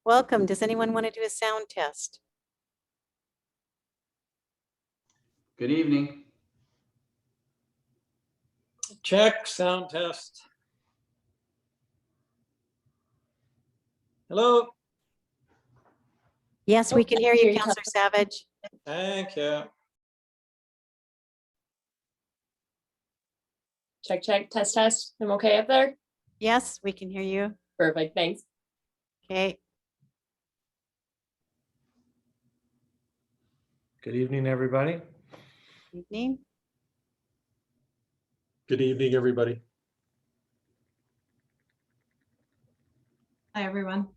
Welcome. Does anyone want to do a sound test? Good evening. Check, sound test. Hello. Yes, we can hear you, Counselor Savage. Thank you. Check, check, test, test. I'm okay up there? Yes, we can hear you. Perfect, thanks. Okay. Good evening, everybody. Evening. Good evening, everybody. Hi, everyone.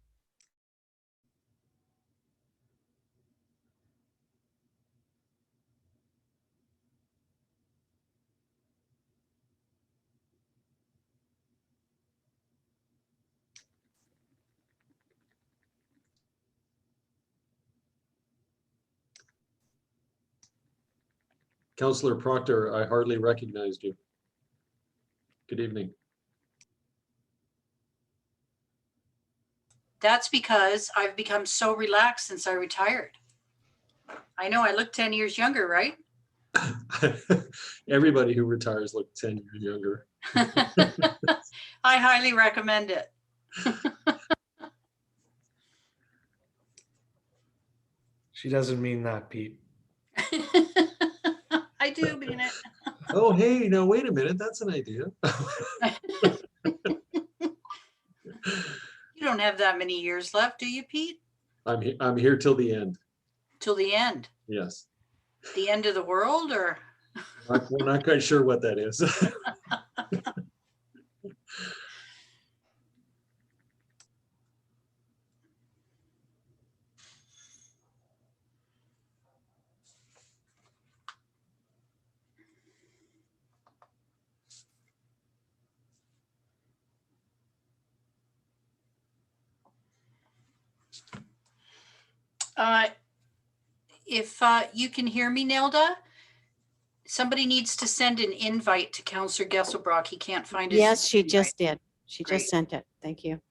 Councillor Proctor, I hardly recognized you. Good evening. That's because I've become so relaxed since I retired. I know I look 10 years younger, right? Everybody who retires looks 10 years younger. I highly recommend it. She doesn't mean that, Pete. I do mean it. Oh, hey, now wait a minute. That's an idea. You don't have that many years left, do you, Pete? I'm here till the end. Till the end? Yes. The end of the world, or? We're not quite sure what that is. If you can hear me, Nelda, somebody needs to send an invite to Councillor Gesselbrock. He can't find his Yes, she invite. just did. She Great. just sent it. Thank you.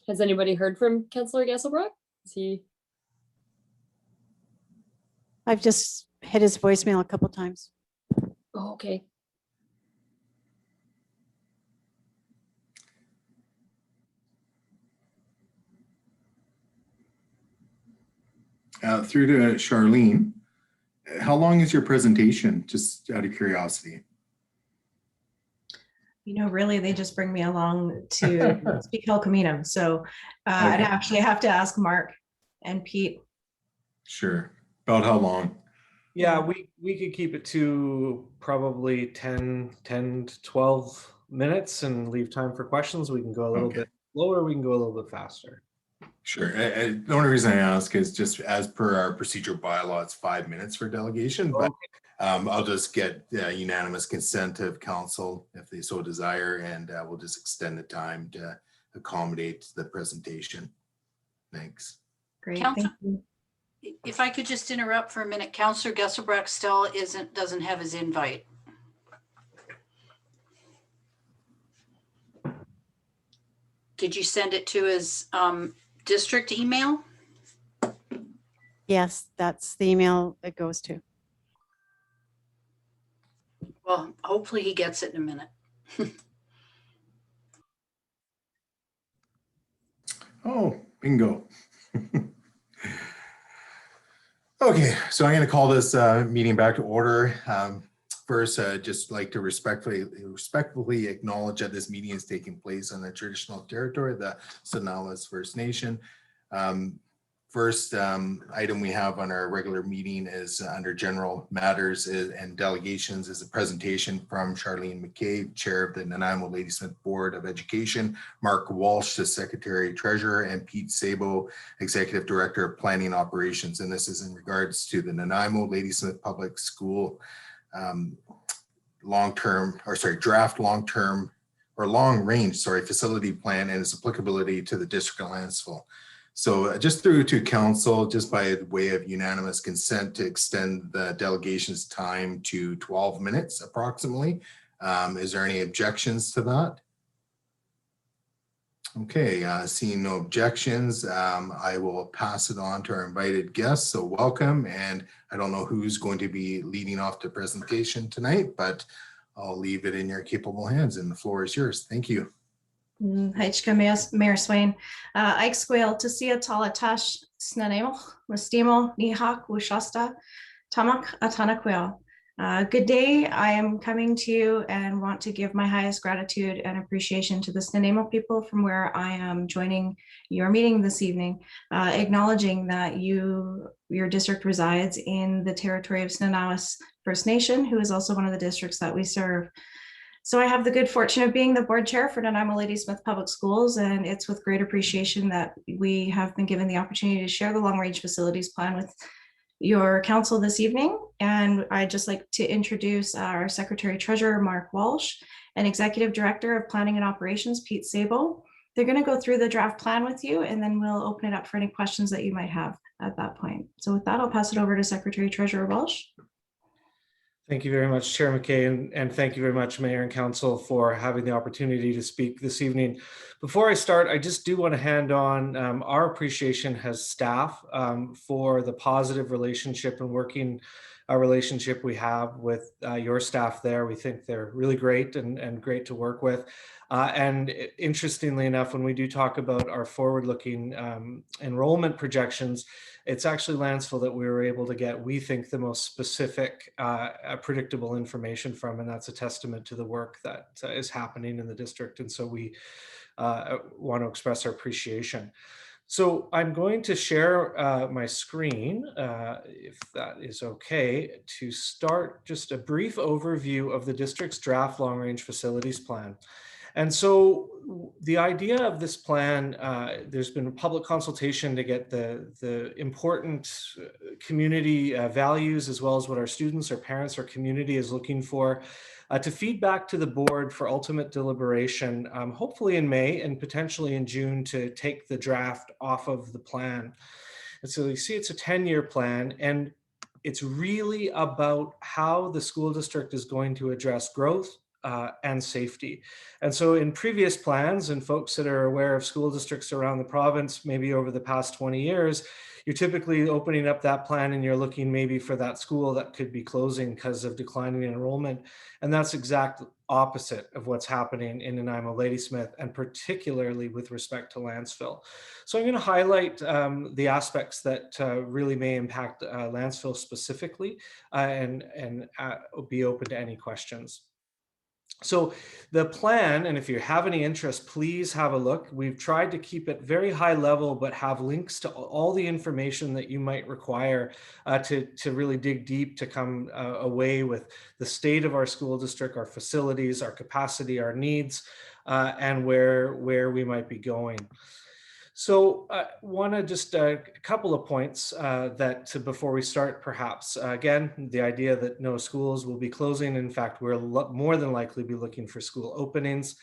Has anybody heard from Councillor Gasselbrook? Is he? I've just hit his voicemail a couple times. Oh, okay. Through to Charlene, how long is your presentation, just out of curiosity? You know, really, they just bring me along to speak Hulkaminum. So I'd Okay. actually have to ask Mark and Pete. Sure. About how long? Yeah, we could keep it to probably 10 to 12 minutes and leave time for questions. We can go a little Okay. bit slower, we can go a little bit faster. Sure. The only reason I ask is just as per our procedural bylaw, it's 5 minutes for delegation, but I'll just get unanimous consent of council if they so desire, and we'll just extend the time to accommodate the presentation. Thanks. Great. Council- Thank you. If I could just interrupt for a minute, Councillor Gesselbrock still doesn't have his invite. Did you send it to his district email? Yes, that's the email it goes to. Well, hopefully he gets it in a minute. Oh, bingo. Okay, so I'm going to call this meeting back to order. First, just like to respectfully acknowledge that this meeting is taking place on the traditional territory of the Sonalis First Nation. First item we have on our regular meeting is under general matters and delegations is a presentation from Charlene McCabe, Chair of the Nanaimo Ladysmith Board of Education, Mark Walsh, the Secretary Treasurer, and Pete Sabo, Executive Director of Planning Operations. And this is in regards to the Nanaimo Ladysmith Public School draft long range facility plan and its applicability to the District of Lanceville. So just through to council, just by way of unanimous consent to extend the delegation's time to 12 minutes approximately. Is there any objections to that? Okay, seeing no objections, I will pass it on to our invited guests. So welcome, and I don't know who's going to be leading off the presentation tonight, but I'll leave it in your capable hands and the floor is yours. Thank you. Heichka Mayor Swain, Ike Squale, Tasia Talatash, Snanemo, Mustimo, Nihak, Wushasta, Tamak, Atanakwel. Good day. I am coming to you and want to give my highest gratitude and appreciation to the Snanemo people from where I am joining your meeting this evening, acknowledging that your district resides in the territory of Snanawas First Nation, who is also one of the districts that we serve. So I have the good fortune of being the board chair for Nanaimo Ladysmith Public Schools, and it's with great appreciation that we have been given the opportunity to share the long-range facilities plan with your council this evening. And I'd just like to introduce our Secretary Treasurer, Mark Walsh, and Executive Director of Planning and Operations, Pete Sabo. They're going to go through the draft plan with you, and then we'll open it up for any questions that you might have at that point. So with that, I'll pass it over to Secretary Treasurer Walsh. Thank you very much, Chair McKay, and thank you very much, Mayor and Council, for having the opportunity to speak this evening. Before I start, I just do want to hand on our appreciation as staff for the positive relationship and working relationship we have with your staff there. We think they're really great and great to work with. And interestingly enough, when we do talk about our forward-looking enrollment projections, it's actually Lanceville that we were able to get, we think, the most specific, predictable information from, and that's a testament to the work that is happening in the district. And so we want to express our appreciation. So I'm going to share my screen, if that is okay, to start just a brief overview of the district's draft long-range facilities plan. And so the idea of this plan, there's been a public consultation to get the important community values, as well as what our students, our parents, our community is looking for, to feed back to the board for ultimate deliberation, hopefully in May and potentially in June, to take the draft off of the plan. And so you see it's a 10-year plan, and it's really about how the school district is going to address growth, and safety. And so in previous plans, and folks that are aware of school districts around the province, maybe over the past 20 years, you're typically opening up that plan and you're looking maybe for that school that could be closing because of declining enrollment. And that's exact opposite of what's happening in Nanaimo Ladysmith, and particularly with respect to Lanceville. So I'm going to highlight the aspects that really may impact Lanceville specifically, and be open to any questions. So the plan, and if you have any interest, please have a look. We've tried to keep it very high level, but have links to all the information that you might require to really dig deep, to come away with the state of our school district, our facilities, our capacity, our needs, and where we might be going. So I want to just a couple of points before we start, perhaps. Again, the idea that no schools will be closing. In fact, we'll more than likely be looking for school openings.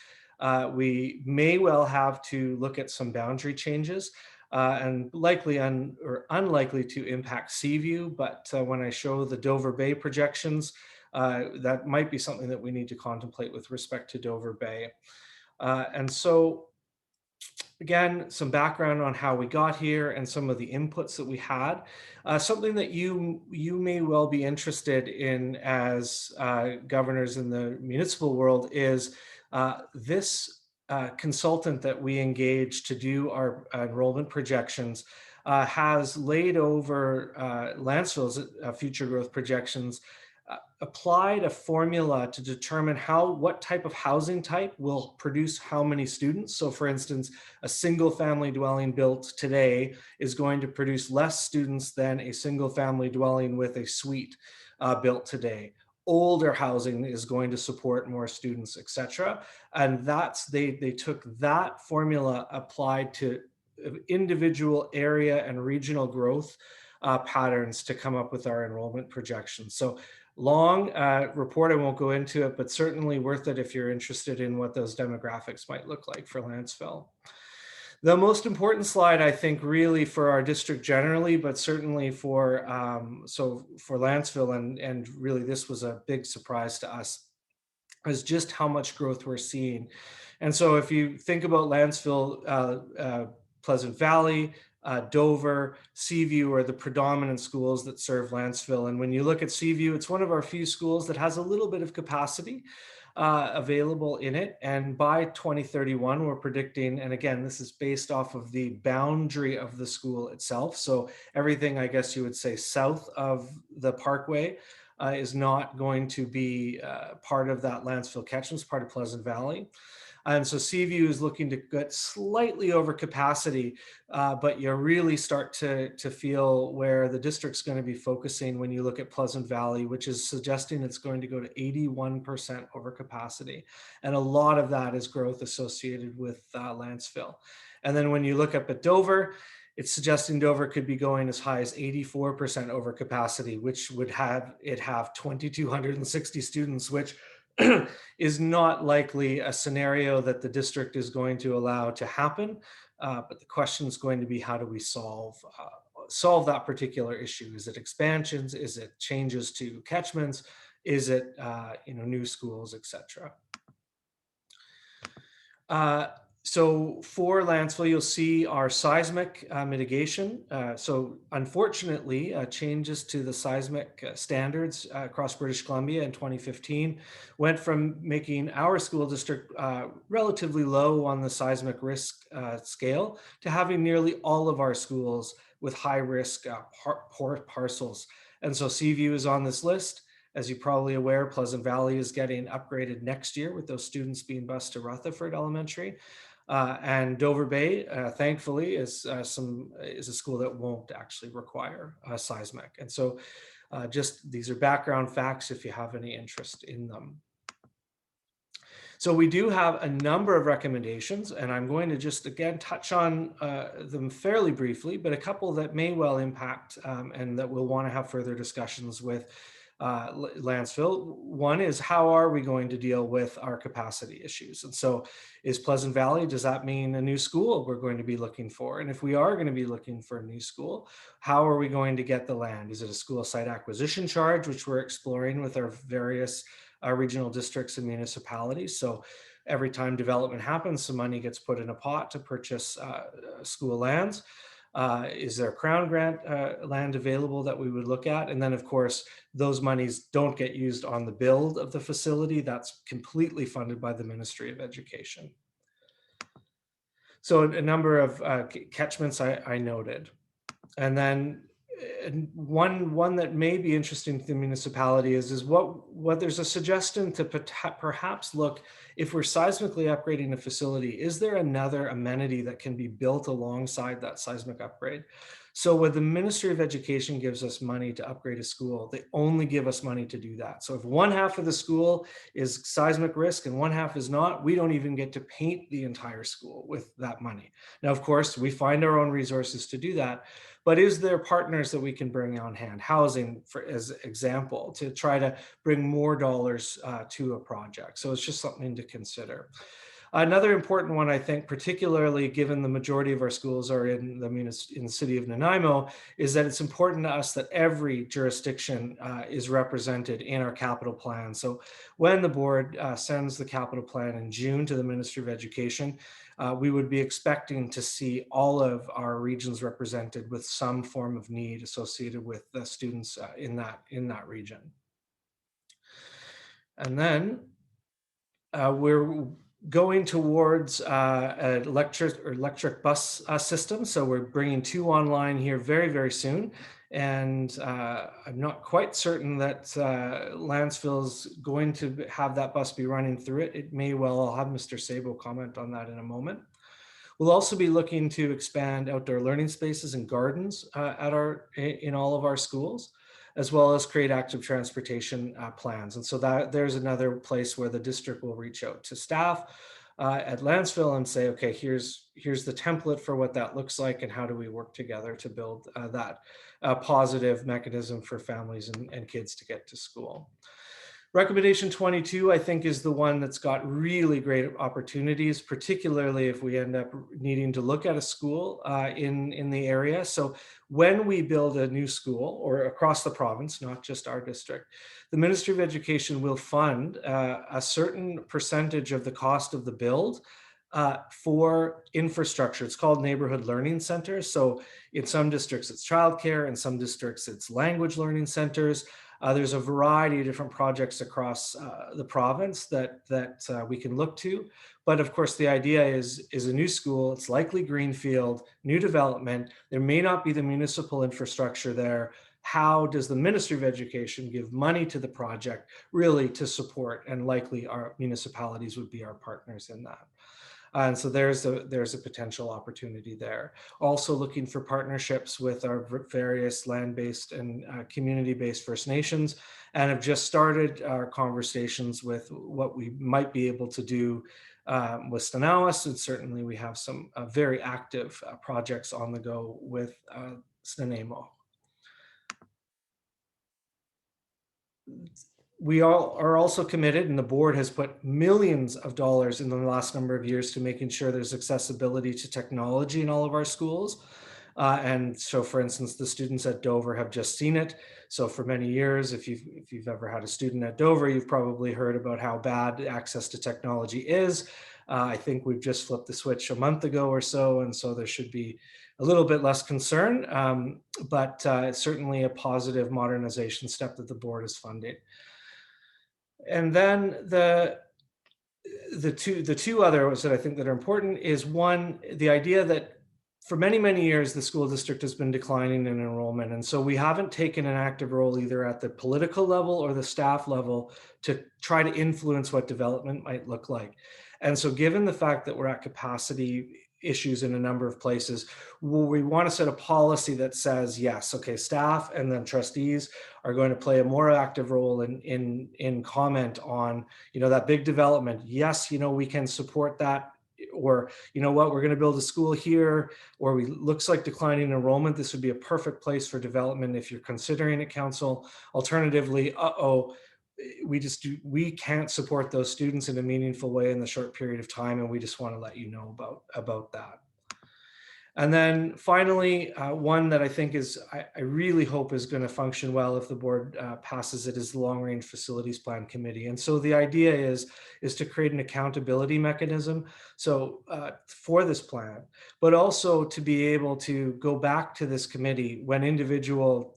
We may well have to look at some boundary changes and likely or unlikely to impact Seaview. But when I show the Dover Bay projections, that might be something that we need to contemplate with respect to Dover Bay. And so, again, some background on how we got here and some of the inputs that we had. Something that you may well be interested in as governors in the municipal world is this consultant that we engaged to do our enrollment projections has laid over Lanceville's future growth projections, applied a formula to determine what type of housing type will produce how many students. So for instance, a single family dwelling built today is going to produce less students than a single family dwelling with a suite built today. Older housing is going to support more students, etc. And they took that formula applied to individual area and regional growth patterns to come up with our enrollment projections. So long report, I won't go into it, but certainly worth it if you're interested in what those demographics might look like for Lanceville. The most important slide, I think, really for our district generally, but certainly for Lanceville, and really this was a big surprise to us, is just how much growth we're seeing. And so if you think about Lanceville, Pleasant Valley, Dover, Seaview are the predominant schools that serve Lanceville. And when you look at Seaview, it's one of our few schools that has a little bit of capacity available in it. And by 2031, we're predicting, and again, this is based off of the boundary of the school itself. So everything, I guess you would say, south of the Parkway is not going to be part of that Lanceville catchment, part of Pleasant Valley. And so Seaview is looking to get slightly over capacity, but you really start to feel where the district's going to be focusing when you look at Pleasant Valley, which is suggesting it's going to go to 81% over capacity. And a lot of that is growth associated with Lanceville. And then when you look up at Dover, it's suggesting Dover could be going as high as 84% over capacity, which would have 2,260 students, which is not likely a scenario that the district is going to allow to happen. But the question is going to be, how do we solve that particular issue? Is it expansions? Is it changes to catchments? Is it new schools, etc.? So for Lanceville, you'll see our seismic mitigation. So unfortunately, changes to the seismic standards across British Columbia in 2015 went from making our school district relatively low on the seismic risk scale to having nearly all of our schools with high risk parcels. And so Seaview is on this list. As you're probably aware, Pleasant Valley is getting upgraded next year with those students being bused to Rutherford Elementary. And Dover Bay, thankfully, is a school that won't actually require seismic. And so just these are background facts if you have any interest in them. So we do have a number of recommendations, and I'm going to just again touch on them fairly briefly, but a couple that may well impact and that we'll want to have further discussions with Lanceville. One is, how are we going to deal with our capacity issues? And so is Pleasant Valley, does that mean a new school we're going to be looking for? And if we are going to be looking for a new school, how are we going to get the land? Is it a school site acquisition charge, which we're exploring with our various regional districts and municipalities? So every time development happens, some money gets put in a pot to purchase school lands. Is there Crown grant land available that we would look at? And then, of course, those monies don't get used on the build of the facility. That's completely funded by the Ministry of Education. So a number of catchments I noted. And then one that may be interesting to the municipality is what there's a suggestion to perhaps look, if we're seismically upgrading a facility, is there another amenity that can be built alongside that seismic upgrade? So when the Ministry of Education gives us money to upgrade a school, they only give us money to do that. So if one half of the school is seismic risk and one half is not, we don't even get to paint the entire school with that money. Now, of course, we find our own resources to do that, but is there partners that we can bring on hand? Housing, for as example, to try to bring more dollars to a project. So it's just something to consider. Another important one, I think, particularly given the majority of our schools are in the city of Nanaimo, is that it's important to us that every jurisdiction is represented in our capital plan. So when the board sends the capital plan in June to the Ministry of Education, we would be expecting to see all of our regions represented with some form of need associated with the students in that region. And then we're going towards an electric bus system. So we're bringing 2 online here very, very soon. And I'm not quite certain that Lanceville's going to have that bus be running through it. It may well. I'll have Mr. Sabo comment on that in a moment. We'll also be looking to expand outdoor learning spaces and gardens in all of our schools, as well as create active transportation plans. And so there's another place where the district will reach out to staff at Lanceville and say, okay, here's the template for what that looks like and how do we work together to build that positive mechanism for families and kids to get to school. Recommendation 22, I think, is the one that's got really great opportunities, particularly if we end up needing to look at a school in the area. So when we build a new school or across the province, not just our district, the Ministry of Education will fund a certain percentage of the cost of the build for infrastructure. It's called neighborhood learning centers. So in some districts, it's childcare. In some districts, it's language learning centers. There's a variety of different projects across the province that we can look to. But of course, the idea is a new school. It's likely greenfield, new development. There may not be the municipal infrastructure there. How does the Ministry of Education give money to the project really to support? And likely our municipalities would be our partners in that. And so there's a potential opportunity there. Also looking for partnerships with our various land-based and community-based First Nations, and have just started our conversations with what we might be able to do with Stanawas. And certainly we have some very active projects on the go with Snuneymuxw. We all are also committed, and the board has put millions of dollars in the last number of years to making sure there's accessibility to technology in all of our schools. And so, for instance, the students at Dover have just seen it. So for many years, if you've ever had a student at Dover, you've probably heard about how bad access to technology is. I think we've just flipped the switch a month ago or so, and so there should be a little bit less concern, but it's certainly a positive modernization step that the board is funding. And then the two others that I think that are important is, one, the idea that for many, many years, the school district has been declining in enrollment. And so we haven't taken an active role either at the political level or the staff level to try to influence what development might look like. And so given the fact that we're at capacity issues in a number of places, we want to set a policy that says, yes, okay, staff and then trustees are going to play a more active role in comment on, that big development. Yes, we can support that or you know what, we're going to build a school here, or we looks like declining enrollment, this would be a perfect place for development if you're considering it, council. Alternatively, we can't support those students in a meaningful way in the short period of time, and we just want to let you know about that. And then finally, one that I think I really hope is going to function well if the board passes it, is the Long Range Facilities Plan Committee. And so the idea is to create an accountability mechanism for this plan, but also to be able to go back to this committee when individual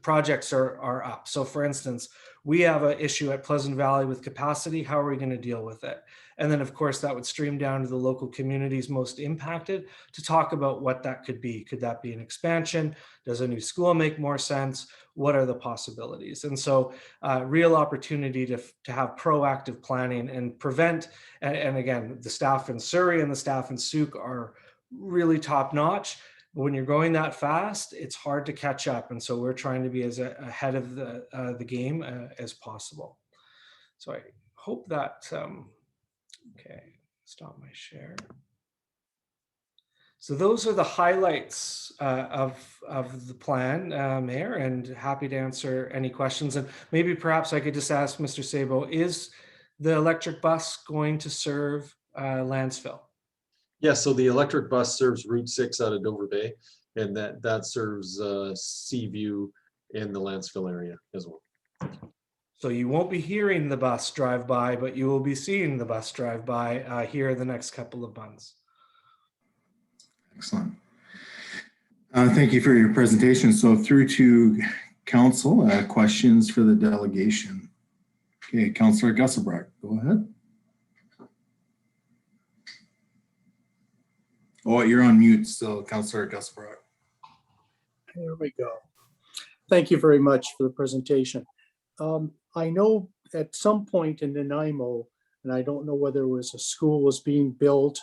projects are up. So for instance, we have an issue at Pleasant Valley with capacity. How are we going to deal with it? And then, of course, that would stream down to the local communities most impacted to talk about what that could be. Could that be an expansion? Does a new school make more sense? What are the possibilities? And so real opportunity to have proactive planning and prevent, and again, the staff in Surrey and the staff in Souk are really top notch. But when you're going that fast, it's hard to catch up. And so we're trying to be as ahead of the game as possible. So I hope that, okay, stop my share. So those are the highlights of the plan, Mayor, and happy to answer any questions. And maybe perhaps I could just ask Mr. Sabo, is the electric bus going to serve Lansville? Yeah, so the electric bus serves Route 6 out of Dover Bay, and that serves Seaview in the Lansville area as well. So you won't be hearing the bus drive by, but you will be seeing the bus drive by here the next couple of months. Excellent. Thank you for your presentation. So through to council, questions for the delegation. Okay, Councillor Gusselbrock, go ahead. Oh, you're on mute still, Councillor Gusselbrock. There we go. Thank you very much for the presentation. I know at some point in Nanaimo, and I don't know whether it was a school was being built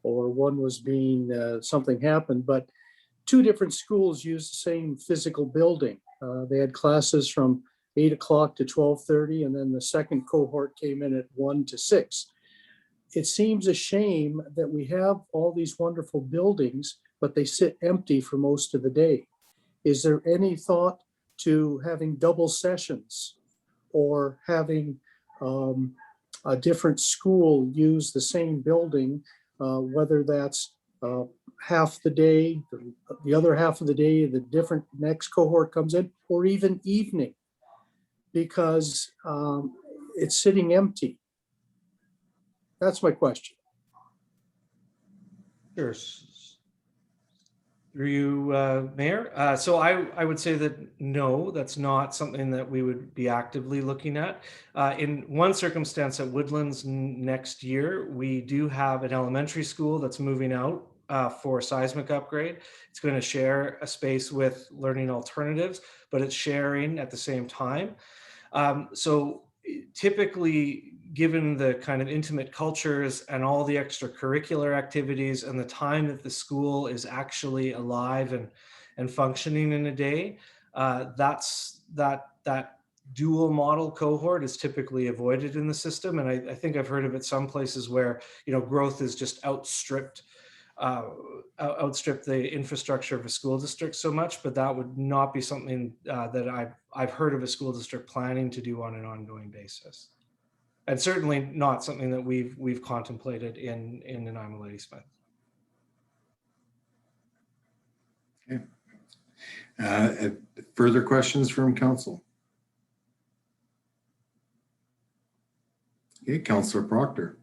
or one was being, something happened, but two different schools used the same physical building. They had classes from 8 o'clock to 12:30, and then the second cohort came in at 1 to 6. It seems a shame that we have all these wonderful buildings, but they sit empty for most of the day. Is there any thought to having double sessions or having a different school use the same building, whether that's half the day, the other half of the day, the different next cohort comes in, or even evening, because it's sitting empty? That's my question. Sure. Through you, Mayor. So I would say that no, that's not something that we would be actively looking at. In one circumstance at Woodlands next year, we do have an elementary school that's moving out for a seismic upgrade. It's going to share a space with learning alternatives, but it's sharing at the same time. So typically, given the kind of intimate cultures and all the extracurricular activities and the time that the school is actually alive and functioning in a day, that dual model cohort is typically avoided in the system. And I think I've heard of it some places where, growth is just outstrip the infrastructure of a school district so much, but that would not be something that I've heard of a school district planning to do on an ongoing basis. And certainly not something that we've contemplated in Nanaimo Ladysmith. Okay. Further questions from council? Okay, Councillor Proctor.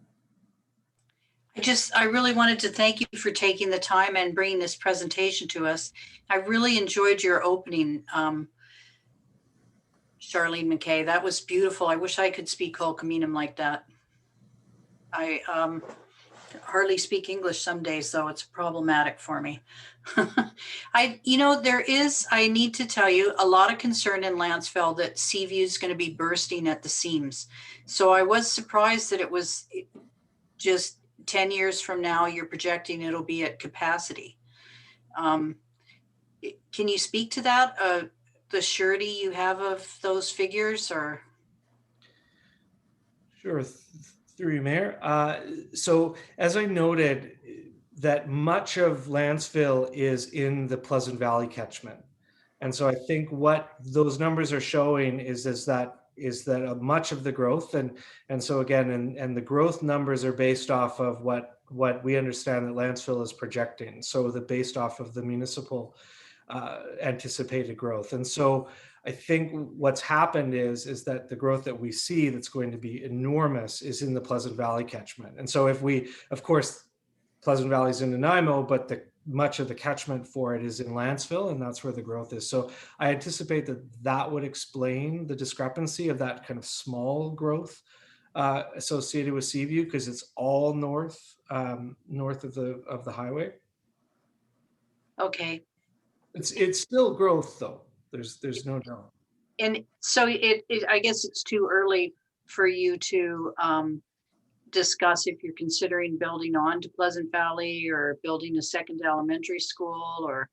I really wanted to thank you for taking the time and bringing this presentation to us. I really enjoyed your opening, Charlene McKay. That was beautiful. I wish I could speak Hulkaminam like that. I hardly speak English some days, so it's problematic for me. I need to tell you, a lot of concern in Lansville that Seaview is going to be bursting at the seams. So I was surprised that it was just 10 years from now, you're projecting it'll be at capacity. Can you speak to that? The surety you have of those figures, or? Sure. Through you, Mayor. So as I noted, that much of Lanceville is in the Pleasant Valley catchment. And so I think what those numbers are showing is that much of the growth, and so again, and the growth numbers are based off of what we understand that Lanceville is projecting. So the based off of the municipal anticipated growth. And so I think what's happened is that the growth that we see that's going to be enormous is in the Pleasant Valley catchment. And so if we, of course, Pleasant Valley is in Nanaimo, but much of the catchment for it is in Lanceville, and that's where the growth is. So I anticipate that would explain the discrepancy of that kind of small growth associated with Seaview, because it's all north of the highway. Okay. It's still growth though. There's no doubt. And so I guess it's too early for you to discuss if you're considering building on to Pleasant Valley or building a second elementary school or.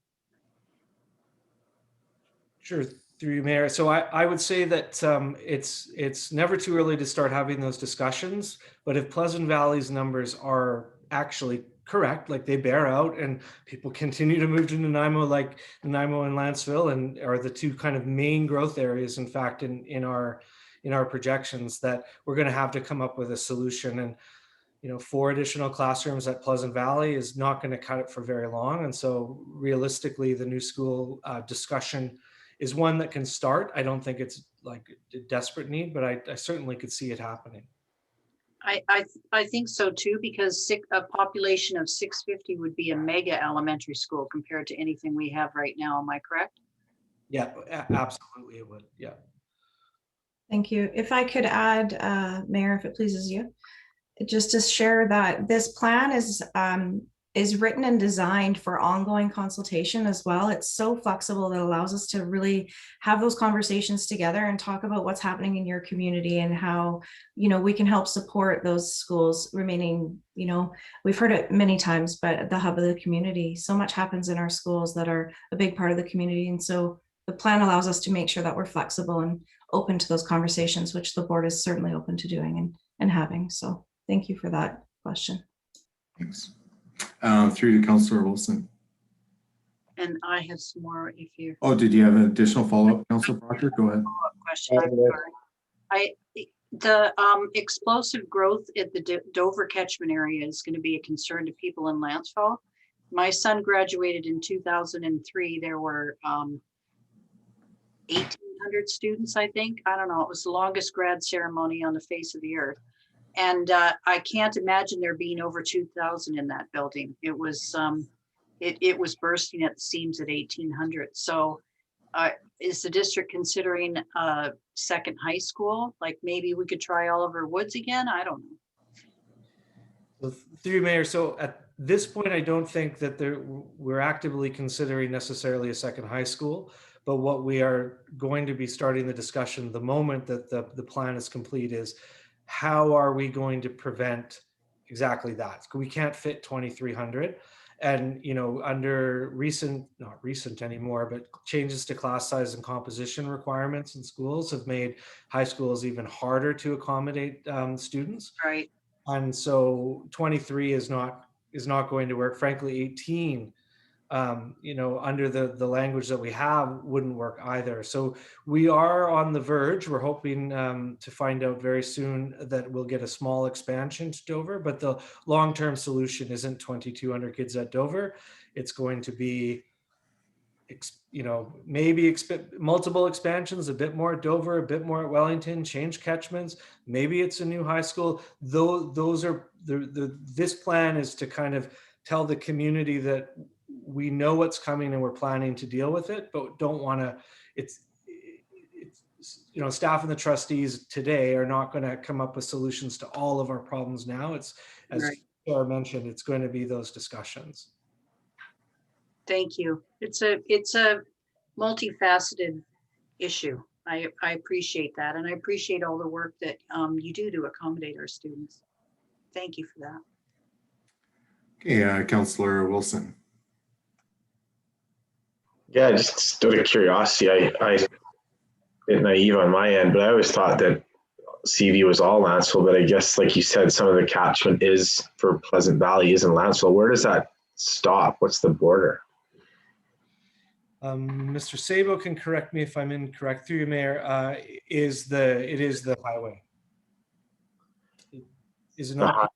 Sure, through you, Mayor. So I would say that it's never too early to start having those discussions, but if Pleasant Valley's numbers are actually correct, like they bear out and people continue to move to Nanaimo, like Nanaimo and Lanceville, and are the two kind of main growth areas, in fact, in our projections, that we're going to have to come up with a solution. And 4 additional classrooms at Pleasant Valley is not going to cut it for very long. And so realistically, the new school discussion is one that can start. I don't think it's like a desperate need, but I certainly could see it happening. I think so too, because a population of 650 would be a mega elementary school compared to anything we have right now. Am I correct? Yeah, absolutely it would. Yeah. Thank you. If I could add, Mayor, if it pleases you, just to share that this plan is written and designed for ongoing consultation as well. It's so flexible that allows us to really have those conversations together and talk about what's happening in your community and how, we can help support those schools remaining, we've heard it many times, but the hub of the community. So much happens in our schools that are a big part of the community. And so the plan allows us to make sure that we're flexible and open to those conversations, which the board is certainly open to doing and having. So thank you for that question. Thanks. Through to Councillor Wilson. And I have some more if you. Oh, did you have an additional follow-up, Councillor Proctor? Go ahead. Question. I'm sorry. The explosive growth at the Dover catchment area is going to be a concern to people in Lanceville. My son graduated in 2003. There were 1,800 students, I think. I don't know. It was the longest grad ceremony on the face of the earth. And I can't imagine there being over 2,000 in that building. It was it was bursting at the seams at 1,800. So is the district considering a second high school? Like maybe we could try Oliver Woods again? I don't know. Through you, Mayor. So at this point, I don't think that we're actively considering necessarily a second high school. But what we are going to be starting the discussion the moment that the plan is complete is, how are we going to prevent exactly that? We can't fit 2,300. And, under not recent anymore, but changes to class size and composition requirements in schools have made high schools even harder to accommodate students. Right. And so 23 is not going to work. Frankly, 18, under the language that we have wouldn't work either. So we are on the verge. We're hoping to find out very soon that we'll get a small expansion to Dover, but the long-term solution isn't 2,200 kids at Dover. It's going to be, maybe multiple expansions, a bit more at Dover, a bit more at Wellington, change catchments. Maybe it's a new high school. Those are this plan is to kind of tell the community that we know what's coming and we're planning to deal with it, but don't want to, it's staff and the trustees today are not going to come up with solutions to all of our problems now. It's, as Right. Sarah mentioned, it's going to be those discussions. Thank you. It's a multifaceted issue. I appreciate that. And I appreciate all the work that you do to accommodate our students. Thank you for that. Okay, Councillor Wilson. Yeah, just out of curiosity, I bit naive on my end, but I always thought that Seaview is all Lanceville, but I guess, like you said, some of the catchment is for Pleasant Valley is in Lanceville. Where does that stop? What's the border? Mr. Sabo can correct me if I'm incorrect through you, Mayor. It is the highway. Is it not?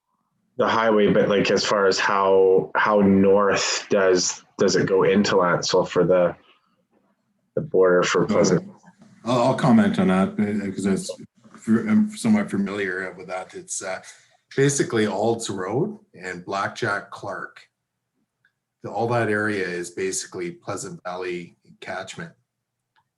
The highway, but like as far as how north does it go into Lanceville for the border for Pleasant? I'll comment on that because I'm somewhat familiar with that. It's basically Alds Road and Blackjack Clark. All that area is basically Pleasant Valley catchment.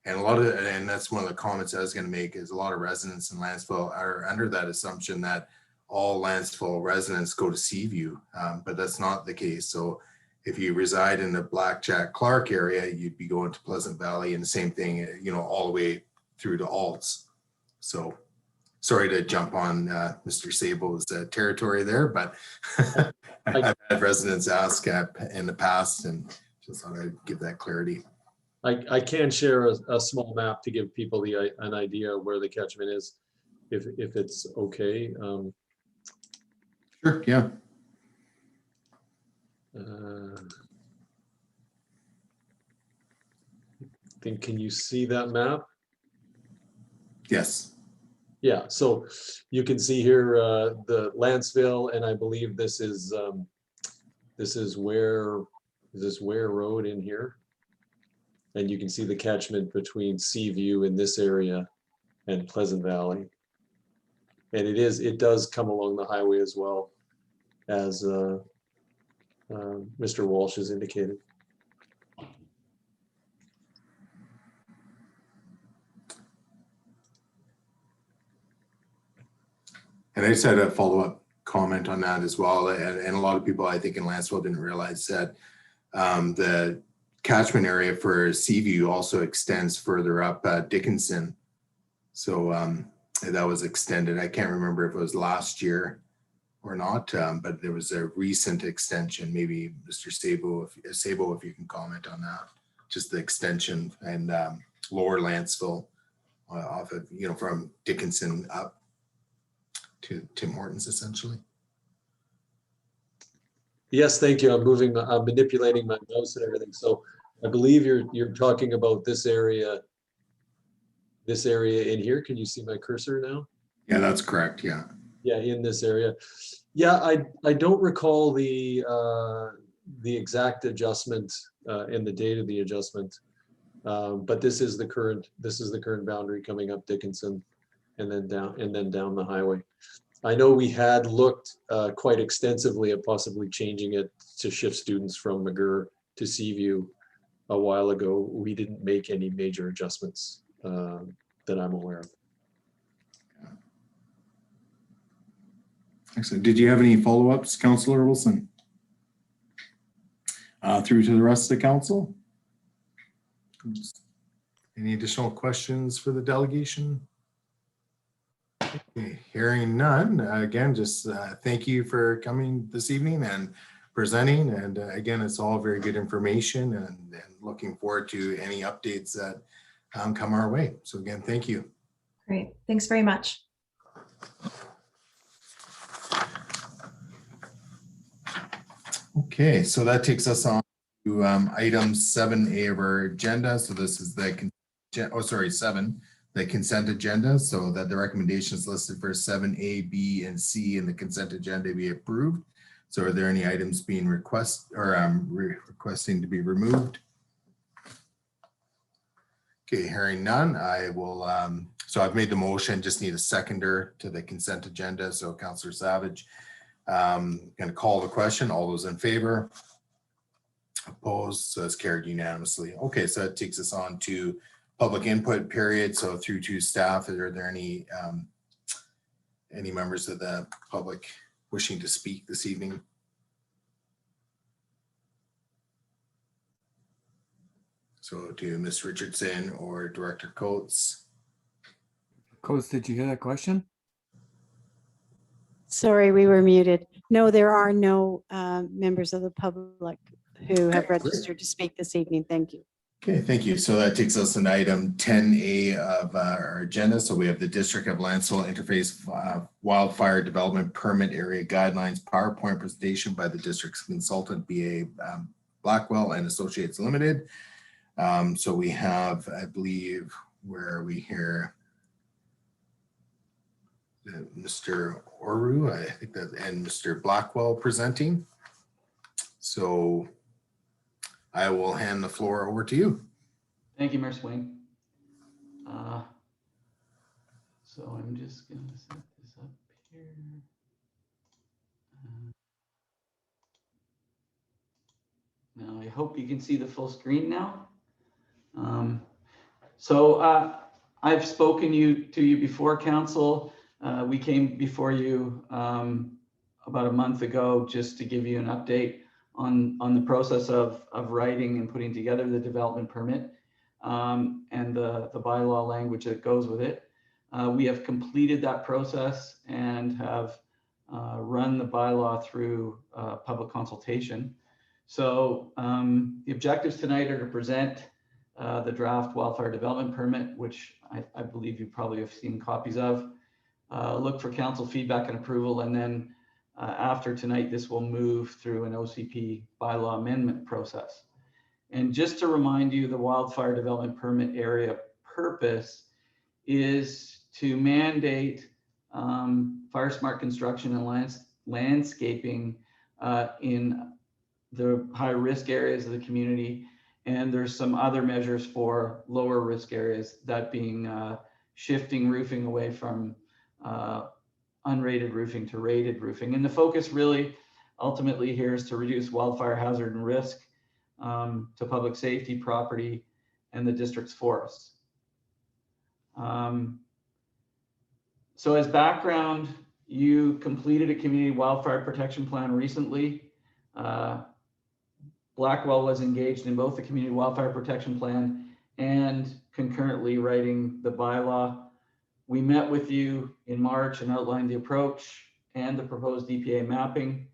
And and that's one of the comments I was going to make, is a lot of residents in Lanceville are under that assumption that all Lanceville residents go to Seaview, but that's not the case. So if you reside in the Blackjack Clark area, you'd be going to Pleasant Valley, and the same thing, all the way through to Alds. So sorry to jump on Mr. Sabo's territory there, but I've had residents ask in the past, and just thought I'd give that clarity. I can share a small map to give people an idea of where the catchment is, if it's okay. Sure, yeah. Can you see that map? Yes. Yeah, so you can see here the Lanceville, and I believe this is Ware Road in here. And you can see the catchment between Seaview in this area and Pleasant Valley. And it does come along the highway as well, as Mr. Walsh has indicated. And I just had a follow-up comment on that as well. And a lot of people, I think, in Lanceville didn't realize that the catchment area for Seaview also extends further up Dickinson. So that was extended. I can't remember if it was last year or not, but there was a recent extension. Maybe Mr. Sabo, if you can comment on that, just the extension and lower Lanceville off of, from Dickinson up to Tim Hortons, essentially. Yes, thank you. I'm manipulating my mouse and everything. So I believe you're talking about this area in here. Can you see my cursor now? Yeah, that's correct. Yeah. Yeah, in this area. Yeah, I don't recall the exact adjustment and the date of the adjustment, but this is the current boundary coming up Dickinson, and then down the highway. I know we had looked quite extensively at possibly changing it to shift students from McGirr to Seaview a while ago. We didn't make any major adjustments that I'm aware of. Excellent. Did you have any follow-ups, Councillor Wilson? Through to the rest of the council? Any additional questions for the delegation? Okay, hearing none, again, just thank you for coming this evening and presenting. And again, it's all very good information, and looking forward to any updates that come our way. So again, thank you. Great. Thanks very much. Okay, so that takes us on to item 7A of our agenda. So this is the 7, the consent agenda. So that the recommendations listed for 7A, B, and C in the consent agenda be approved. So are there any items being requesting to be removed? Okay, hearing none, I will, so I've made the motion, just need a seconder to the consent agenda. So Councillor Savage, going to call the question. All those in favor? Opposed? So it's carried unanimously. Okay, so that takes us on to public input period. So through to staff, are there any members of the public wishing to speak this evening? So to Ms. Richardson or Director Coates. Coates, did you hear that question? Sorry, we were muted. No, there are no members of the public who have registered to speak this evening. Thank you. Okay, thank you. So that takes us to item 10A of our agenda. So we have the District of Lancel Interface Wildfire Development Permit Area Guidelines PowerPoint presentation by the district's consultant, BA Blackwell and Associates Limited. So we have, I believe, where are we here? Mr. Oru, I think that, and Mr. Blackwell presenting. So I will hand the floor over to you. Thank you, Mayor Swain. So I'm just going to set this up here. Now I hope you can see the full screen now. I've spoken to you before, Council. We came before you about a month ago just to give you an update on the process of writing and putting together the development permit and the bylaw language that goes with it. We have completed that process and have run the bylaw through public consultation. So the objectives tonight are to present the draft wildfire development permit, which I believe you probably have seen copies of. Look for council feedback and approval, and then after tonight, this will move through an OCP bylaw amendment process. And just to remind you, the wildfire development permit area purpose is to mandate fire smart construction and landscaping in the high risk areas of the community. And there's some other measures for lower risk areas, that being shifting roofing away from unrated roofing to rated roofing. And the focus really ultimately here is to reduce wildfire hazard and risk to public safety, property, and the district's forests. So as background, you completed a community wildfire protection plan recently. Blackwell was engaged in both the community wildfire protection plan and concurrently writing the bylaw. We met with you in March and outlined the approach and the proposed DPA mapping,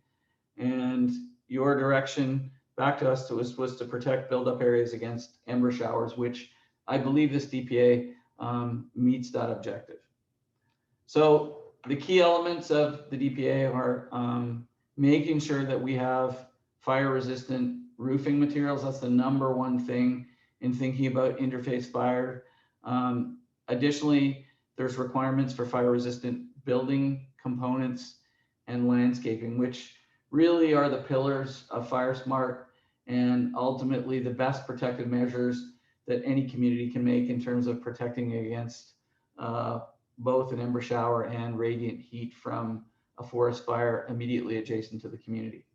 and your direction back to us was to protect buildup areas against ember showers, which I believe this DPA meets that objective. So the key elements of the DPA are making sure that we have fire resistant roofing materials. That's the #1 thing in thinking about interface fire. Additionally, there's requirements for fire resistant building components and landscaping, which really are the pillars of Fire Smart and ultimately the best protective measures that any community can make in terms of protecting against both an ember shower and radiant heat from a forest fire immediately adjacent to the community.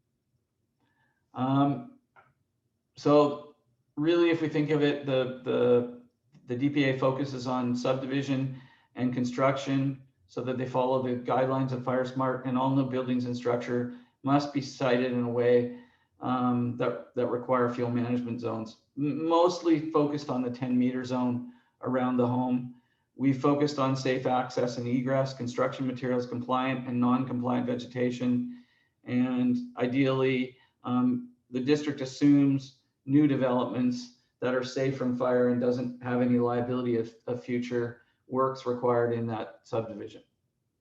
So really, if we think of it, the DPA focuses on subdivision and construction so that they follow the guidelines of Fire Smart, and all new buildings and structure must be sited in a way that require fuel management zones, mostly focused on the 10-meter zone around the home. We focused on safe access and egress, construction materials compliant and non-compliant vegetation, and ideally, the district assumes new developments that are safe from fire and doesn't have any liability of future works required in that subdivision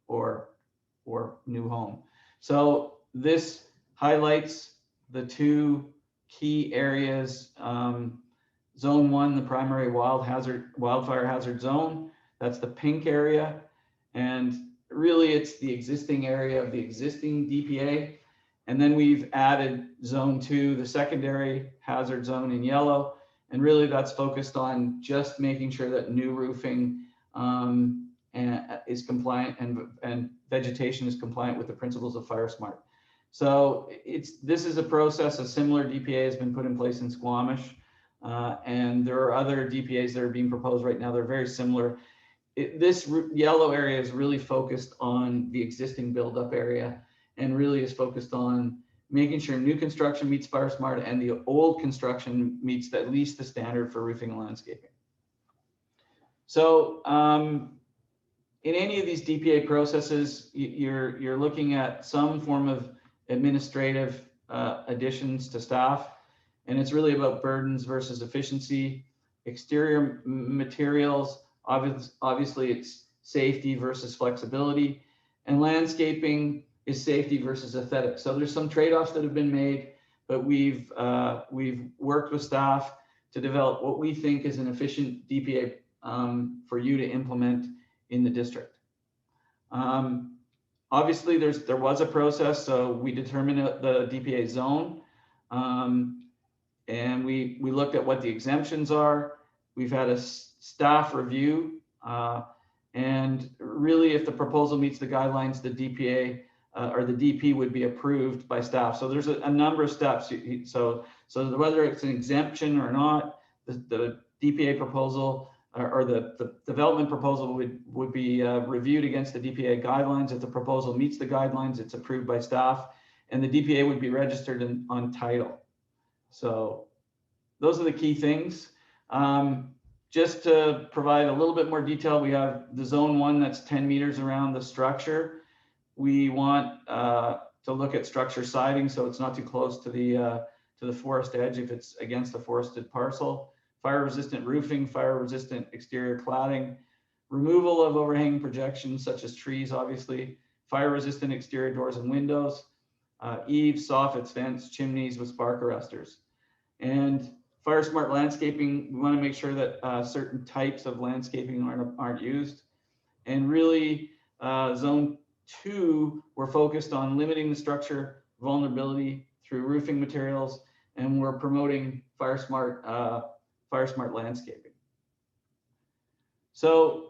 or new home. So this highlights the two key areas. Zone 1, the primary wildfire hazard zone, that's the pink area. And really it's the existing area of the existing DPA. And then we've added Zone 2, the secondary hazard zone in yellow. And really that's focused on just making sure that new roofing is compliant and vegetation is compliant with the principles of Fire Smart. So this is a process. A similar DPA has been put in place in Squamish, and there are other DPAs that are being proposed right now. They're very similar. This yellow area is really focused on the existing buildup area, and really is focused on making sure new construction meets Fire Smart and the old construction meets at least the standard for roofing and landscaping. So in any of these DPA processes, you're looking at some form of administrative additions to staff. And it's really about burdens versus efficiency. Exterior materials, obviously it's safety versus flexibility. And landscaping is safety versus aesthetic. So there's some trade-offs that have been made, but we've worked with staff to develop what we think is an efficient DPA for you to implement in the district. Obviously, there was a process, so we determined the DPA zone, and we looked at what the exemptions are. We've had a staff review, and really, if the proposal meets the guidelines, the DPA or the DP would be approved by staff. So there's a number of steps. So whether it's an exemption or not, the DPA proposal or the development proposal would be reviewed against the DPA guidelines. If the proposal meets the guidelines, it's approved by staff, and the DPA would be registered on title. So those are the key things. Just to provide a little bit more detail, we have the zone 1 that's 10 meters around the structure. We want to look at structure siding, so it's not too close to the forest edge if it's against a forested parcel. Fire resistant roofing, fire resistant exterior cladding, removal of overhanging projections such as trees, obviously, fire resistant exterior doors and windows, eaves, soffits, vents, chimneys with spark arresters. And fire smart landscaping, we want to make sure that certain types of landscaping aren't used. And really, zone 2, we're focused on limiting the structure vulnerability through roofing materials, and we're promoting fire smart landscaping. So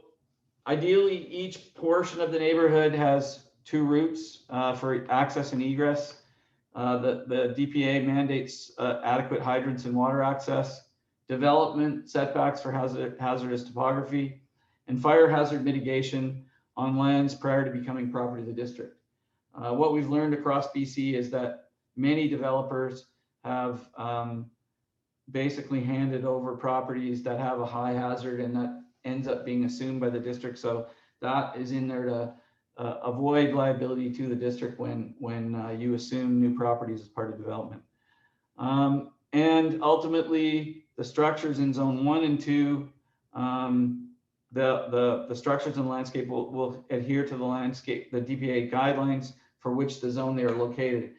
ideally, each portion of the neighborhood has 2 routes for access and egress. The DPA mandates adequate hydrants and water access, development setbacks for hazardous topography, and fire hazard mitigation on lands prior to becoming property of the district. What we've learned across BC is that many developers have basically handed over properties that have a high hazard, and that ends up being assumed by the district. So that is in there to avoid liability to the district when you assume new properties as part of development. And ultimately, the structures in zone 1 and 2, the structures and landscape will adhere to the DPA guidelines for which the zone they are located.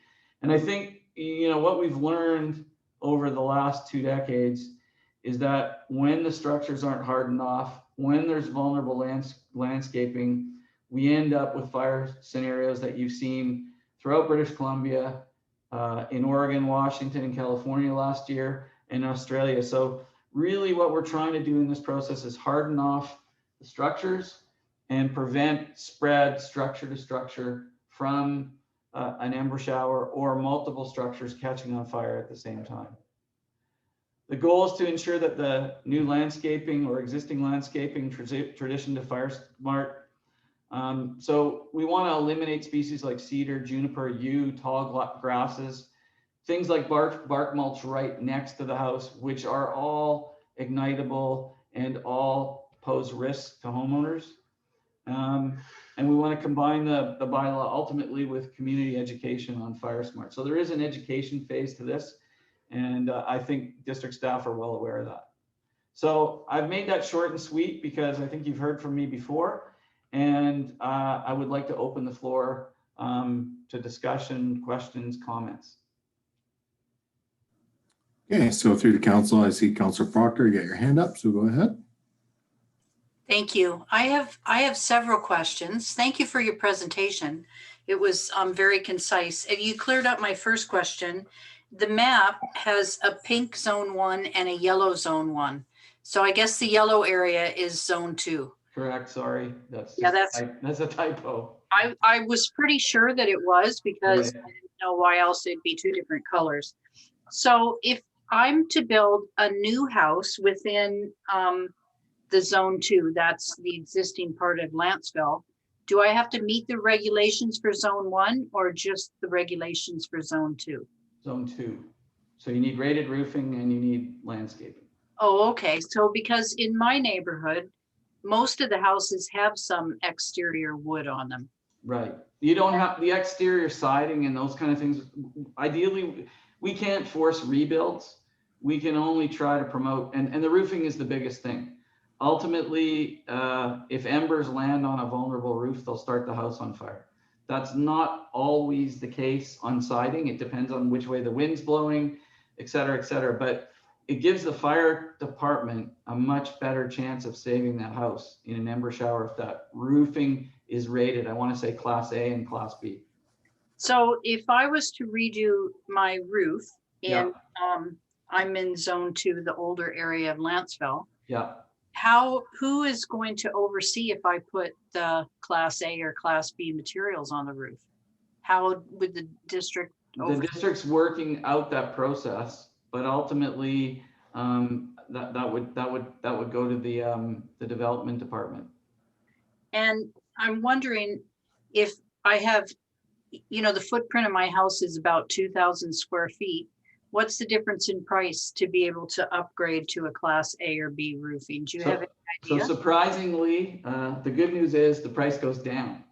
And I think, what we've learned over the last 2 decades is that when the structures aren't hardened off, when there's vulnerable landscaping, we end up with fire scenarios that you've seen throughout British Columbia, in Oregon, Washington, and California last year, and Australia. So really what we're trying to do in this process is harden off the structures and prevent spread structure to structure from an ember shower or multiple structures catching on fire at the same time. The goal is to ensure that the new landscaping or existing landscaping tradition to fire smart. So we want to eliminate species like cedar, juniper, yew, tall grasses, things like bark mulch right next to the house, which are all ignitable and all pose risks to homeowners. And we want to combine the bylaw ultimately with community education on fire smart. So there is an education phase to this, and I think district staff are well aware of that. So I've made that short and sweet because I think you've heard from me before, and I would like to open the floor to discussion, questions, comments. Okay, so through the council, I see Councillor Proctor, you got your hand up, so go ahead. Thank you. I have several questions. Thank you for your presentation. It was very concise. And you cleared up my first question. The map has a pink zone 1 and a yellow zone 1. So I guess the yellow area is zone 2. Correct, sorry. That's a typo. I was pretty sure that it was because I didn't know why else it'd be 2 different colors. So if I'm to build a new house within the zone 2, that's the existing part of Lantzville, do I have to meet the regulations for zone 1 or just the regulations for zone 2? Zone 2. So you need rated roofing and you need landscaping. Oh, okay. So because in my neighborhood, most of the houses have some exterior wood on them. Right. You don't have the exterior siding and those kind of things. Ideally, we can't force rebuilds. we can only try to promote, and the roofing is the biggest thing. Ultimately, if embers land on a vulnerable roof, they'll start the house on fire. That's not always the case on siding. It depends on which way the wind's blowing, et cetera, but it gives the fire department a much better chance of saving that house in an ember shower if that roofing is rated, I want to say Class A and Class B. So if I was to redo my roof Yeah. and I'm in zone 2, the older area of Lanceville, Yeah. who is going to oversee if I put the Class A or Class B materials on the roof? How would the district The district's working out that process, but ultimately that would go to the development department. And I'm wondering if I have, the footprint of my house is about 2,000 square feet. What's the difference in price to be able to upgrade to a Class A or B roofing? Do you have any idea? So surprisingly, the good news is the price goes down.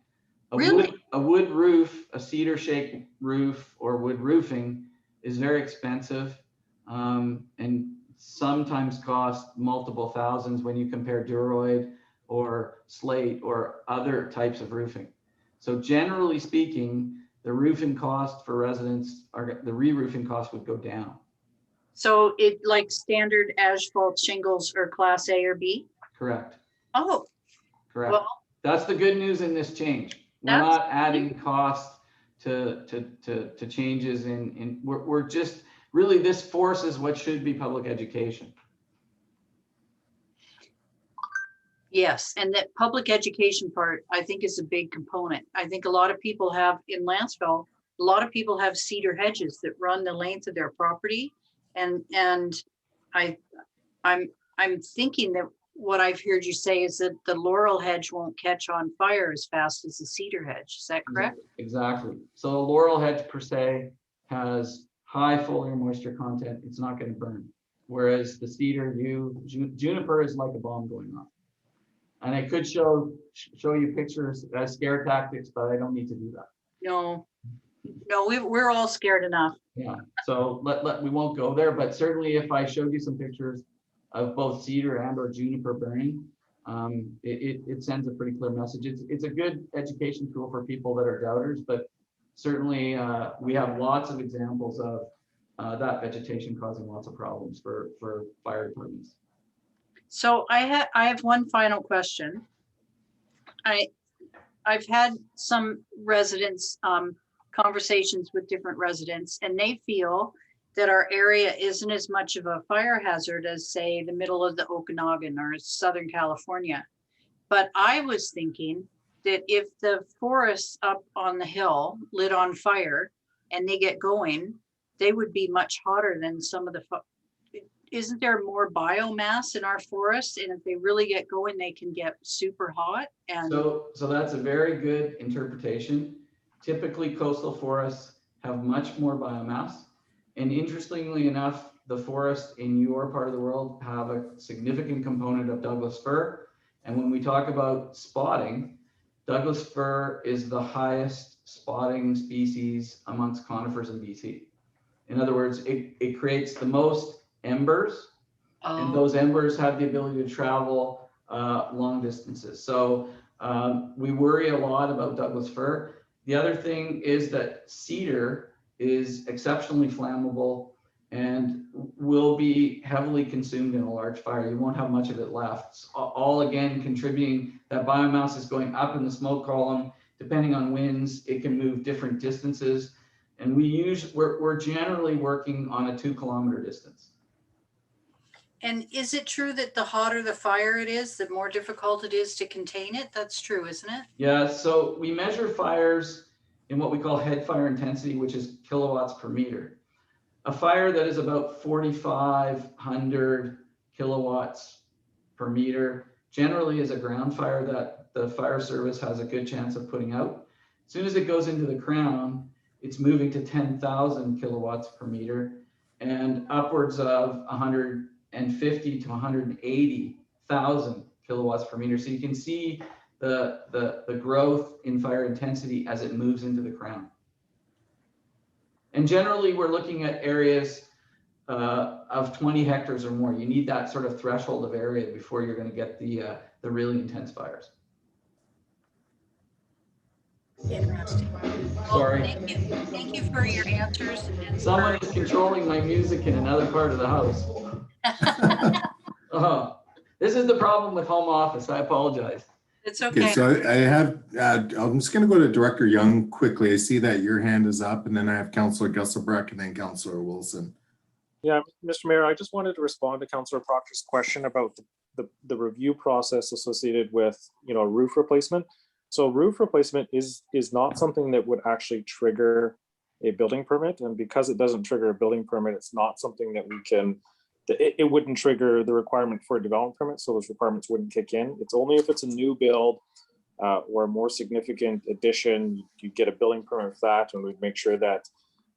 Really? A wood roof, a cedar shake roof or wood roofing is very expensive and sometimes cost multiple thousands when you compare Duroid or slate or other types of roofing. So generally speaking, the roofing cost for residents, the re-roofing cost would go down. So it like standard asphalt shingles or Class A or B? Correct. Oh, Correct. well, that's the good news in this change. We're not adding cost to changes we're just really, this forces what should be public education. yes. And that public education part, I think, is a big component. I think a lot of people have in Lanceville, a lot of people have cedar hedges that run the length of their property. And I'm thinking that what I've heard you say is that the laurel hedge won't catch on fire as fast as the cedar hedge. Is that correct? Exactly. So a laurel hedge per se has high foliar moisture content. It's not going to burn. Whereas the cedar, juniper is like a bomb going off. And I could show you pictures as scare tactics, but I don't need to do that. No, we're all scared enough. Yeah. So we won't go there, but certainly if I showed you some pictures of both cedar and or juniper burning, it sends a pretty clear message. It's a good education tool for people that are doubters, but certainly we have lots of examples of that vegetation causing lots of problems for fire departments. So I have one final question. I've had some residents, conversations with different residents, and they feel that our area isn't as much of a fire hazard as, say, the middle of the Okanagan or Southern California. But I was thinking that if the forests up on the hill lit on fire and they get going, they would be much hotter than some of the, isn't there more biomass in our forests? And if they really get going, they can get super hot. And so that's a very good interpretation. Typically coastal forests have much more biomass. And interestingly enough, the forests in your part of the world have a significant component of Douglas fir. And when we talk about spotting, Douglas fir is the highest spotting species amongst conifers in BC. In other words, it creates the most embers, and those embers have the ability to travel long distances. So we worry a lot about Douglas fir. The other thing is that cedar is exceptionally flammable and will be heavily consumed in a large fire. You won't have much of it left. It's all again contributing, that biomass is going up in the smoke column. Depending on winds, it can move different distances. And we're generally working on a 2-kilometer distance. And is it true that the hotter the fire it is, the more difficult it is to contain it? That's true, isn't it? Yeah, so we measure fires in what we call head fire intensity, which is kilowatts per meter. A fire that is about 4,500 kilowatts per meter generally is a ground fire that the fire service has a good chance of putting out. As soon as it goes into the crown, it's moving to 10,000 kilowatts per meter and upwards of 150 to 180,000 kilowatts per meter. So you can see the growth in fire intensity as it moves into the crown. And generally we're looking at areas of 20 hectares or more. You need that sort of threshold of area before you're going to get the really intense fires. Interesting. Well, Sorry. Thank you for your answers. And Someone is controlling my music in another part of the house. Oh, this is the problem with home office. I apologize. It's Okay, okay. so I have, I'm just going to go to Director Young quickly. I see that your hand is up, and then I have Councillor Gusselbreck and then Councillor Wilson. Yeah, Mr. Mayor, I just wanted to respond to Councillor Proctor's question about the review process associated with, roof replacement. So roof replacement is not something that would actually trigger a building permit. And because it doesn't trigger a building permit, it's not something that we can, it wouldn't trigger the requirement for a development permit. So those requirements wouldn't kick in. It's only if it's a new build or a more significant addition, you get a building permit for that, and we'd make sure that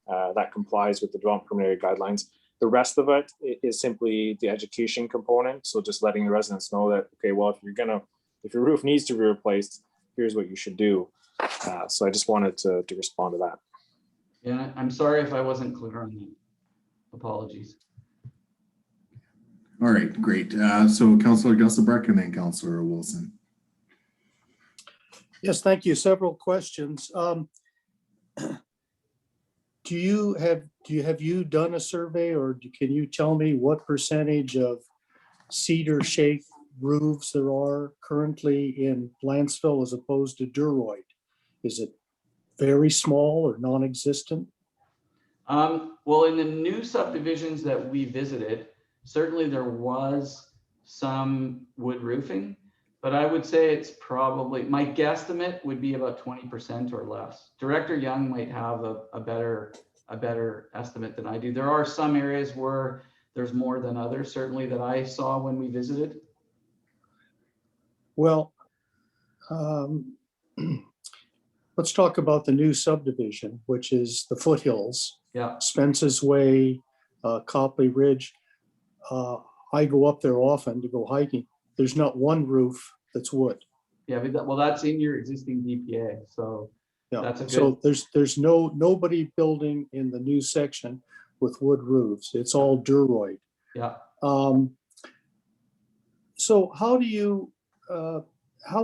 that complies with the development permit area guidelines. The rest of it is simply the education component. So just letting the residents know that, okay, well, if your roof needs to be replaced, here's what you should do. So I just wanted to respond to that. Yeah, I'm sorry if I wasn't clear on that. Apologies. All right, great. So Councillor Gusselbreck and then Councillor Wilson. Yes, thank you. Several questions. Have you done a survey, or can you tell me what percentage of cedar shake roofs there are currently in Lanceville as opposed to Duroid? Is it very small or non-existent? Well, in the new subdivisions that we visited, certainly there was some wood roofing, but I would say it's probably, my guesstimate would be about 20% or less. Director Young might have a better estimate than I do. There are some areas where there's more than others, certainly, that I saw when we visited. Well, let's talk about the new subdivision, which is the foothills. Yeah. Spence's Way, Copley Ridge. I go up there often to go hiking. There's not one roof that's wood. Yeah, but that's in your existing DPA, so Yeah. that's a good. So there's nobody building in the new section with wood roofs. It's all Duroid. Yeah. So how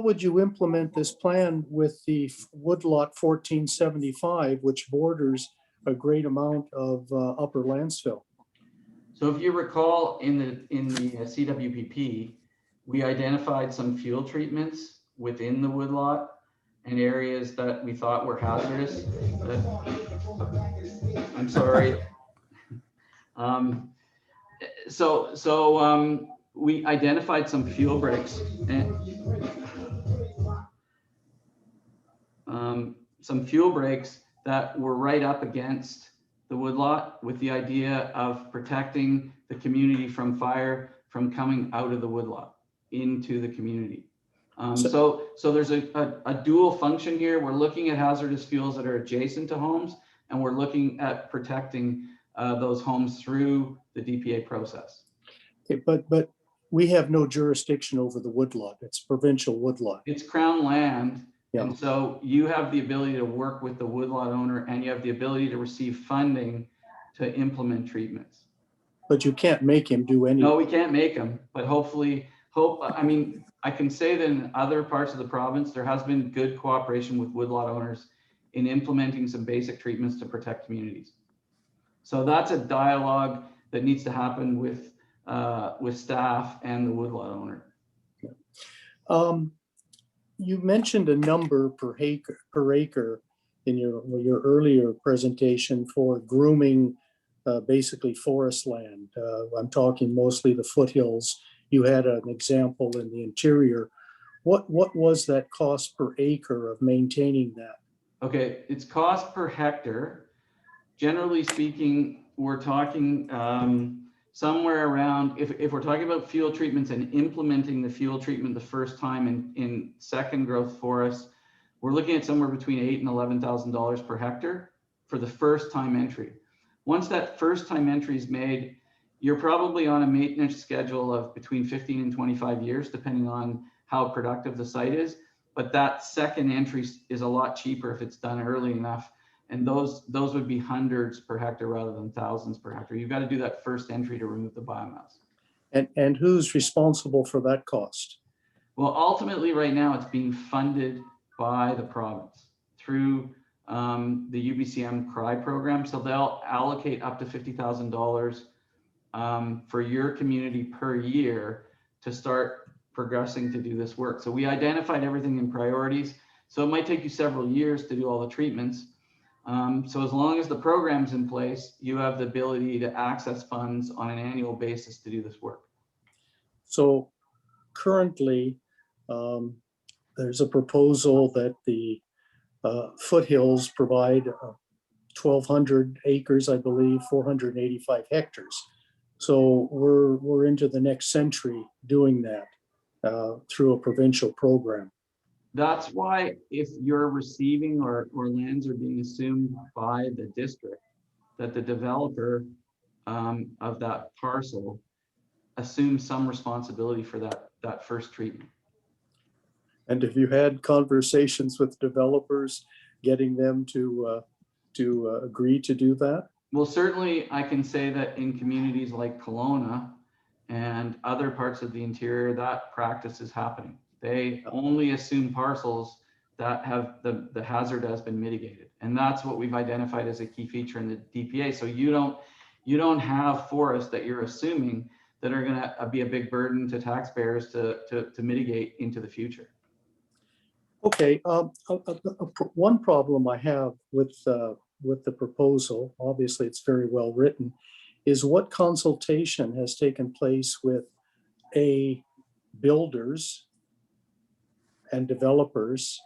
would you implement this plan with the woodlot 1475, which borders a great amount of Upper Lanceville? So if you recall, in the CWPP, we identified some fuel treatments within the woodlot and areas that we thought were hazardous. I'm sorry. We identified some fuel breaks that were right up against the woodlot, with the idea of protecting the community from fire from coming out of the woodlot into the community. So there's a dual function here. We're looking at hazardous fuels that are adjacent to homes, and we're looking at protecting those homes through the DPA process. Okay, but we have no jurisdiction over the woodlot. It's provincial woodlot. It's Crown land. Yeah. And so you have the ability to work with the woodlot owner, and you have the ability to receive funding to implement treatments. But you can't make him do anything. No, we can't make them, but hopefully, I can say that in other parts of the province, there has been good cooperation with woodlot owners in implementing some basic treatments to protect communities. So that's a dialogue that needs to happen with staff and the woodlot owner. You mentioned a number per acre in your earlier presentation for grooming basically forest land. I'm talking mostly the foothills. You had an example in the interior. What was that cost per acre of maintaining that? Okay, it's cost per hectare. Generally speaking, we're talking somewhere around, if we're talking about fuel treatments and implementing the fuel treatment the first time in second growth forests, we're looking at somewhere between $8,000 and $11,000 per hectare for the first time entry. Once that first time entry is made, you're probably on a maintenance schedule of between 15 and 25 years, depending on how productive the site is. But that second entry is a lot cheaper if it's done early enough. And those would be hundreds per hectare rather than thousands per hectare. You've got to do that first entry to remove the biomass. And who's responsible for that cost? Well, ultimately, right now, it's being funded by the province through the UBCM CRY program. So they'll allocate up to $50,000 for your community per year to start progressing to do this work. So we identified everything in priorities. So it might take you several years to do all the treatments. So as long as the program's in place, you have the ability to access funds on an annual basis to do this work. So currently, there's a proposal that the foothills provide 1,200 acres, I believe, 485 hectares. So we're into the next century doing that through a provincial program. That's why if you're receiving or lands are being assumed by the district, that the developer of that parcel assumes some responsibility for that first treatment. And have you had conversations with developers, getting them to agree to do that? Well, certainly I can say that in communities like Kelowna and other parts of the interior, that practice is happening. They only assume parcels that have the hazard has been mitigated. And that's what we've identified as a key feature in the DPA. So you don't have forests that you're assuming that are gonna be a big burden to taxpayers to mitigate into the future. Okay, one problem I have with the proposal, obviously it's very well written, is what consultation has taken place with builders and developers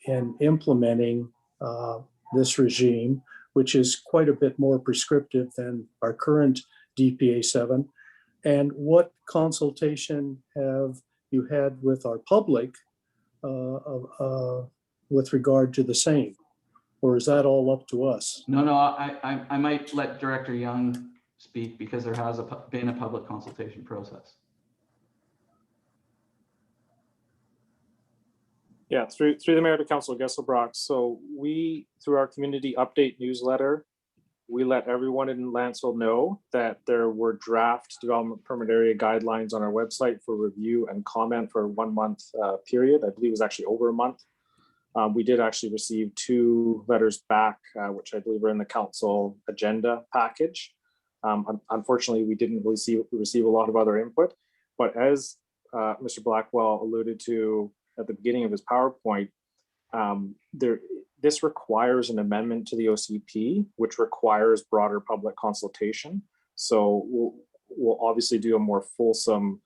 in implementing this regime, which is quite a bit more prescriptive than our current DPA 7. And what consultation have you had with our public with regard to the same? Or is that all up to us? No, I might let Director Young speak because there has been a public consultation process. Yeah, through the mayor to Councilor Gesselbrock. So we, through our community update newsletter, we let everyone in Lanceville know that there were draft development permit area guidelines on our website for review and comment for a 1 month period. I believe it was actually over a month. We did actually receive 2 letters back, which I believe are in the council agenda package. Unfortunately, we didn't receive a lot of other input, but as Mr. Blackwell alluded to at the beginning of his PowerPoint, this requires an amendment to the OCP, which requires broader public consultation. So we'll obviously do a more fulsome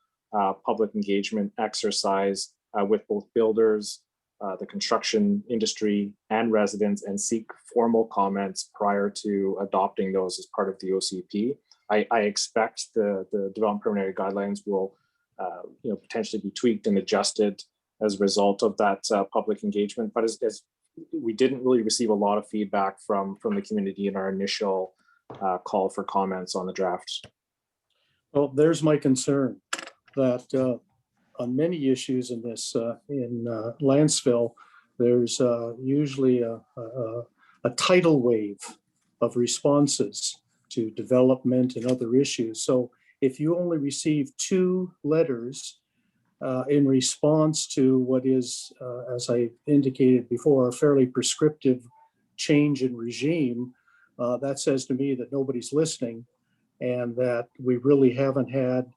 public engagement exercise with both builders, the construction industry, and residents, and seek formal comments prior to adopting those as part of the OCP. I expect the development preliminary guidelines will potentially be tweaked and adjusted as a result of that public engagement. But as we didn't really receive a lot of feedback from the community in our initial call for comments on the drafts. Well, there's my concern that on many issues in this in Lanceville, there's usually a tidal wave of responses to development and other issues. So if you only receive 2 letters in response to what is, as I indicated before, a fairly prescriptive change in regime, that says to me that nobody's listening and that we really haven't had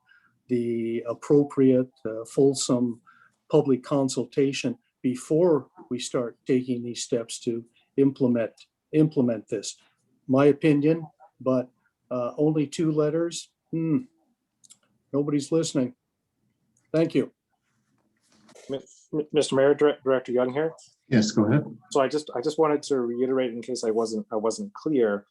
the appropriate, fulsome public consultation before we start taking these steps to implement this. My opinion, but only 2 letters, nobody's listening. Thank you. Mr. Mayor, Director Young here. Yes, go ahead. So I just wanted to reiterate in case I wasn't clear.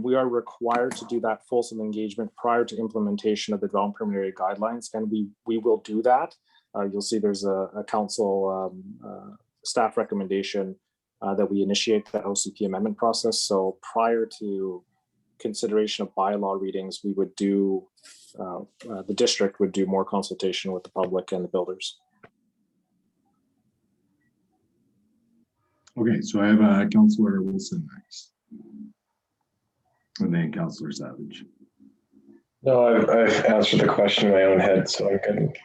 We are required to do that fulsome engagement prior to implementation of the development preliminary guidelines, and we will do that. You'll see there's a council staff recommendation that we initiate the OCP amendment process. So prior to consideration of bylaw readings, we would do the district would do more consultation with the public and the builders. Okay, so I have Councillor Wilson next. And then Councillor Savage. No, I've answered the question in my own head, so I'm good.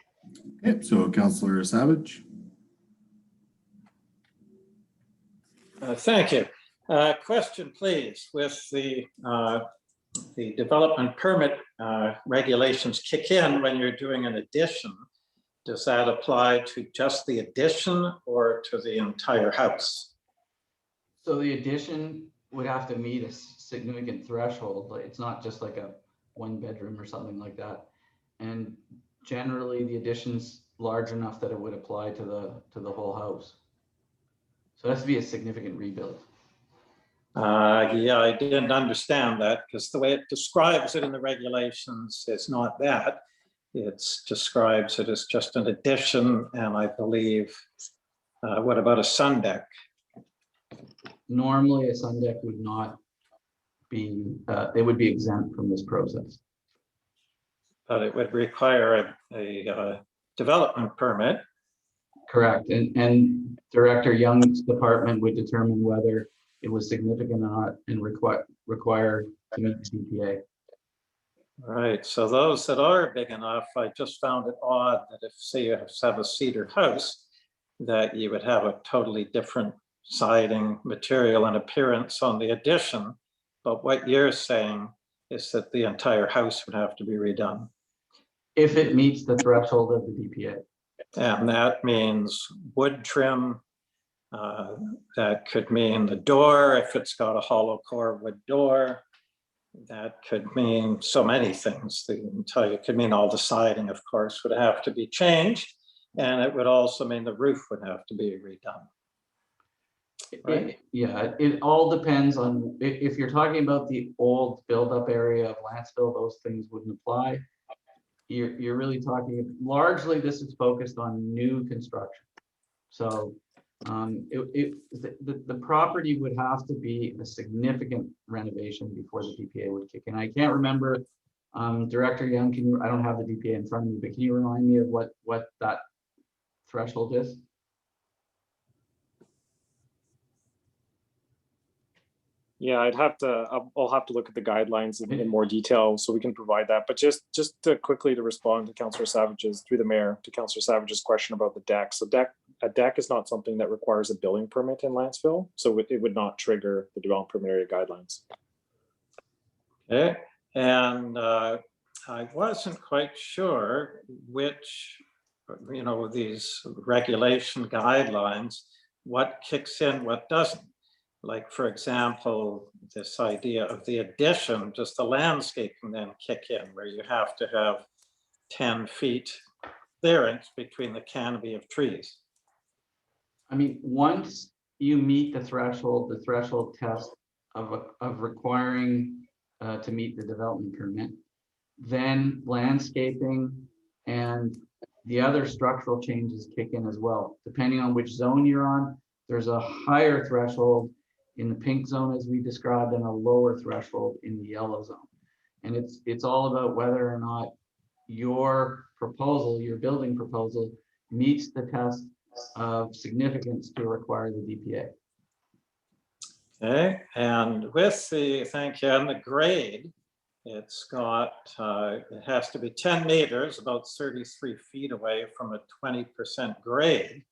Okay, so Councillor Savage. Thank you. Question, please. With the development permit regulations kick in when you're doing an addition, does that apply to just the addition or to the entire house? So the addition would have to meet a significant threshold. Like, it's not just like a 1 bedroom or something like that. And generally the addition's large enough that it would apply to the whole house. So it has to be a significant rebuild. Yeah, I didn't understand that because the way it describes it in the regulations is not that. It describes it as just an addition, and I believe, what about a sun deck? Normally a sun deck would not be, it would be exempt from this process. But it would require a development permit. Correct. And Director Young's department would determine whether it was significant or not and require to meet the DPA. Right, so those that are big enough, I just found it odd that if, say, you have a cedar house, that you would have a totally different siding material and appearance on the addition. But what you're saying is that the entire house would have to be redone. If it meets the threshold of the DPA. And that means wood trim. That could mean the door, if it's got a hollow core wood door. That could mean so many things. It could mean all the siding, of course, would have to be changed. And it would also mean the roof would have to be redone. Right? It all depends on, if you're talking about the old buildup area of Lanceville, those things wouldn't apply. You're really talking, largely this is focused on new construction. So the property would have to be a significant renovation before the DPA would kick in. I can't remember, Director Young, I don't have the DPA in front of me, but can you remind me of what that threshold is? Yeah, I'll have to look at the guidelines in more detail so we can provide that. But just to quickly to respond to Councillor Savage's, through the mayor, to Councillor Savage's question about the deck. So a deck is not something that requires a building permit in Lanceville, so it would not trigger the development permit area guidelines. Okay, and I wasn't quite sure which, these regulation guidelines, what kicks in, what doesn't. Like, for example, this idea of the addition, does the landscaping then kick in where you have to have 10 feet clearance between the canopy of trees? I mean, once you meet the threshold test of requiring to meet the development permit, then landscaping and the other structural changes kick in as well. Depending on which zone you're on, there's a higher threshold in the pink zone, as we described, and a lower threshold in the yellow zone. And it's all about whether or not your proposal, your building proposal, meets the test of significance to require the DPA. Okay, and with the, thank you, and the grade, it's got, it has to be 10 meters, about 33 feet away from a 20% grade.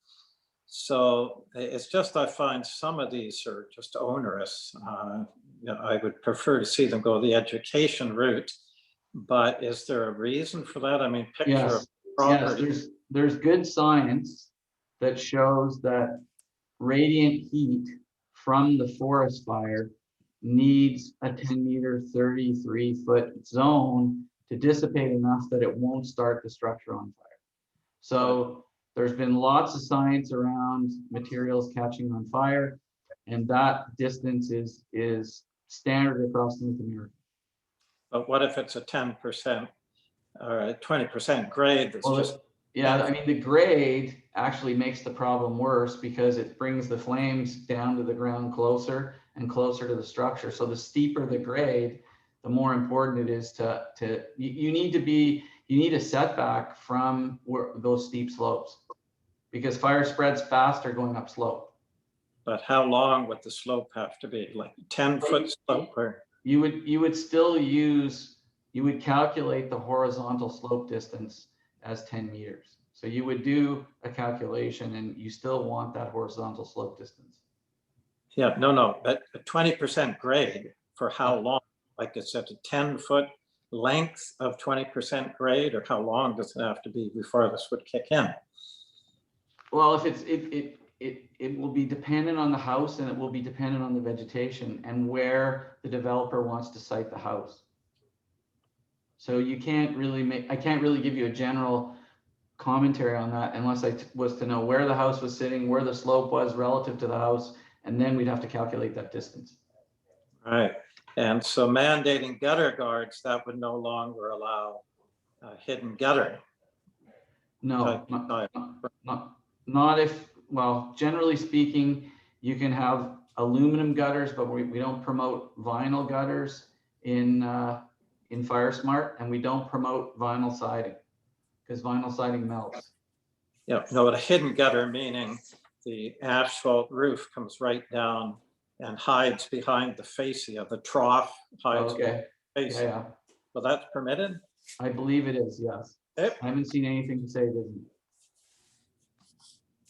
So it's just, I find some of these are just onerous. I would prefer to see them go the education route, but is there a reason for that? I mean, picture of property. Yes, there's good science that shows that radiant heat from the forest fire needs a 10 meter, 33 foot zone to dissipate enough that it won't start the structure on fire. So there's been lots of science around materials catching on fire, and that distance is standard across North America. But what if it's a 10% or a 20% grade that's just... Yeah, I mean, the grade actually makes the problem worse because it brings the flames down to the ground closer and closer to the structure. So the steeper the grade, the more important it is you need a setback from those steep slopes, because fire spreads faster going up slope. but how long would the slope have to be? Like 10-foot slope or? You would still use, you would calculate the horizontal slope distance as 10 meters. So you would do a calculation and you still want that horizontal slope distance. Yeah, no, but a 20% grade for how long? Like it's at a 10-foot length of 20% grade, or how long does it have to be before this would kick in? Well, if it will be dependent on the house, and it will be dependent on the vegetation and where the developer wants to site the house. So you can't really I can't really give you a general commentary on that unless I was to know where the house was sitting, where the slope was relative to the house, and then we'd have to calculate that distance. Right. And so mandating gutter guards, that would no longer allow hidden gutter. No, not if, well, generally speaking, you can have aluminum gutters, but we don't promote vinyl gutters in FireSmart, and we don't promote vinyl siding because vinyl siding melts. Yeah, no, but a hidden gutter meaning the asphalt roof comes right down and hides behind the fascia, the trough hides. Okay. Fascia. Yeah. Well, that's permitted? I believe it is, yes. Yep. I haven't seen anything to say it isn't.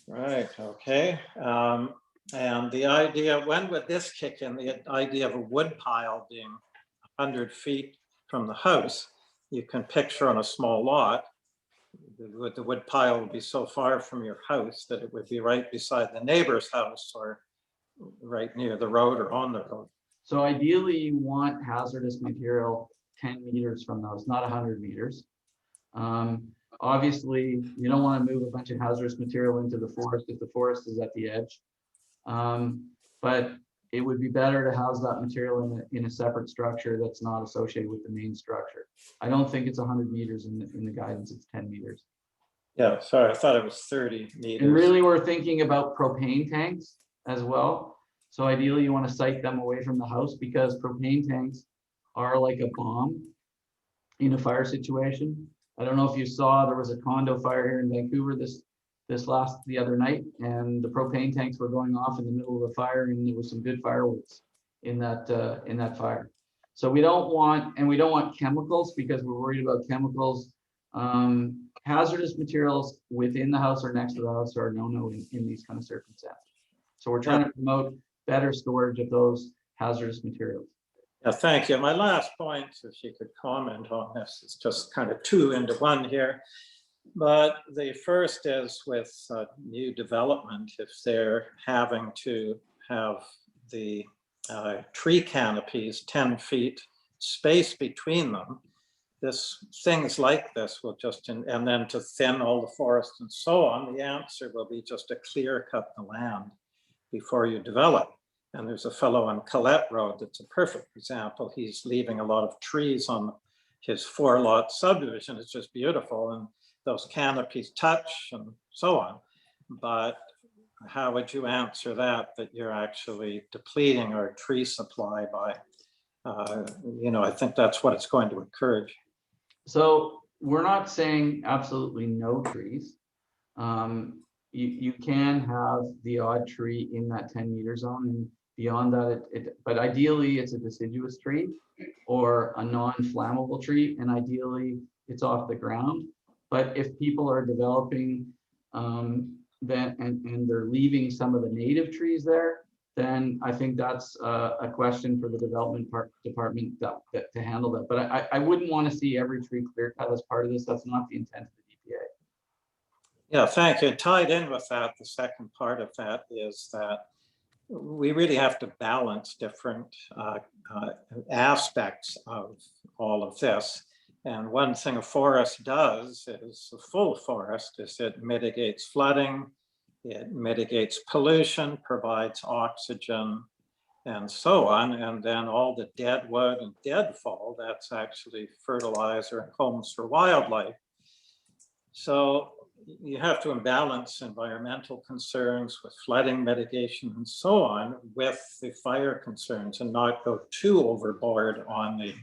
Right, okay. And the idea, when would this kick in? The idea of a wood pile being 100 feet from the house, you can picture on a small lot, the wood pile would be so far from your house that it would be right beside the neighbor's house or right near the road or on the road. So ideally you want hazardous material 10 meters from those, not 100 meters. Obviously, you don't want to move a bunch of hazardous material into the forest if the forest is at the edge. But it would be better to house that material in a separate structure that's not associated with the main structure. I don't think it's 100 meters in the guidance, it's 10 meters. Yeah, sorry, I thought it was 30 meters. And really we're thinking about propane tanks as well. So ideally you want to site them away from the house because propane tanks are like a bomb in a fire situation. I don't know if you saw, there was a condo fire here in Vancouver the other night, and the propane tanks were going off in the middle of the fire, and there was some good fireworks in that fire. So we don't want chemicals because we're worried about chemicals. Hazardous materials within the house or next to the house are no in these kind of circumstances. So we're trying to promote better storage of those hazardous materials. Yeah, thank you. My last point, if you could comment on this, it's just kind of two into one here. But the first is with new development, if they're having to have the tree canopies 10 feet space between them, things like this will just, and then to thin all the forest and so on, the answer will be just to clear cut the land before you develop. And there's a fellow on Colette Road that's a perfect example. He's leaving a lot of trees on his 4-lot subdivision. It's just beautiful. And those canopies touch and so on. But how would you answer that you're actually depleting our tree supply by, I think that's what it's going to encourage. So we're not saying absolutely no trees. You can have the odd tree in that 10-meter zone, and beyond that, but ideally it's a deciduous tree or a non-flammable tree, and ideally it's off the ground. But if people are developing that and they're leaving some of the native trees there, then I think that's a question for the development department to handle that. But I wouldn't want to see every tree clear cut as part of this. That's not the intent of the DPA. Yeah, thank you. Tied in with that, the second part of that is that we really have to balance different aspects of all of this. And one thing a forest does is, a full forest, is it mitigates flooding, it mitigates pollution, provides oxygen, and so on. And then all the dead wood and deadfall, that's actually fertilizer and homes for wildlife. So you have to imbalance environmental concerns with flooding mitigation and so on with the fire concerns, and not go too overboard on the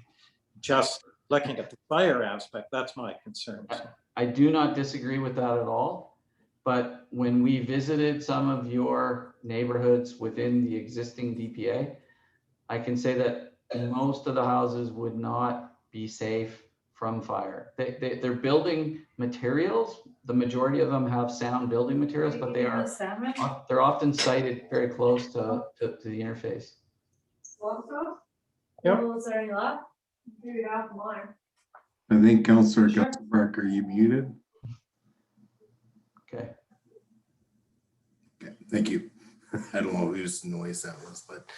just looking at the fire aspect. That's my concern. I do not disagree with that at all. But when we visited some of your neighborhoods within the existing DPA, I can say that most of the houses would not be safe from fire. They're building materials. The majority of them have sound building materials, but they're often sited very close to the interface. Yep. I think Councillor Gusselbrook, are you muted? Okay. Okay, thank you. I don't know whose noise that was, but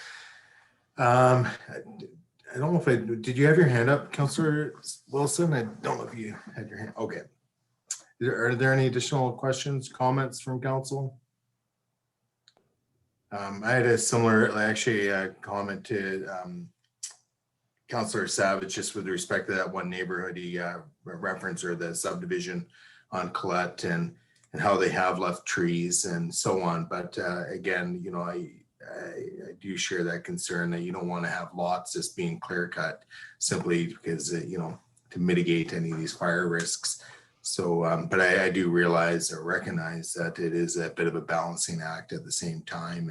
I don't know if did you have your hand up, Councillor Wilson? I don't know if you had your hand. Okay. Are there any additional questions, comments from council? I had a similar, actually, comment to Councillor Savage, just with respect to that one neighborhood he referenced, or the subdivision on Colette, and how they have left trees and so on. But again, you know, I do share that concern that you don't want to have lots just being clear cut simply because, you know, to mitigate any of these fire risks. So, but I do realize or recognize that it is a bit of a balancing act at the same time,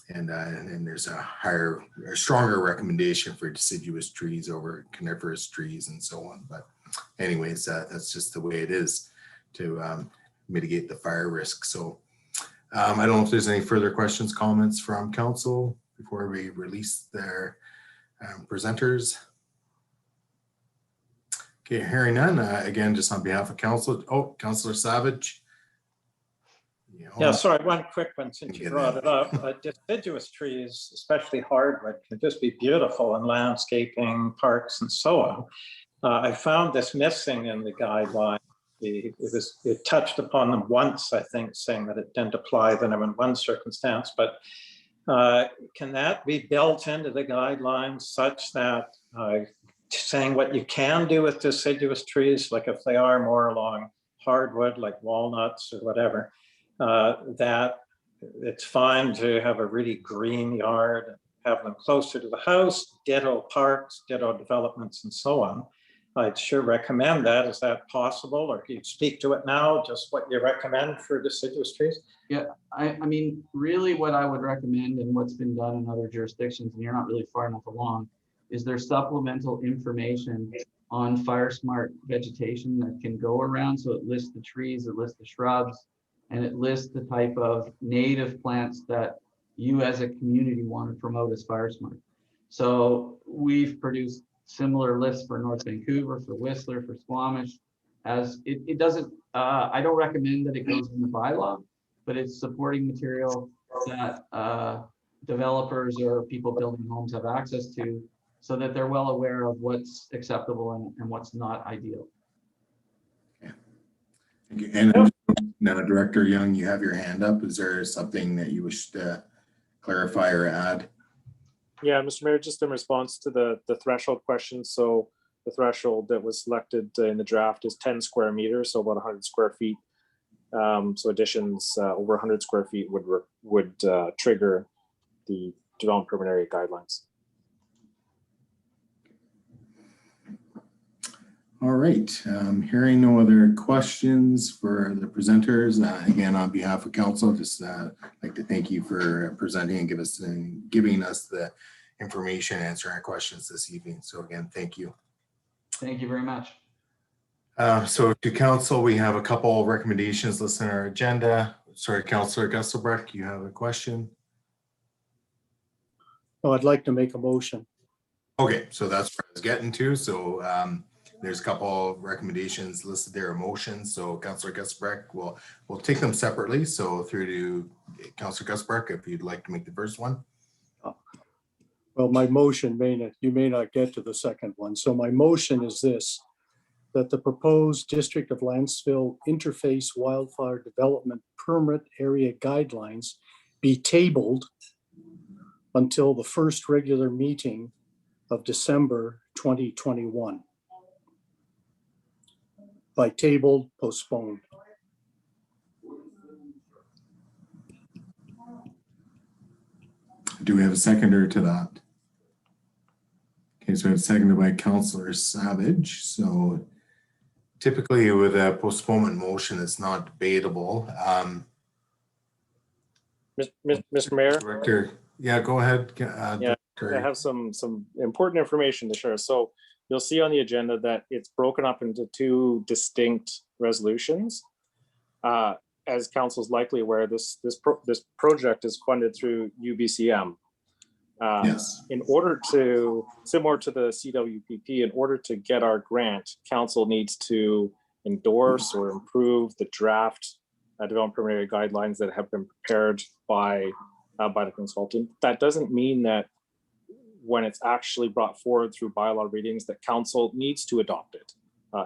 and there's a stronger recommendation for deciduous trees over coniferous trees and so on. But anyways, that's just the way it is to mitigate the fire risk. So I don't know if there's any further questions, comments from council before we release their presenters. Okay, hearing none, again, just on behalf of council. Oh, Councillor Savage. Yeah, sorry, one quick one since you brought it up. Deciduous trees, especially hardwood, can just be beautiful in landscaping, parks, and so on. I found this missing in the guideline. It touched upon them once, I think, saying that it didn't apply to them in one circumstance, but can that be built into the guidelines such that saying what you can do with deciduous trees, like if they are more along hardwood, like walnuts or whatever, that it's fine to have a really green yard, have them closer to the house, ditto parks, ditto developments, and so on. I'd sure recommend that. Is that possible? Or can you speak to it now, just what you recommend for deciduous trees? Yeah, I mean, really what I would recommend, and what's been done in other jurisdictions, and you're not really far enough along, is there supplemental information on fire smart vegetation that can go around. So it lists the trees, it lists the shrubs, and it lists the type of native plants that you as a community want to promote as fire smart. So we've produced similar lists for North Vancouver, for Whistler, for Squamish. As it doesn't, I don't recommend that it goes in the bylaw, but it's supporting material that developers or people building homes have access to, so that they're well aware of what's acceptable and what's not ideal. Yeah. Thank you. And now, Director Young, you have your hand up. Is there something that you wish to clarify or add? Yeah, Mr. Mayor, just in response to the threshold question. So the threshold that was selected in the draft is 10 square meters, so about 100 square feet. So additions over 100 square feet would trigger the development permit area guidelines. All right, hearing no other questions for the presenters, again, on behalf of council, just like to thank you for presenting and giving us the information, answering our questions this evening. So again, thank you. Thank you very much. So to council, we have a couple of recommendations listed on our agenda. Sorry, Councillor Gusselbrook, you have a question? Oh, I'd like to make a motion. Okay, so that's what I was getting to. So there's a couple of recommendations listed there, motions. So Councillor Gusselbrook, we'll take them separately. So through to Councillor Gusselbrook, if you'd like to make the first one. Well, my motion you may not get to the second one. So my motion is this, that the proposed District of Landsville Interface Wildfire Development Permit Area Guidelines be tabled until the first regular meeting of December 2021. By tabled, postponed. Do we have a seconder to that? Okay, so it's seconded by Councillor Savage. So typically with a postponement motion, it's not debatable. Mr. Mayor? Director, yeah, go ahead. Yeah, I Director. have some important information to share. So you'll see on the agenda that it's broken up into two distinct resolutions. As council's likely aware, this project is funded through UBCM. Yes. In order to, similar to the CWPP, in order to get our grant, council needs to endorse or improve the draft development preliminary guidelines that have been prepared by the consultant. That doesn't mean that when it's actually brought forward through bylaw readings that council needs to adopt it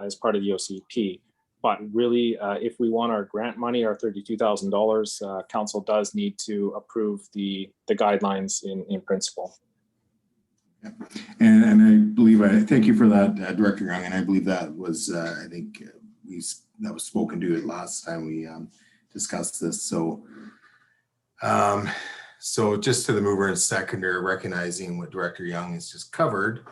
as part of the OCP. But really, if we want our grant money, our $32,000, council does need to approve the guidelines in principle. And I believe, I thank you for that, Director Young, and I believe that was, I think that was spoken to it last time we discussed this. So, so just to the mover and seconder, recognizing what Director Young has just covered.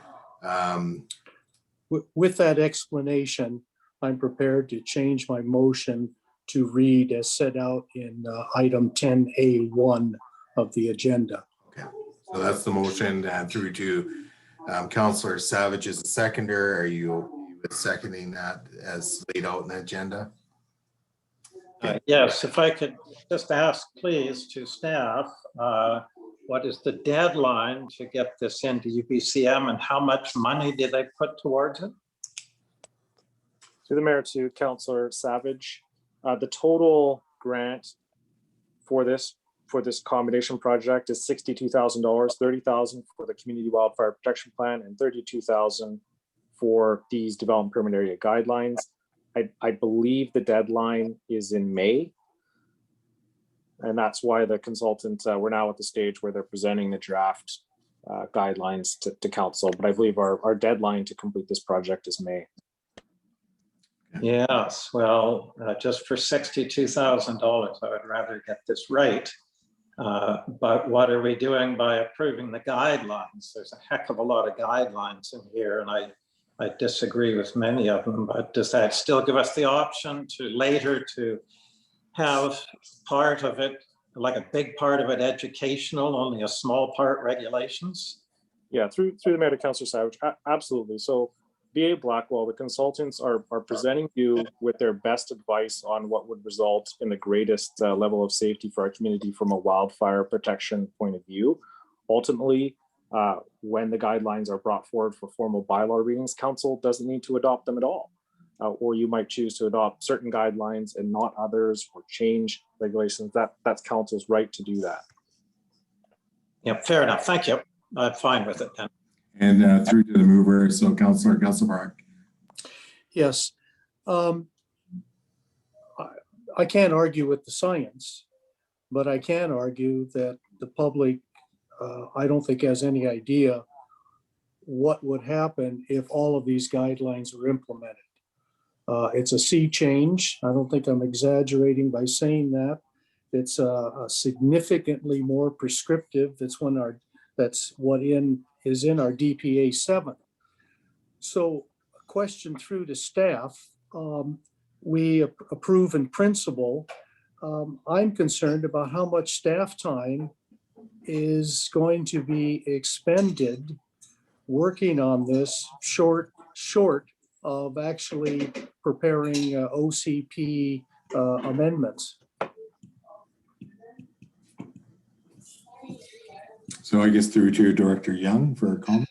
With that explanation, I'm prepared to change my motion to read as set out in item 10A1 of the agenda. Okay, so that's the motion through to Councillor Savage as a seconder. Are you seconding that as laid out in the agenda? Yes, if I could just ask, please, to staff, what is the deadline to get this into UBCM and how much money did they put towards it? Through the mayor to Councillor Savage, the total grant for this accommodation project is $62,000, $30,000 for the community wildfire protection plan and $32,000 for these development permit area guidelines. I believe the deadline is in May. And that's why the consultant, we're now at the stage where they're presenting the draft guidelines to council. But I believe our deadline to complete this project is May. Yes, well, just for $62,000, I would rather get this right. But what are we doing by approving the guidelines? There's a heck of a lot of guidelines in here, and I disagree with many of them, but does that still give us the option to later to have part of it, like a big part of it educational, only a small part regulations? Yeah, through the mayor to Councillor Savage, absolutely. So BA Blackwell, the consultants are presenting you with their best advice on what would result in the greatest level of safety for our community from a wildfire protection point of view. Ultimately, when the guidelines are brought forward for formal bylaw readings, council doesn't need to adopt them at all. Or you might choose to adopt certain guidelines and not others, or change regulations. That's council's right to do that. Yeah, fair enough. Thank you. I'm fine with it then. And through to the mover, so Councillor Gesselbrock. Yes. I can't argue with the science, but I can argue that the public, I don't think has any idea what would happen if all of these guidelines were implemented. It's a sea change. I don't think I'm exaggerating by saying that. It's significantly more prescriptive. That's what is in our DPA 7. So a question through to staff. We approve in principle. I'm concerned about how much staff time is going to be expended working on this short of actually preparing OCP amendments. So I guess through to Director Young for a comment.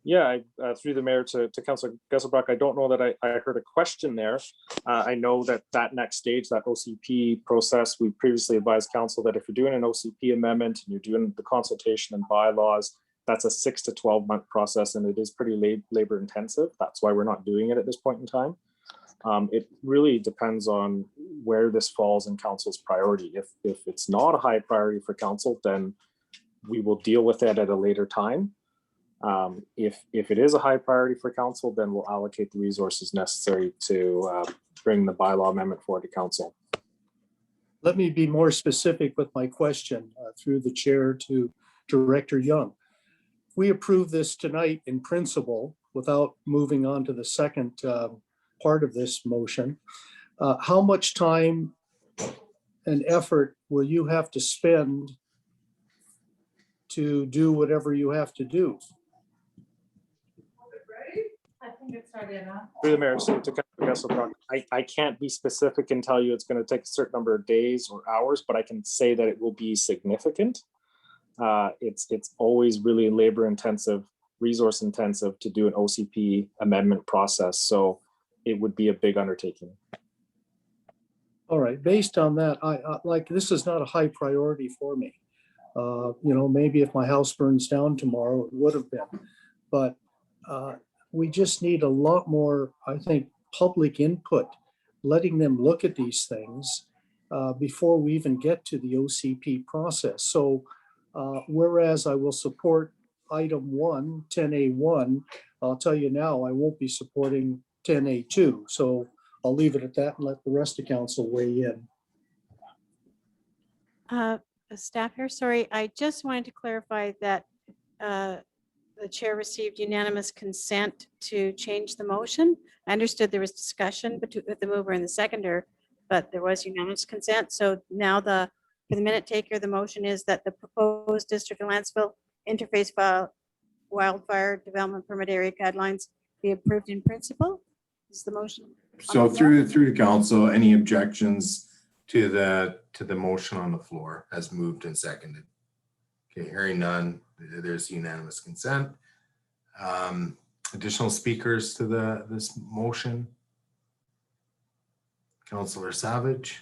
Yeah, through the mayor to Councillor Gesselbrock, I don't know that I heard a question there. I know that next stage, that OCP process, we previously advised council that if you're doing an OCP amendment and you're doing the consultation and bylaws, that's a 6 to 12 month process, and it is pretty labor intensive. That's why we're not doing it at this point in time. It really depends on where this falls in council's priority. If it's not a high priority for council, then we will deal with it at a later time. If it is a high priority for council, then we'll allocate the resources necessary to bring the bylaw amendment forward to council. Let me be more specific with my question through the chair to Director Young. We approve this tonight in principle without moving on to the second part of this motion. How much time an effort will you have to spend to do whatever you have to do? Through the mayor, so to Councilor Brock, I can't be specific and tell you it's going to take a certain number of days or hours, but I can say that it will be significant. It's always really labor intensive, resource intensive to do an OCP amendment process. So it would be a big undertaking. All right, based on that, I like, this is not a high priority for me. You know, maybe if my house burns down tomorrow, it would have been, but we just need a lot more, I think, public input, letting them look at these things before we even get to the OCP process. So whereas I will support item 1, 10A1, I'll tell you now, I won't be supporting 10A2. So I'll leave it at that and let the rest of council weigh in. Staff here, sorry, I just wanted to clarify that the chair received unanimous consent to change the motion. I understood there was discussion with the mover and the seconder, but there was unanimous consent. So now for the minute taker, the motion is that the proposed district of Lanceville interface wildfire development permit area guidelines be approved in principle. Is the motion? So through council, any objections to the motion on the floor as moved and seconded? Okay, hearing none, there's unanimous consent. Additional speakers to this motion? Councillor Savage.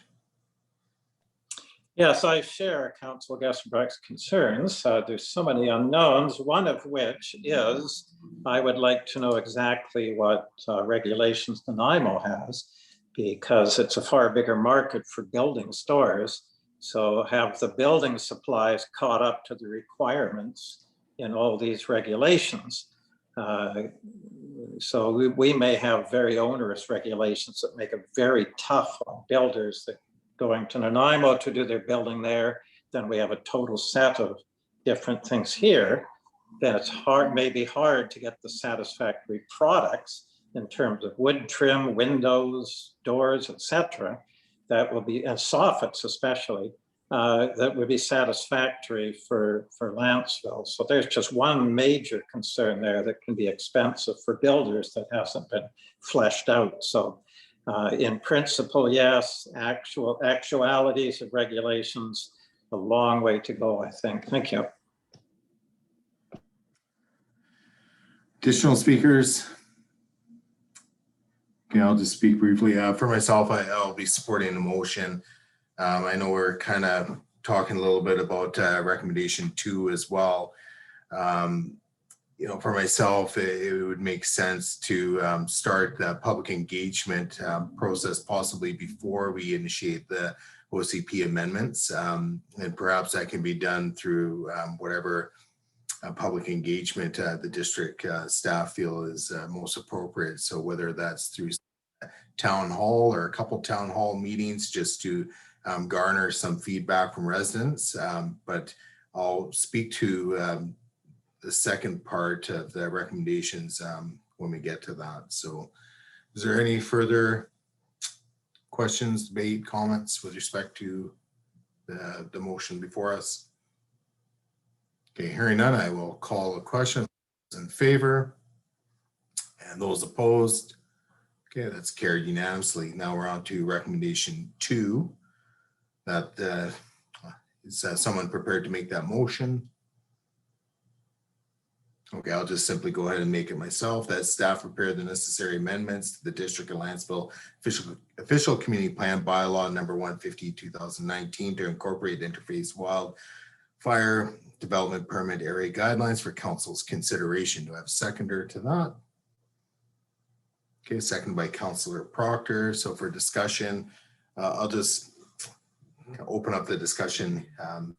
Yes, I share Councillor Gassenbach's concerns. There's so many unknowns, one of which is I would like to know exactly what regulations Nanaimo has, because it's a far bigger market for building stores. So have the building supplies caught up to the requirements in all these regulations? So we may have very onerous regulations that make it very tough on builders that going to Nanaimo to do their building there. Then we have a total set of different things here. Then it's maybe hard to get the satisfactory products in terms of wood trim, windows, doors, etc. That will be, and soffits especially, that would be satisfactory for Lanceville. So there's just one major concern there that can be expensive for builders that hasn't been fleshed out. So in principle, yes, actualities of regulations, a long way to go, I think. Thank you. Additional speakers? Okay, I'll just speak briefly. For myself, I'll be supporting the motion. I know we're kind of talking a little bit about recommendation 2 as well. You know, for myself, it would make sense to start the public engagement process possibly before we initiate the OCP amendments. And perhaps that can be done through whatever public engagement the district staff feel is most appropriate. So whether that's through town hall or a couple town hall meetings just to garner some feedback from residents. But I'll speak to the second part of the recommendations when we get to that. So is there any further questions, debate, comments with respect to the motion before us? Okay, hearing none, I will call a question. In favor and those opposed. Okay, that's carried unanimously. Now we're on to recommendation 2. That is someone prepared to make that motion? Okay, I'll just simply go ahead and make it myself. That staff prepare the necessary amendments to the District of Lanceville official community plan bylaw number 150/2019 to incorporate interface wildfire development permit area guidelines for council's consideration. Do I have a seconder to that? Okay, second by Councillor Proctor. So for discussion, I'll just open up the discussion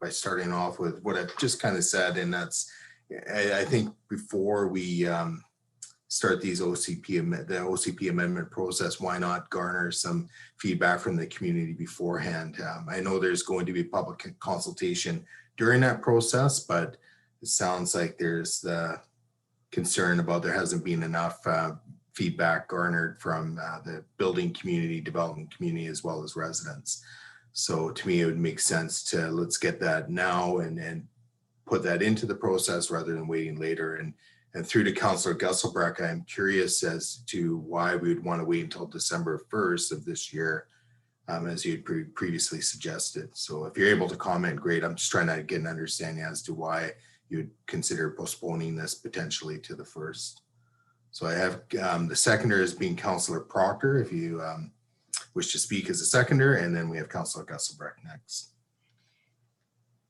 by starting off with what I've just kind of said, and that's I think before we start these the OCP amendment process, why not garner some feedback from the community beforehand? I know there's going to be public consultation during that process, but it sounds like there's the concern about there hasn't been enough feedback garnered from the building community, development community, as well as residents. So to me, it would make sense to let's get that now and put that into the process rather than waiting later. And through to Councillor Gusselbrecht, I'm curious as to why we would want to wait until December 1st of this year, as you had previously suggested. So if you're able to comment, great. I'm just trying to get an understanding as to why you would consider postponing this potentially to the 1st. So I have the seconder as being Councillor Proctor, if you wish to speak as a seconder, and then we have Councillor Gusselbrecht next.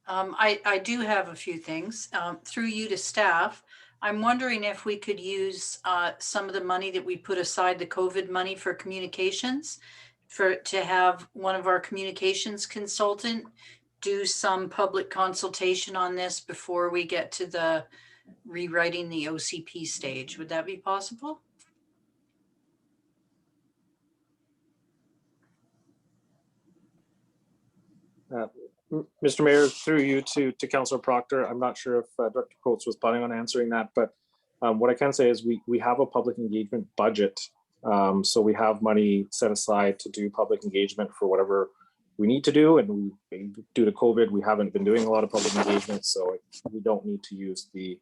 I do have a few things. Through you to staff, I'm wondering if we could use some of the money that we put aside, the COVID money for communications, to have one of our communications consultant do some public consultation on this before we get to the rewriting the OCP stage. Would that be possible? Mr. Mayor, through you to Councillor Proctor, I'm not sure if Director Coates was planning on answering that, but what I can say is we have a public engagement budget. So we have money set aside to do public engagement for whatever we need to do. And due to COVID, we haven't been doing a lot of public engagement. So we don't need to use the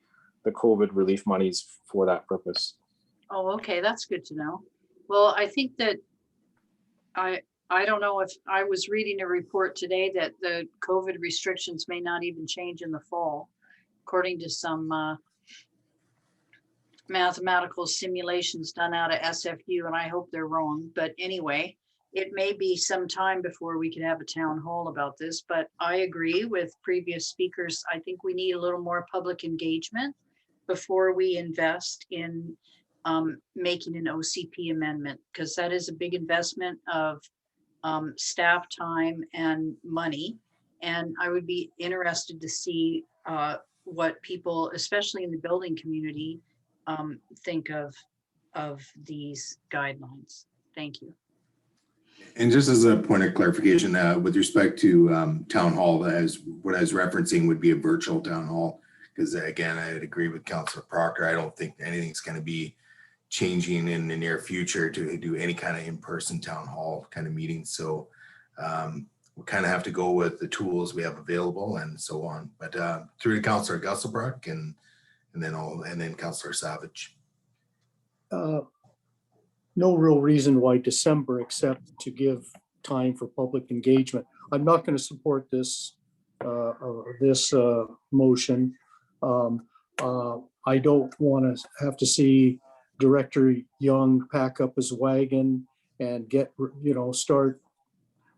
COVID relief monies for that purpose. Oh, okay, that's good to know. Well, I think that I don't know if I was reading a report today that the COVID restrictions may not even change in the fall, according to some mathematical simulations done out of SFU, and I hope they're wrong. But anyway, it may be some time before we can have a town hall about this, but I agree with previous speakers. I think we need a little more public engagement before we invest in making an OCP amendment, because that is a big investment of staff time and money. And I would be interested to see what people, especially in the building community, think of these guidelines. Thank you. And just as a point of clarification, with respect to town hall, what I was referencing would be a virtual town hall, because again, I'd agree with Councillor Proctor. I don't think anything's going to be changing in the near future to do any kind of in-person town hall kind of meetings. So we kind of have to go with the tools we have available and so on. But through to Councillor Gusselbrecht and then Councillor Savage. No real reason why December, except to give time for public engagement. I'm not going to support this motion. I don't want to have to see Director Young pack up his wagon and start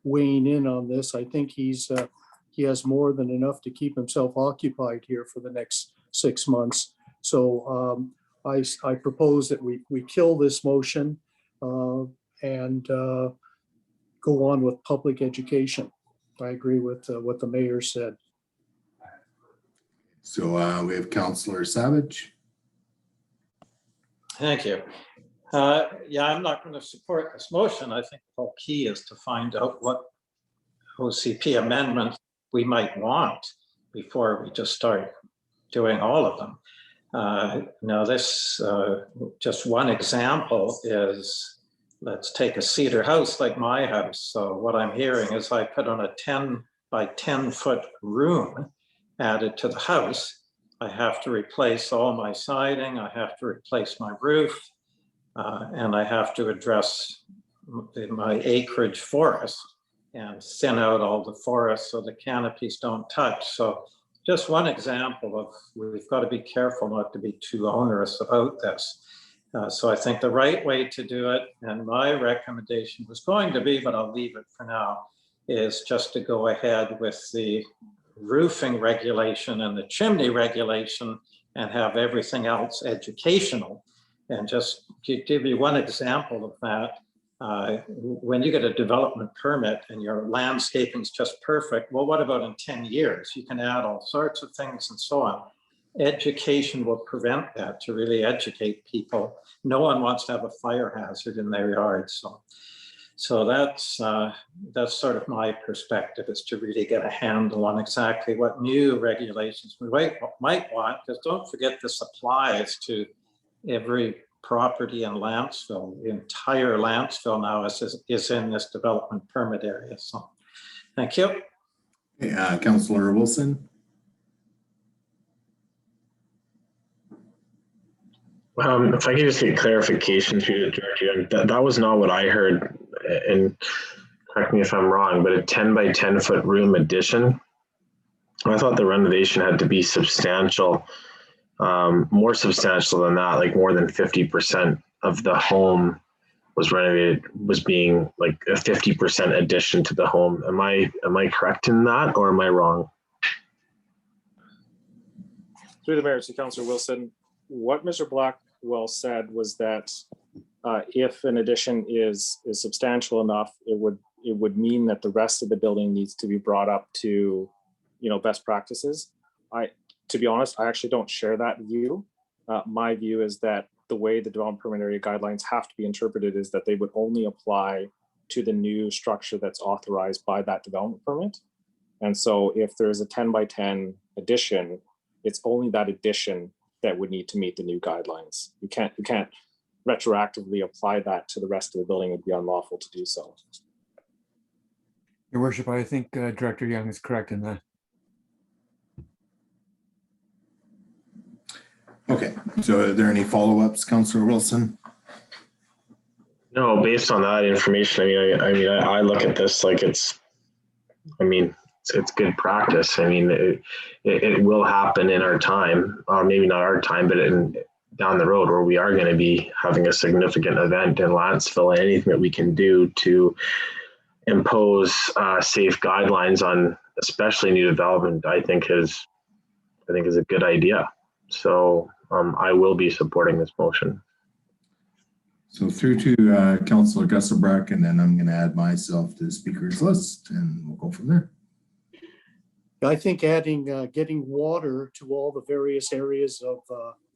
weighing in on this. I think he has more than enough to keep himself occupied here for the next 6 months. So I propose that we kill this motion and go on with public education. I agree with what the mayor said. So we have Councillor Savage. Thank you. Yeah, I'm not going to support this motion. I think the whole key is to find out what OCP amendment we might want before we just start doing all of them. Now this, just one example is, let's take a cedar house like my house. So what I'm hearing is I put on a 10 by 10 foot room added to the house. I have to replace all my siding, I have to replace my roof, and I have to address my acreage forest and thin out all the forest so the canopies don't touch. So just one example of, we've got to be careful not to be too onerous about this. So I think the right way to do it, and my recommendation was going to be, but I'll leave it for now, is just to go ahead with the roofing regulation and the chimney regulation and have everything else educational. And just to give you one example of that, when you get a development permit and your landscaping is just perfect, well, what about in 10 years? You can add all sorts of things and so on. Education will prevent that, to really educate people. No one wants to have a fire hazard in their yard. So that's sort of my perspective, is to really get a handle on exactly what new regulations we might want, because don't forget this applies to every property in Landsville. The entire Landsville now is in this development permit area. So Thank you. Councillor Wilson. If I could just get clarification to the director, that was not what I heard, and correct me if I'm wrong, but a 10 by 10 foot room addition. I thought the renovation had to be substantial, more substantial than that, like more than 50% of the home was renovated, was being like a 50% addition to the home. Am I correct in that, or am I wrong? Through the mayor to Councillor Wilson, what Mr. Blackwell said was that if an addition is substantial enough, it would mean that the rest of the building needs to be brought up to, best practices. To be honest, I actually don't share that view. My view is that the way the development permit area guidelines have to be interpreted is that they would only apply to the new structure that's authorized by that development permit. And so if there's a 10 by 10 addition, it's only that addition that would need to meet the new guidelines. You can't retroactively apply that to the rest of the building. It'd be unlawful to do so. Your worship, I think Director Young is correct in that. Okay, so are there any follow-ups, Councillor Wilson? No, based on that information, I look at this like it's good practice. It will happen in our time, or maybe not our time, but down the road, where we are going to be having a significant event in Lantzville, and anything that we can do to impose safe guidelines on especially new development, I think is a good idea. So I will be supporting this motion. So through to Councillor Gusselbrock, and then I'm going to add myself to the speakers list, and we'll go from there. I think getting water to all the various areas of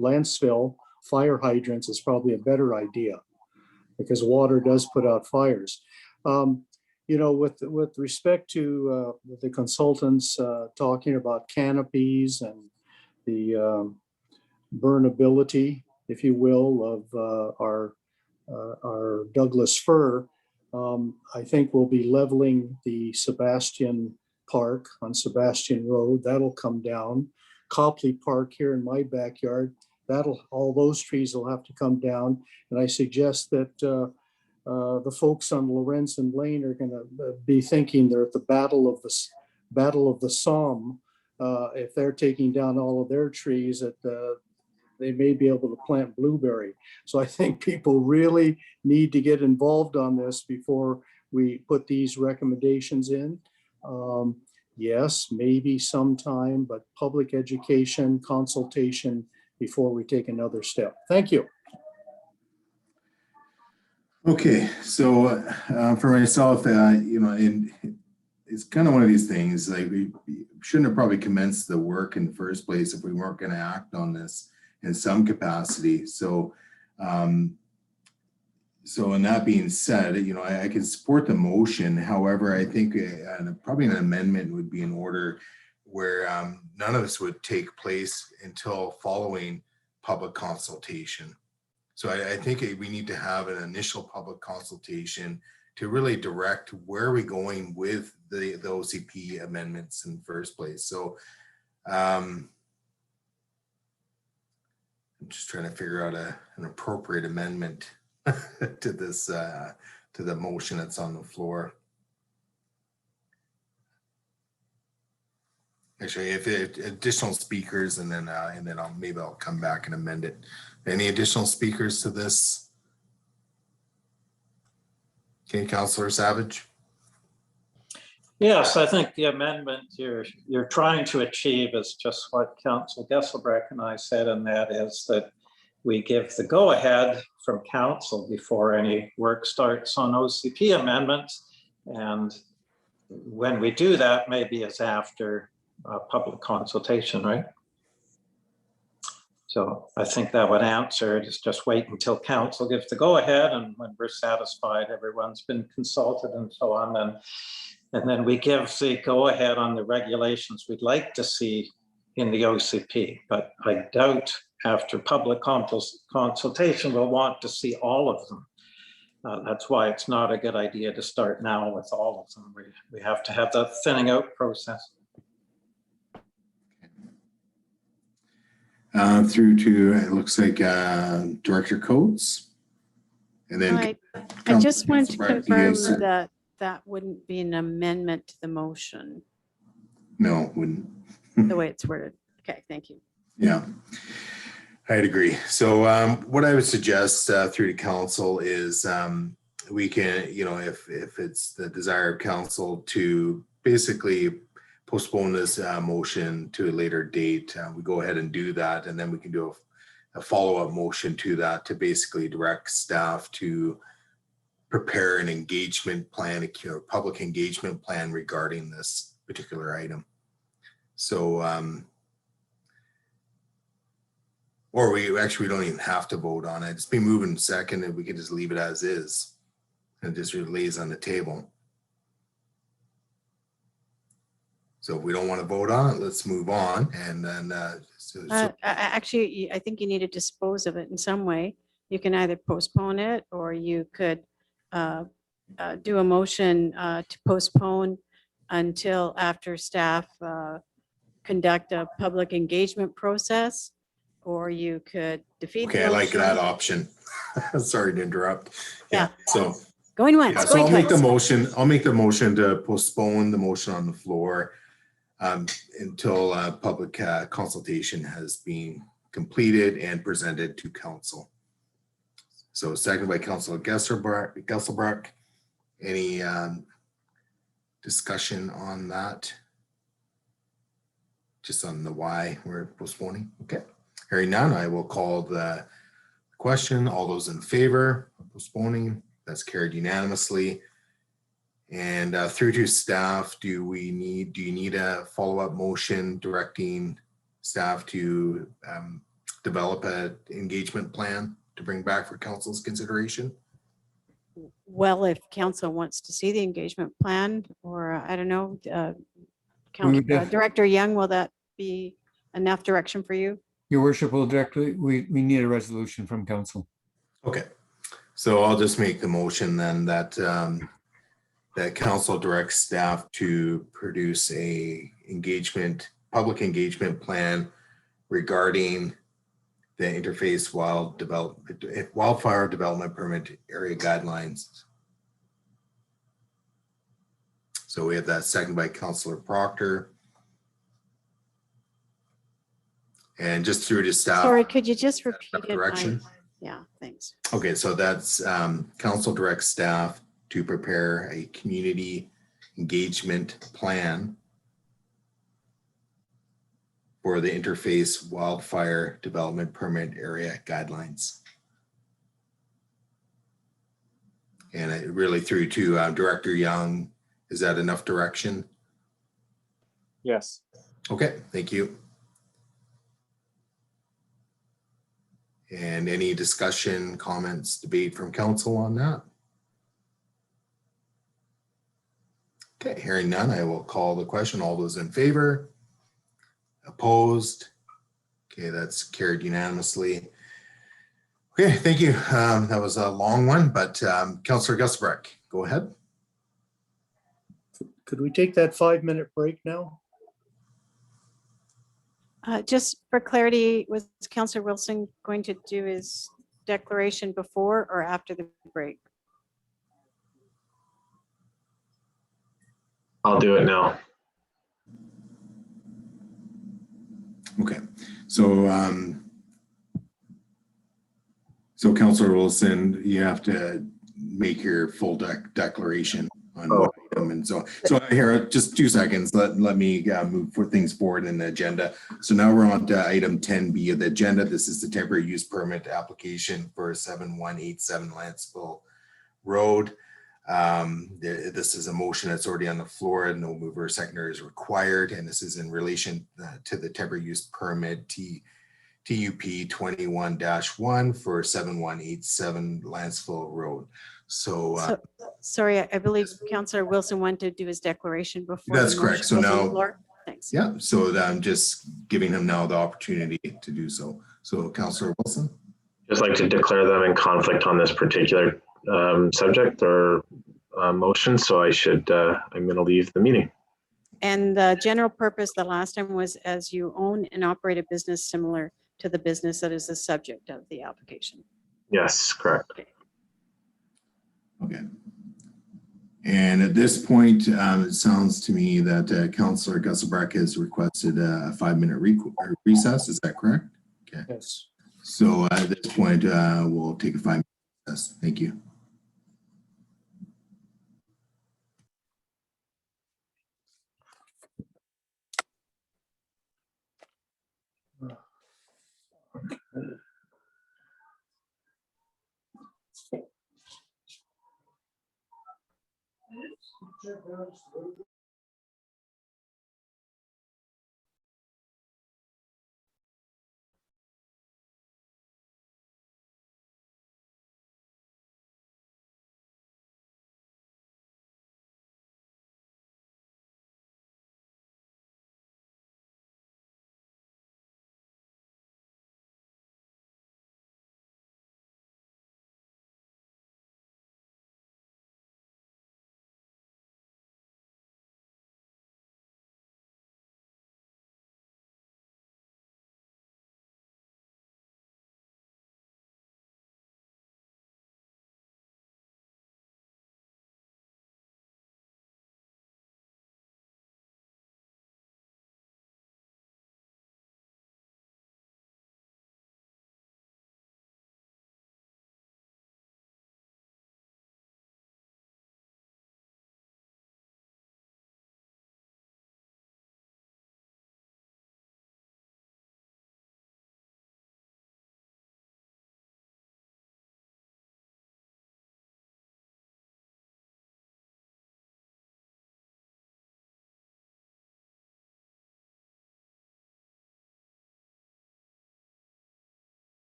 Lantzville fire hydrants is probably a better idea, because water does put out fires. With respect to the consultants talking about canopies and the burnability, if you will, of our Douglas fir, I think we'll be leveling the Sebastian Park on Sebastian Road. That'll come down. Copley Park here in my backyard, all those trees will have to come down. And I suggest that the folks on Lorenzen Lane are going to be thinking they're at the Battle of the Somme. If they're taking down all of their trees, they may be able to plant blueberry. So I think people really need to get involved on this before we put these recommendations in. Yes, maybe sometime, but public education, consultation before we take another step. Thank you. Okay, so for myself, it's kind of one of these things, like we shouldn't have probably commenced the work in the first place if we weren't going to act on this in some capacity. So in that being said, I can support the motion. However, I think probably an amendment would be in order where none of this would take place until following public consultation. So I think we need to have an initial public consultation to really direct where are we going with the OCP amendments in the first place. So I'm just trying to figure out an appropriate amendment to this to the motion that's on the floor. Actually, if additional speakers, and then I'll come back and amend it. Any additional speakers to this? Okay, Councillor Savage. Yes, I think the amendment you're trying to achieve is just what Councillor Gesselbrecht and I said, and that is that we give the go-ahead from council before any work starts on OCP amendments. And when we do that, maybe it's after public consultation, right? So I think that would answer it. Is just wait until council gives the go-ahead, and when we're satisfied, everyone's been consulted and so on, and then we give the go-ahead on the regulations we'd like to see in the OCP. But I doubt after public consultation we'll want to see all of them. That's why it's not a good idea to start now with all of them. We have to have the thinning out process. Through to, it looks like Director Coates. And then I just wanted to Councilor confirm Barty, that that wouldn't be an amendment to the motion, no, wouldn't. the way it's worded. Okay, thank you. Yeah, I'd agree. So what I would suggest through to council is we can, if it's the desire of council to basically postpone this motion to a later date, we go ahead and do that, and then we can do a follow-up motion to that to basically direct staff to prepare an engagement plan, a public engagement plan regarding this particular item. So, or we don't even have to vote on it. It's been moved and seconded. We can just leave it as is and just lays on the table. So if we don't want to vote on it, let's move on. And then Actually, I think you need to dispose of it in some way. You can either postpone it, or you could do a motion to postpone until after staff conduct a public engagement process, or you could defeat. okay, I like that option. Sorry to interrupt. Yeah. So going once. yeah, so going I'll make the twice. motion. I'll make the motion to postpone the motion on the floor until public consultation has been completed and presented to council. So second by Councilor Gesselbrock. Any discussion on that? Just on the why we're postponing? Okay. Hearing none, I will call the question. All those in favor of postponing, that's carried unanimously. And through to staff, do you need a follow-up motion directing staff to develop an engagement plan to bring back for council's consideration? Well, if council wants to see the engagement plan, or I don't know, Director Young, will that be enough direction for you? Your worship, will directly, we need a resolution from council. Okay, so I'll just make the motion then that that council directs staff to produce a public engagement plan regarding the interface wildfire development permit area guidelines. So we have that second by Councilor Proctor. And just through to staff. Sorry, could you just repeat it? Direction. Yeah, thanks. Okay, so that's council directs staff to prepare a community engagement plan for the interface wildfire development permit area guidelines. And it really through to Director Young, is that enough direction? Yes. Okay, thank you. And any discussion, comments, debate from council on that? Okay, hearing none, I will call the question. All those in favor? Opposed? Okay, that's carried unanimously. Okay, thank you. That was a long one, but Councillor Gesselbrock, go ahead. Could we take that 5-minute break now? Just for clarity, was Councillor Wilson going to do his declaration before or after the break? I'll do it now. Okay, so so Councillor Wilson, you have to make your full declaration on what item, and so here, just 2 seconds. Let me move things forward in the agenda. So now we're on to item 10B of the agenda. This is the temporary use permit application for 7187 Lanceville Road. This is a motion that's already on the floor, and no mover or seconder is required. And this is in relation to the temporary use permit TUP 21-1 for 7187 Lanceville Road. So sorry, I believe Councillor Wilson wanted to do his declaration before. That's the correct. motion So was on the now, floor. Thanks. Yeah, so I'm just giving him now the opportunity to do so. So Councillor Wilson. Just like to declare them in conflict on this particular subject or motion, so I'm going to leave the meeting. And the general purpose the last time was as you own and operate a business similar to the business that is the subject of the application. Yes, correct. Okay. And at this point, it sounds to me that Councillor Gusselbrock has requested a 5-minute recess. Is that correct? Okay. Yes. So at this point, we'll take a 5-minute recess. Thank you.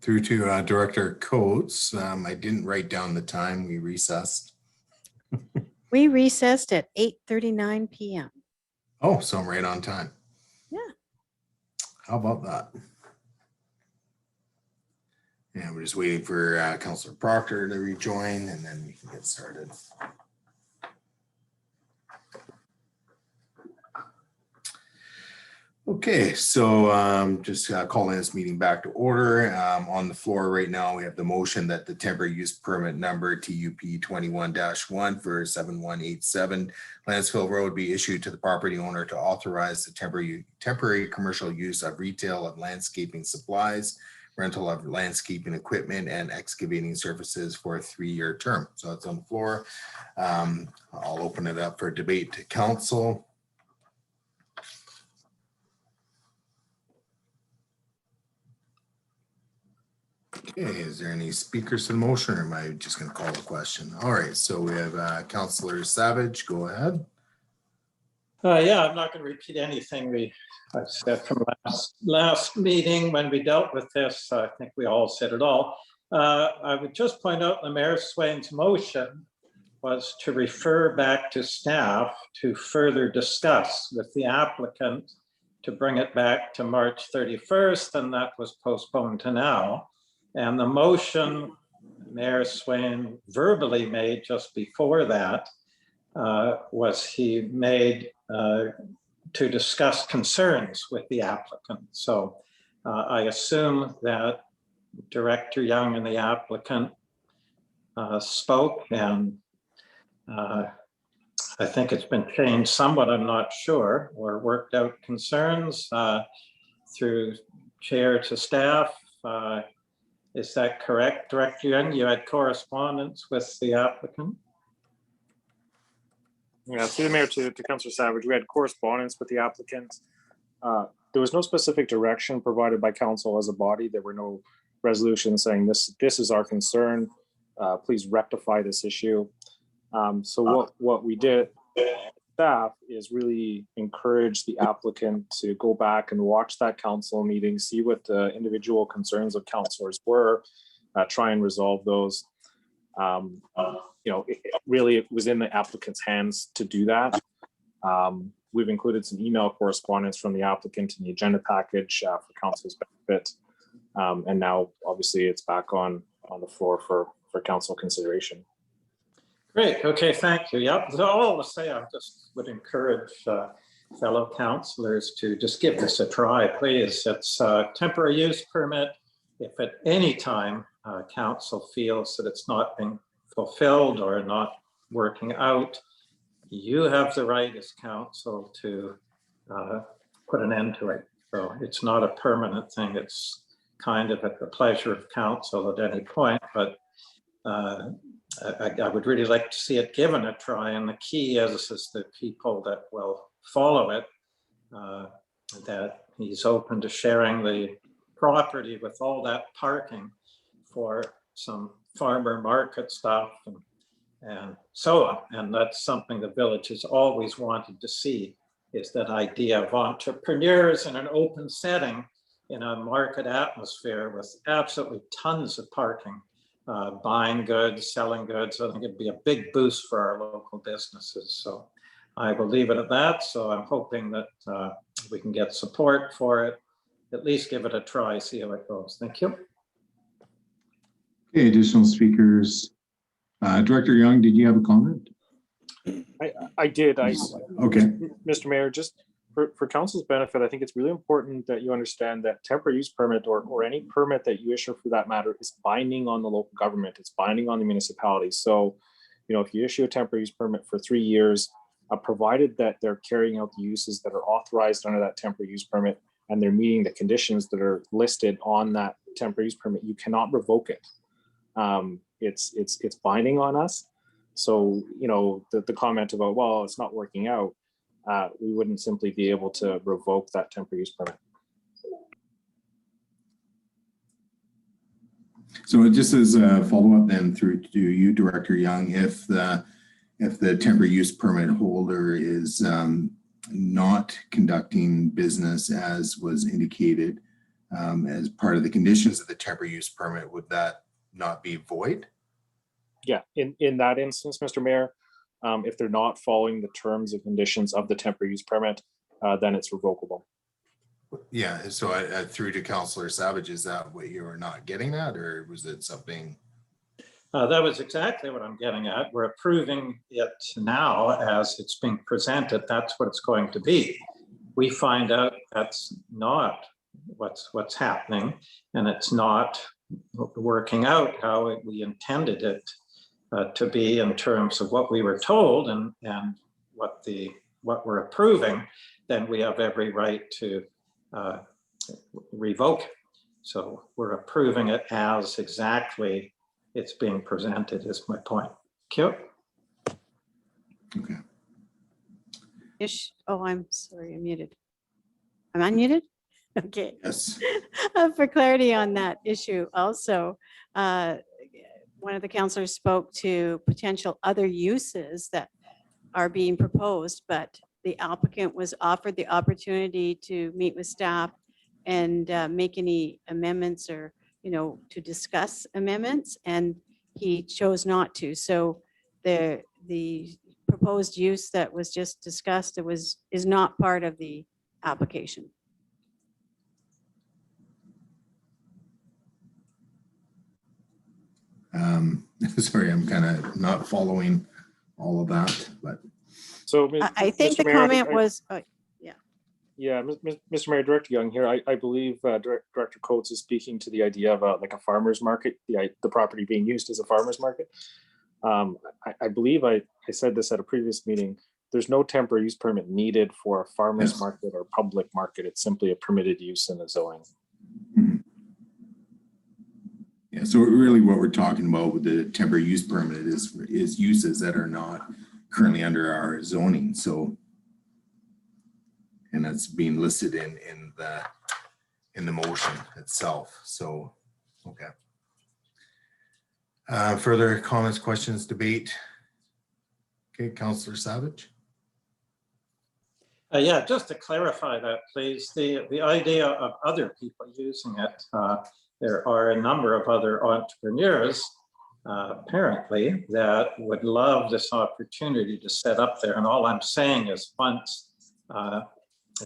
Through to Director Coates. I didn't write down the time we recessed. We recessed at 8:39 p.m. Oh, so I'm right on time. Yeah. How about that? And we're just waiting for Councillor Proctor to rejoin, and then we can get started. Okay, so just calling this meeting back to order. On the floor right now, we have the motion that the temporary use permit number TUP 21-1 for 7187 Lansfield Road be issued to the property owner to authorize the temporary commercial use of retail of landscaping supplies, rental of landscaping equipment, and excavating services for a 3-year term. So it's on the floor. I'll open it up for debate to council. Okay, is there any speakers to the motion, or am I just going to call the question? All right, so we have Councillor Savage. Go ahead. Yeah, I'm not going to repeat anything I said from last meeting when we dealt with this. I think we all said it all. I would just point out the Mayor Swain's motion was to refer back to staff to further discuss with the applicant to bring it back to March 31st, and that was postponed to now. And the motion Mayor Swain verbally made just before that was he made to discuss concerns with the applicant. So I assume that Director Young and the applicant spoke, and I think it's been changed somewhat, I'm not sure, or worked out concerns through chair to staff. Is that correct, Director Young? You had correspondence with the applicant? Yeah, through the mayor to Councillor Savage, we had correspondence with the applicant. There was no specific direction provided by council as a body. There were no resolutions saying this is our concern. Please rectify this issue. So what we did, staff, is really encourage the applicant to go back and watch that council meeting, see what the individual concerns of councillors were, try and resolve those. It was in the applicant's hands to do that. We've included some email correspondence from the applicant in the agenda package for council's benefit. And now obviously it's back on the floor for council consideration. Great. Okay, thank you. Yep. So all to say, I just would encourage fellow councillors to just give this a try, please. It's a temporary use permit. If at any time council feels that it's not being fulfilled or not working out, you have the right as council to put an end to it. So it's not a permanent thing. It's kind of at the pleasure of council at any point, but I would really like to see it given a try. And the key is the people that will follow it, that he's open to sharing the property with all that parking for some farmer market stuff and so on. And that's something the village has always wanted to see, is that idea of entrepreneurs in an open setting in a market atmosphere with absolutely tons of parking, buying goods, selling goods. I think it'd be a big boost for our local businesses. So I will leave it at that. So I'm hoping that we can get support for it, at least give it a try, see how it goes. Thank you. Okay, additional speakers. Director Young, did you have a comment? I did. Okay. Mr. Mayor, just for council's benefit, I think it's really important that you understand that temporary use permit or any permit that you issue for that matter is binding on the local government. It's binding on the municipality. So, if you issue a temporary use permit for 3 years, provided that they're carrying out the uses that are authorized under that temporary use permit and they're meeting the conditions that are listed on that temporary use permit, you cannot revoke it. It's binding on us. So, the comment about, well, it's not working out, we wouldn't simply be able to revoke that temporary use permit. So just as a follow-up then through to you, Director Young, if the if the temporary use permit holder is not conducting business as was indicated as part of the conditions of the temporary use permit, would that not be void? Yeah, in that instance, Mr. Mayor, if they're not following the terms and conditions of the temporary use permit, then it's revocable. Yeah, so through to Councillor Savage, is that what you were not getting at, or was it something? That was exactly what I'm getting at. We're approving it now as it's being presented. That's what it's going to be. We find out that's not what's happening, and it's not working out how we intended it to be in terms of what we were told and what we're approving. Then we have every right to revoke it. So we're approving it as exactly it's being presented, is my point. Thank you. Okay. Oh, I'm sorry, I'm muted. I'm unmuted? Okay. Yes. For clarity on that issue also, one of the councillors spoke to potential other uses that are being proposed, but the applicant was offered the opportunity to meet with staff and make any amendments or, to discuss amendments, and he chose not to. So the proposed use that was just discussed, is not part of the application. Sorry, I'm kind of not following all of that, but. So I think Mr. the Mayor, comment was, yeah, Mr. Mayor, Director Young here. I believe Director Coates is speaking to the idea of like a farmer's market, the property being used as a farmer's market. I believe I said this at a previous meeting. There's no temporary use permit needed for a farmer's market or public market. It's simply a permitted use in the zoning. Yeah, so really what we're talking about with the temporary use permit is uses that are not currently under our zoning. So, and that's being listed in the motion itself. So, okay. Further comments, questions, debate? Okay, Councillor Savage. Yeah, just to clarify that, please, the idea of other people using it, there are a number of other entrepreneurs, apparently, that would love this opportunity to set up there. And all I'm saying is once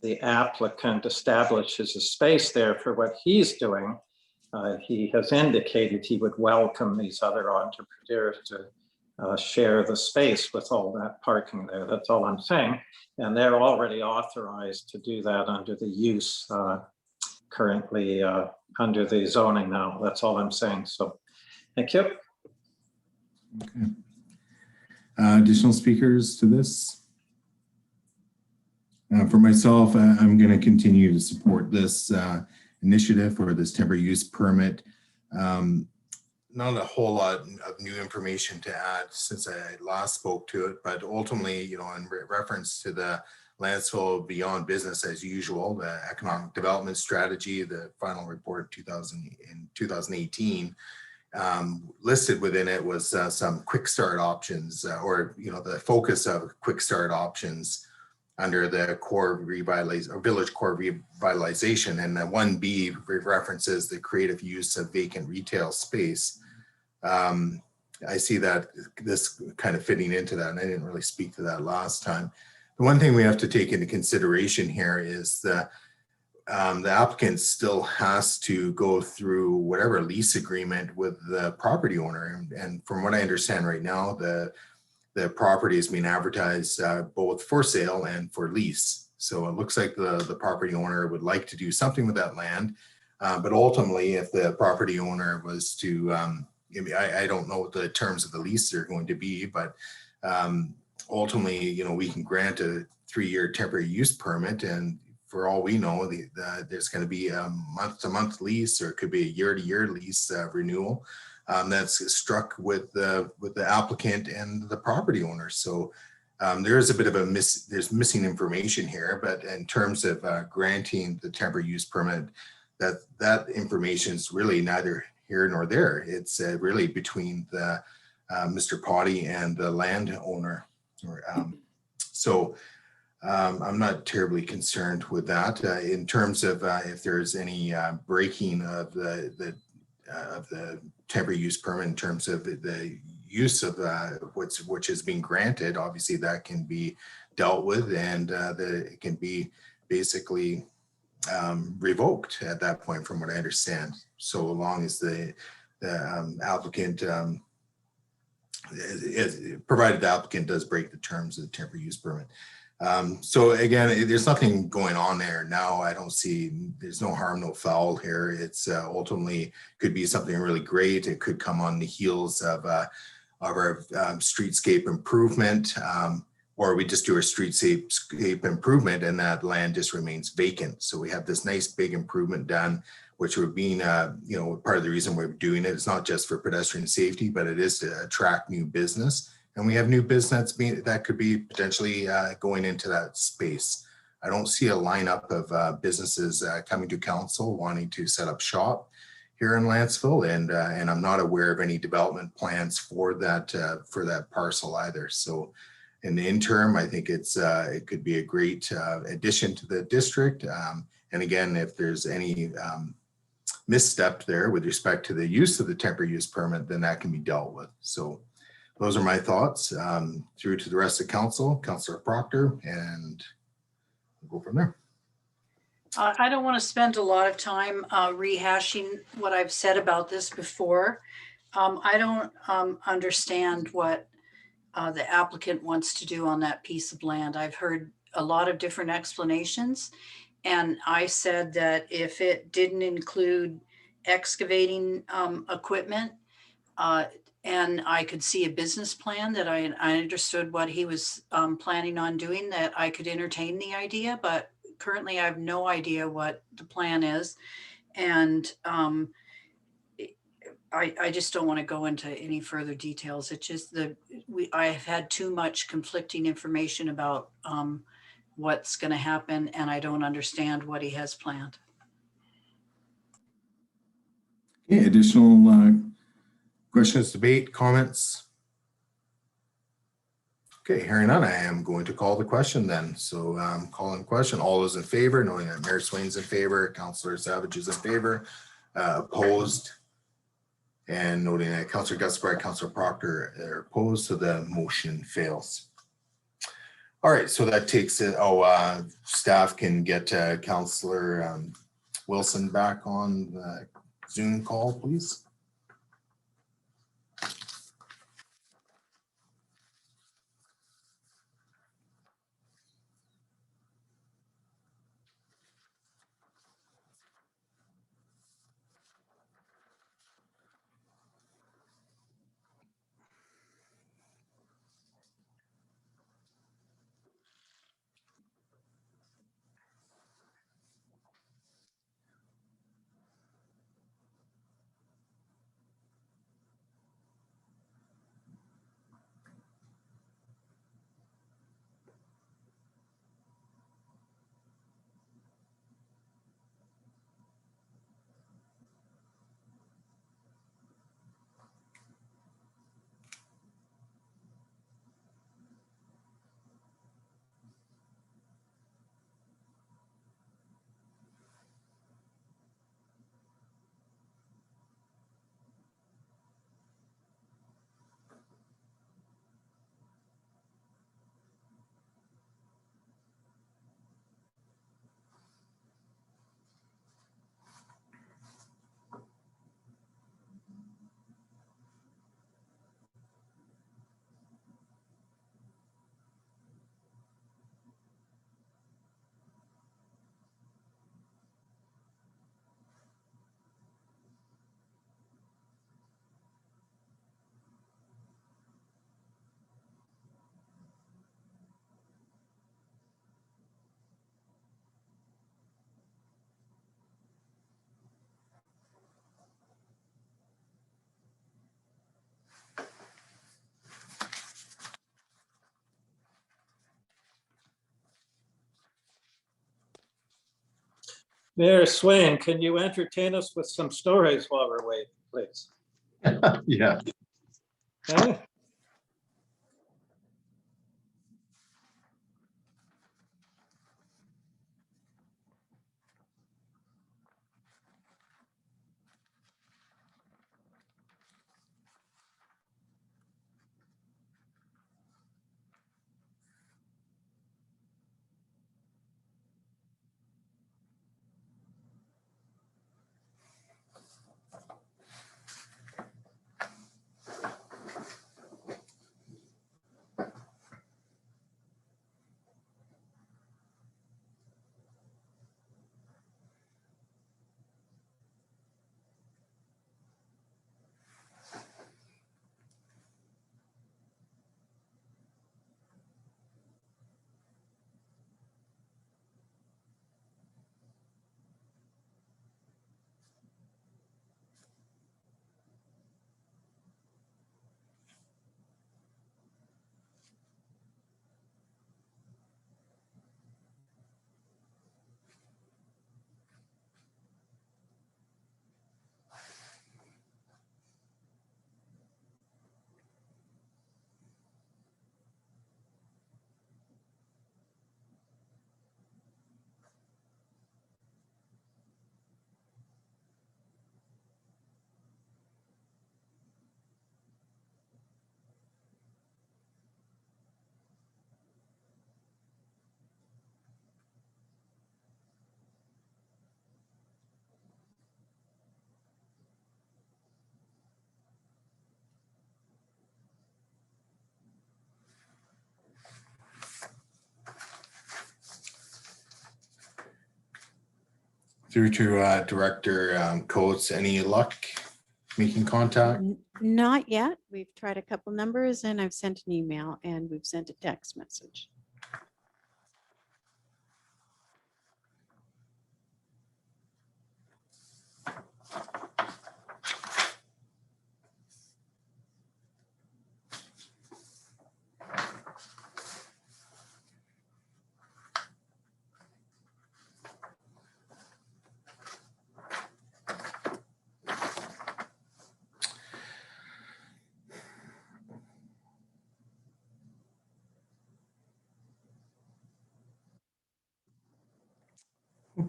the applicant establishes a space there for what he's doing, he has indicated he would welcome these other entrepreneurs to share the space with all that parking there. That's all I'm saying. And they're already authorized to do that under the use currently under the zoning now. That's all I'm saying. So thank you. Okay. Additional speakers to this? For myself, I'm going to continue to support this initiative or this temporary use permit. Not a whole lot of new information to add since I last spoke to it, but ultimately, in reference to the Landfill Beyond Business as Usual, the economic development strategy, the final report in 2018, listed within it was some quick start options or the focus of quick start options under the core revitalization or village core revitalization, and the 1B references the creative use of vacant retail space. I see that this kind of fitting into that, and I didn't really speak to that last time. The one thing we have to take into consideration here is the applicant still has to go through whatever lease agreement with the property owner. And from what I understand right now, the property is being advertised both for sale and for lease. So it looks like the property owner would like to do something with that land. But ultimately, if the property owner was to, I don't know what the terms of the lease are going to be, but ultimately, we can grant a 3-year temporary use permit, and for all we know, there's going to be a month-to-month lease, or it could be a year-to-year lease renewal that's struck with the applicant and the property owner. So there is a bit of there's missing information here, but in terms of granting the temporary use permit, that information is really neither here nor there. It's really between the Mr. Potty and the landowner. So I'm not terribly concerned with that. In terms of if there's any breaking of the temporary use permit in terms of the use of which is being granted, obviously that can be dealt with, and it can be basically revoked at that point, from what I understand, so long as the applicant provided the applicant does break the terms of the temporary use permit. So again, there's nothing going on there now. I don't see, there's no harm, no foul here. It's ultimately could be something really great. It could come on the heels of our streetscape improvement, or we just do a streetscape improvement and that land just remains vacant. So we have this nice big improvement done, which would be, you know, part of the reason we're doing it. It's not just for pedestrian safety, but it is to attract new business. And we have new business that could be potentially going into that space. I don't see a lineup of businesses coming to council wanting to set up shop here in Lanceville, and I'm not aware of any development plans for that parcel either. So in the interim, I think it could be a great addition to the district. And again, if there's any misstep there with respect to the use of the temporary use permit, then that can be dealt with. So those are my thoughts. Through to the rest of council, Councillor Proctor, and we'll go from there. I don't want to spend a lot of time rehashing what I've said about this before. I don't understand what the applicant wants to do on that piece of land. I've heard a lot of different explanations, and I said that if it didn't include excavating equipment, and I could see a business plan that I understood what he was planning on doing, that I could entertain the idea, but currently I have no idea what the plan is. And I just don't want to go into any further details. It's just I have had too much conflicting information about what's going to happen, and I don't understand what he has planned. Okay, additional questions, debate, comments? Okay, hearing none, I am going to call the question then. So calling the question, all those in favor, knowing that Mayor Swain's in favor, Councillor Savage is in favor, opposed, and noting that Councillor Gusbrook, Councillor Proctor are opposed, so the motion fails. All right, so that takes it. Staff can get Councillor Wilson back on the Zoom call, please. Mayor Swain, can you entertain us with some stories while we're waiting, please? Yeah. Eh? Through to Director Coates, any luck making contact? Not yet. We've tried a couple numbers and I've sent an email and we've sent a text message.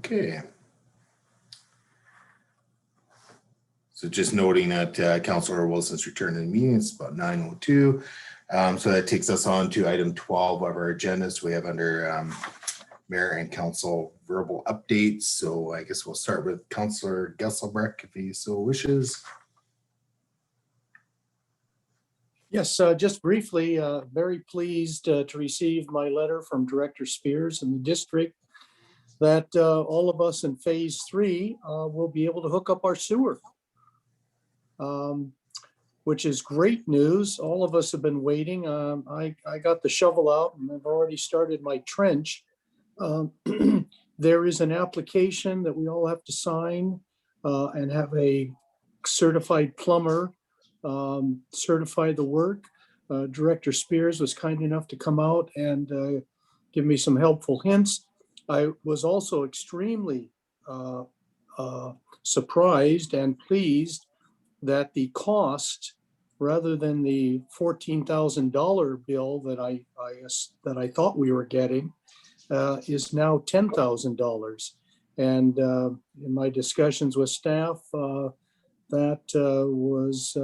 Okay. So just noting that Councillor Wilson's return to the meeting, it's about 9:02. So that takes us on to item 12 of our agenda. So we have under Mayor and Council verbal updates. So I guess we'll start with Councillor Gesselbrecht if he so wishes. Yes, just briefly, very pleased to receive my letter from Director Spears and the district that all of us in phase 3 will be able to hook up our sewer, which is great news. All of us have been waiting. I got the shovel out and I've already started my trench. There is an application that we all have to sign and have a certified plumber certify the work. Director Spears was kind enough to come out and give me some helpful hints. I was also extremely surprised and pleased that the cost, rather than the $14,000 bill that I thought we were getting, is now $10,000. And in my discussions with staff, that was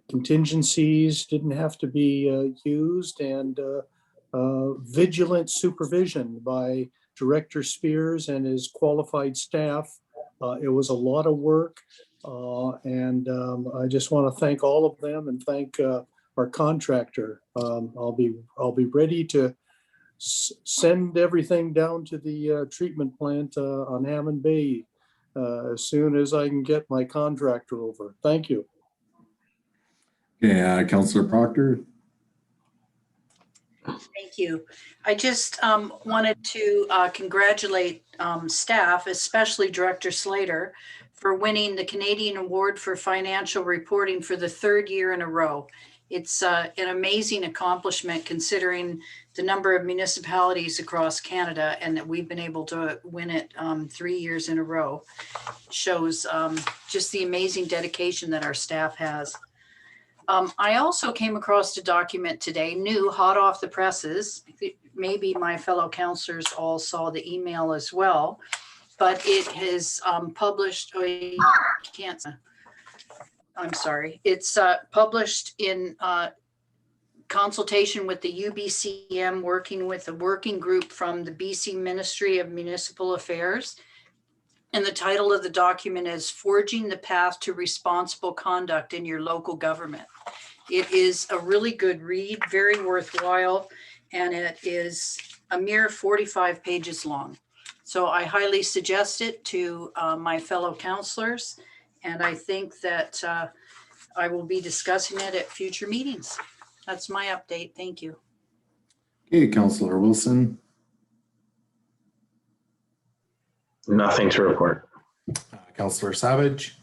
contingencies didn't have to be used, and vigilant supervision by Director Spears and his qualified staff. It was a lot of work, and I just want to thank all of them and thank our contractor. I'll be ready to send everything down to the treatment plant on Hammond Bay as soon as I can get my contractor over. Thank you. Okay, Councillor Proctor. Thank you. I just wanted to congratulate staff, especially Director Slater, for winning the Canadian Award for Financial Reporting for the 3rd year in a row. It's an amazing accomplishment considering the number of municipalities across Canada, and that we've been able to win it 3 years in a row. It shows just the amazing dedication that our staff has. I also came across a document today, new, hot off the presses. Maybe my fellow counselors all saw the email as well, but it has published, I'm sorry, it's published in consultation with the UBCM, working with a working group from the BC Ministry of Municipal Affairs. And the title of the document is Forging the Path to Responsible Conduct in Your Local Government. It is a really good read, very worthwhile, and it is a mere 45 pages long. So I highly suggest it to my fellow counselors, and I think that I will be discussing it at future meetings. That's my update. Thank you. Okay, Councillor Wilson. Nothing to report. Councillor Savage.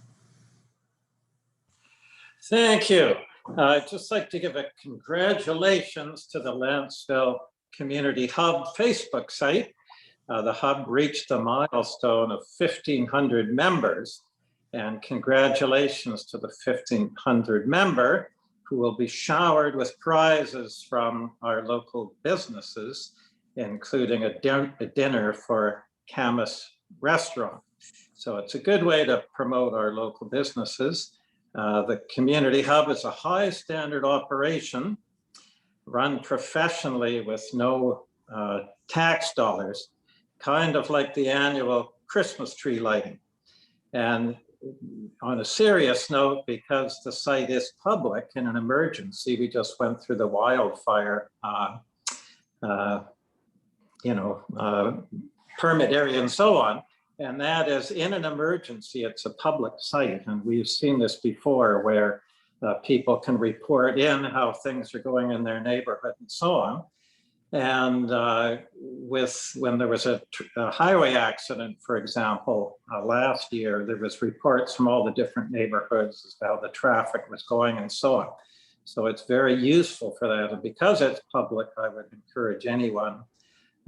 Thank you. I'd just like to give a congratulations to the Lanceville Community Hub Facebook site. The Hub reached a milestone of 1,500 members, and congratulations to the 1,500 member who will be showered with prizes from our local businesses, including a dinner for Camus Restaurant. So it's a good way to promote our local businesses. The Community Hub is a high standard operation run professionally with no tax dollars, kind of like the annual Christmas tree lighting. And on a serious note, because the site is public in an emergency, we just went through the wildfire permit area and so on. And that is, in an emergency, it's a public site. And we've seen this before where people can report in how things are going in their neighborhood and so on. And when there was a highway accident, for example, last year, there was reports from all the different neighborhoods as to how the traffic was going and so on. So it's very useful for that. And because it's public, I would encourage anyone.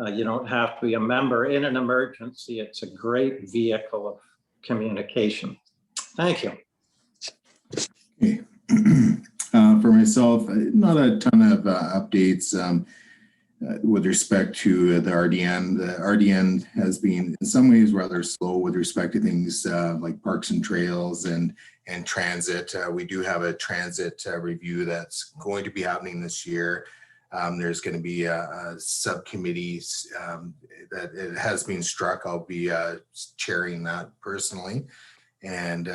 You don't have to be a member in an emergency. It's a great vehicle of communication. Thank you. Okay. For myself, not a ton of updates with respect to the RDN. The RDN has been in some ways rather slow with respect to things like parks and trails and transit. We do have a transit review that's going to be happening this year. There's going to be a subcommittee that it has been struck. I'll be chairing that personally, and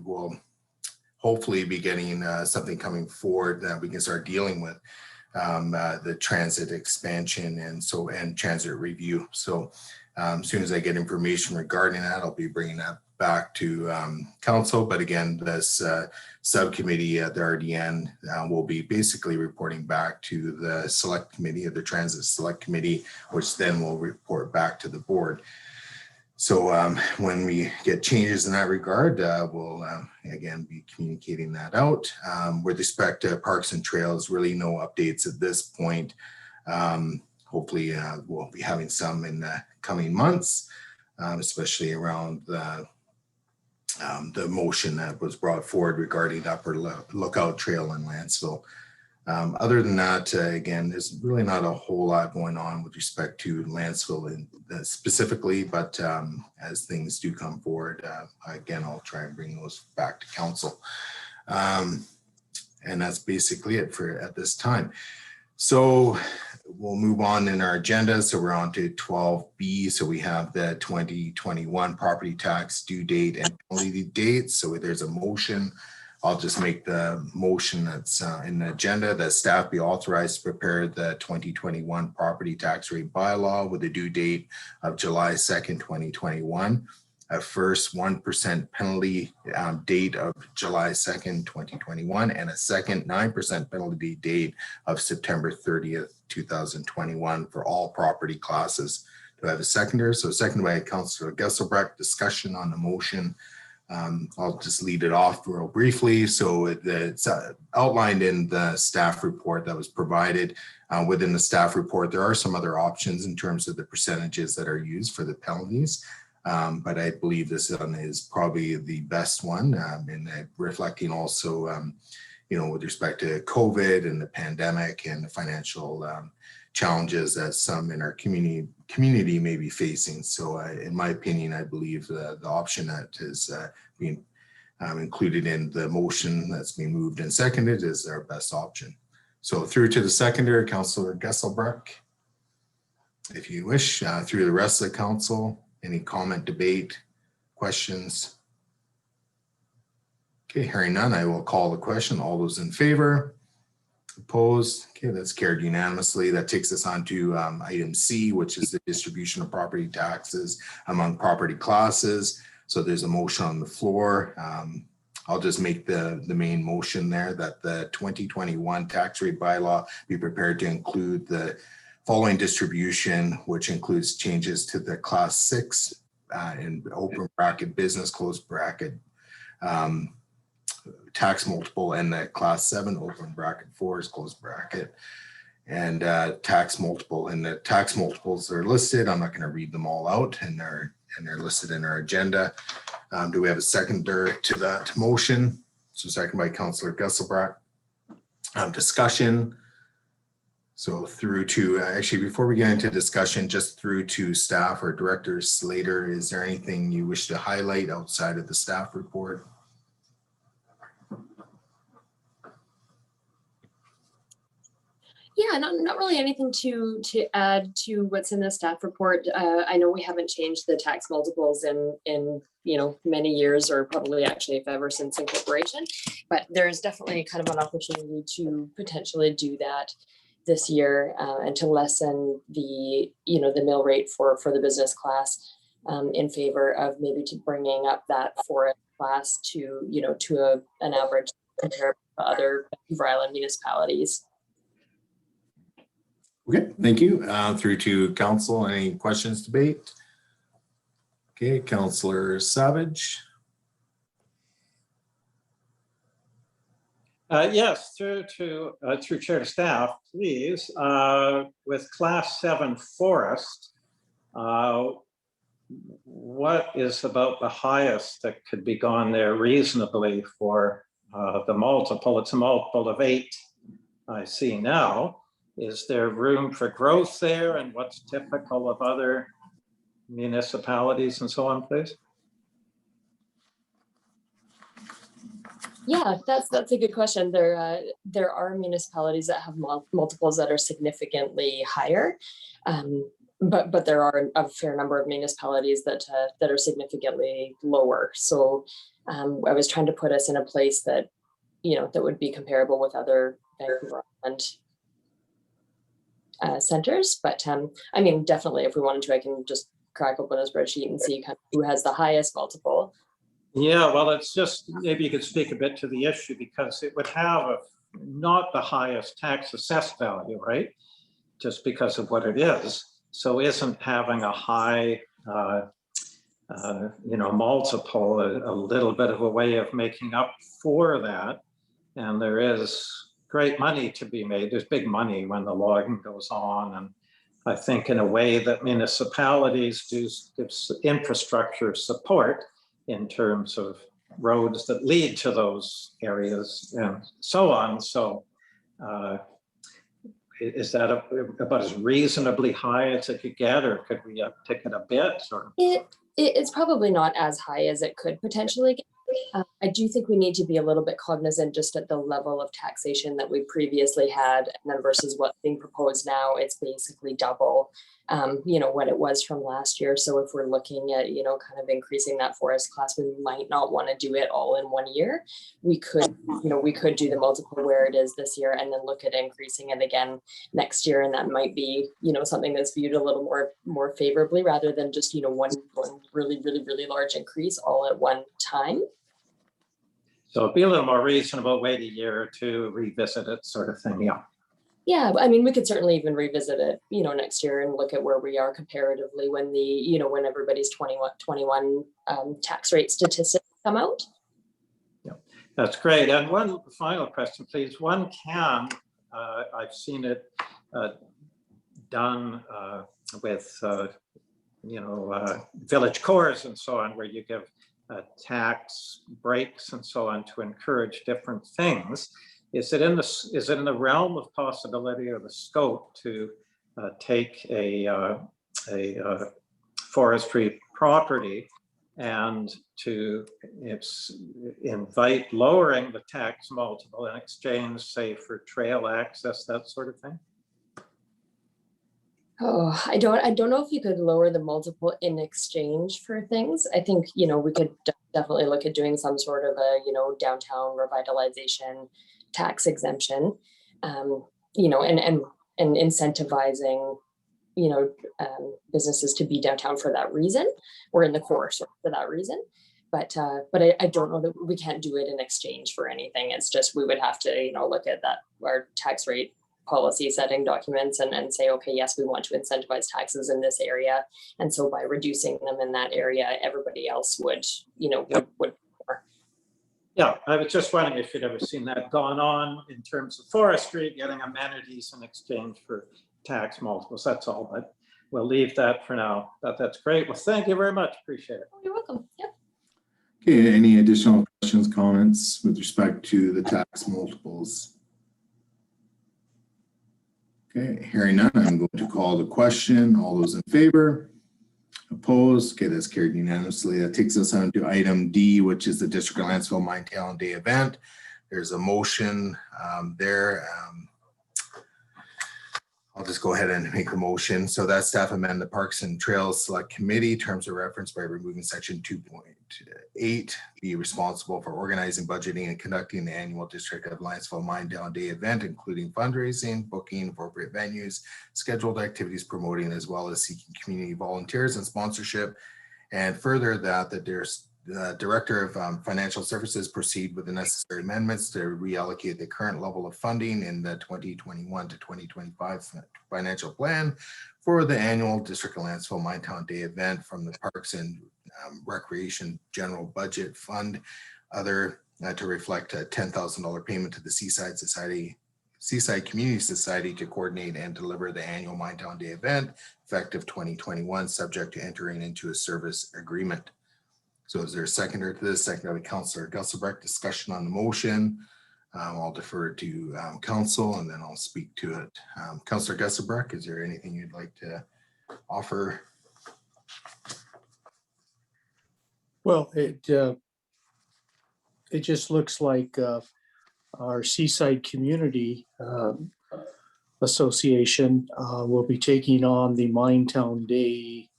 we'll hopefully be getting something coming forward that we can start dealing with the transit expansion and transit review. So as soon as I get information regarding that, I'll be bringing that back to council. But again, this subcommittee at the RDN will be basically reporting back to the select committee of the transit select committee, which then will report back to the board. So when we get changes in that regard, we'll again be communicating that out. With respect to parks and trails, really no updates at this point. Hopefully we'll be having some in the coming months, especially around the motion that was brought forward regarding the Upper Lookout Trail in Lanceville. Other than that, again, there's really not a whole lot going on with respect to Lanceville specifically, but as things do come forward, again, I'll try and bring those back to council. And that's basically it for at this time. So we'll move on in our agenda. So we're on to 12B. So we have the 2021 property tax due date and penalty date. So there's a motion. I'll just make the motion that's in the agenda that staff be authorized to prepare the 2021 property tax rate bylaw with a due date of July 2nd, 2021. A first 1% penalty date of July 2nd, 2021, and a second 9% penalty date of September 30th, 2021 for all property classes. Do I have a seconder? So seconded by Councillor Gesselbrecht. Discussion on the motion. I'll just lead it off real briefly. So it's outlined in the staff report that was provided. Within the staff report, there are some other options in terms of the percentages that are used for the penalties. But I believe this one is probably the best one, and reflecting also with respect to COVID and the pandemic and the financial challenges that some in our community may be facing. So in my opinion, I believe the option that is being included in the motion that's being moved and seconded is our best option. So through to the seconder, Councillor Gesselbruck, if you wish, through the rest of the council, any comment, debate, questions? Okay, hearing none, I will call the question. All those in favor? Opposed? Okay, that's carried unanimously. That takes us on to item C, which is the distribution of property taxes among property classes. So there's a motion on the floor. I'll just make the main motion there that the 2021 tax rate bylaw be prepared to include the following distribution, which includes changes to the class 6 in open bracket business, closed bracket tax multiple, and the class 7 open bracket 4 is closed bracket, and tax multiple. And the tax multiples are listed. I'm not going to read them all out, and they're listed in our agenda. Do we have a seconder to that motion? So second by Councillor Gesselbruck. Discussion. So through to, actually, before we get into discussion, just through to staff or Director Slater, is there anything you wish to highlight outside of the staff report? Yeah, not really anything to add to what's in the staff report. I know we haven't changed the tax multiples in many years, or probably actually if ever since incorporation, but there's definitely kind of an opportunity to potentially do that this year and to lessen the mill rate for the business class in favor of maybe to bringing up that forest class to an average comparable to other Vancouver Island municipalities. Okay, thank you. Through to council, any questions, debate? Okay, Councillor Savage. Yes, through chair to staff, please. With class 7 forest, what is about the highest that could be gone there reasonably for the multiple? It's a multiple of 8 I see now. Is there room for growth there, and what's typical of other municipalities and so on, please? Yeah, that's a good question. There are municipalities that have multiples that are significantly higher, but there are a fair number of municipalities that are significantly lower. So I was trying to put us in a place that that would be comparable with other Vancouver Island centers. But I mean, definitely, if we wanted to, I can just crack open a spreadsheet and see kind of who has the highest multiple. Yeah, well, it's just, maybe you could speak a bit to the issue, because it would have not the highest tax assessed value, right? Just because of what it is. So isn't having a high, multiple a little bit of a way of making up for that? And there is great money to be made. There's big money when the logging goes on. And I think in a way that municipalities do give infrastructure support in terms of roads that lead to those areas and so on. So is that about as reasonably high as it could get, or could we uptick it a bit? Or? It's probably not as high as it could potentially get. I do think we need to be a little bit cognizant just at the level of taxation that we previously had, and then versus what's being proposed now, it's basically double, what it was from last year. So if we're looking at, kind of increasing that forest class, we might not want to do it all in 1 year. We could do the multiple where it is this year and then look at increasing it again next year. And that might be, something that's viewed a little more favorably rather than just, one really, really, really large increase all at one time. So it'd be a little more reasonable, wait a year or two, revisit it, sort of thing. Yeah. Yeah, I mean, we could certainly even revisit it, next year and look at where we are comparatively when when everybody's 21 tax rate statistics come out. Yeah, that's great. And one final question, please. One can, I've seen it done with, village cores and so on, where you give tax breaks and so on to encourage different things. Is it in the realm of possibility or the scope to take a forestry property and to invite lowering the tax multiple in exchange, say, for trail access, that sort of thing? Oh, I don't know if you could lower the multiple in exchange for things. I think, you know, we could definitely look at doing some sort of a, you know, downtown revitalization tax exemption, you know, and incentivizing, you know, businesses to be downtown for that reason, or in the core for that reason. But I don't know that we can't do it in exchange for anything. It's just, we would have to, you know, look at that, our tax rate policy setting documents and say, okay, yes, we want to incentivize taxes in this area. And so by reducing them in that area, everybody else would, you know, would. Yeah, I was just wondering if you'd ever seen that gone on in terms of forestry, getting amenities in exchange for tax multiples. That's all, but we'll leave that for now. That's great. Well, thank you very much. Appreciate it. Oh, you're welcome. Yep. Okay, any additional questions, comments with respect to the tax multiples? Okay, hearing none, I'm going to call the question. All those in favor? Opposed? Okay, that's carried unanimously. That takes us on to item D, which is the District of Lanceville Mine Talent Day event. There's a motion there. I'll just go ahead and make a motion. So that staff amend the Parks and Trails Select Committee terms of reference by removing section 2.8, be responsible for organizing, budgeting, and conducting the annual District of Lanceville Mine Down Day event, including fundraising, booking appropriate venues, scheduled activities promoting, as well as seeking community volunteers and sponsorship. And further that there's the Director of Financial Services proceed with the necessary amendments to reallocate the current level of funding in the 2021 to 2025 financial plan for the annual District of Lanceville Mine Town Day event from the Parks and Recreation General Budget Fund, other to reflect a $10,000 payment to the Seaside Community Society to coordinate and deliver the annual Mine Town Day event effective 2021, subject to entering into a service agreement. So is there a seconder to this? Seconded by Councillor Gusselbrecht. Discussion on the motion. I'll defer to council and then I'll speak to it. Councillor Gusselbrecht, is there anything you'd like to offer? Well, it just looks like our Seaside Community Association will be taking on the Mine Town Day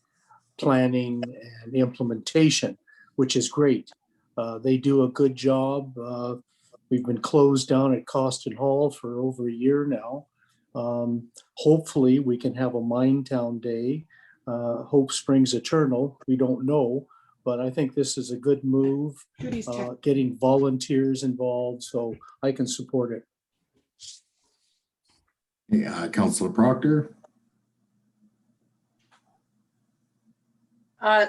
planning and implementation, which is great. They do a good job. We've been closed down at Costin Hall for over a year now. Hopefully we can have a Mine Town Day. Hope springs eternal. We don't know, but I think this is a good move, getting volunteers involved, so I can support it. Yeah, Councillor Proctor.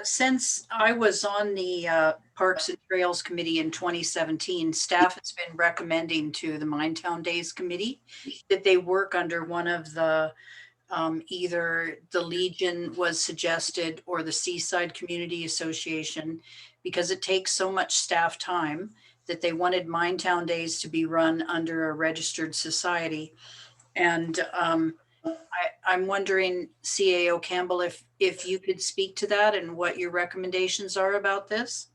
Since I was on the Parks and Trails Committee in 2017, staff has been recommending to the Mine Town Days Committee that they work under one of the, either the Legion was suggested or the Seaside Community Association, because it takes so much staff time that they wanted Mine Town Days to be run under a registered society. And I'm wondering, CAO Campbell, if you could speak to that and what your recommendations are about this?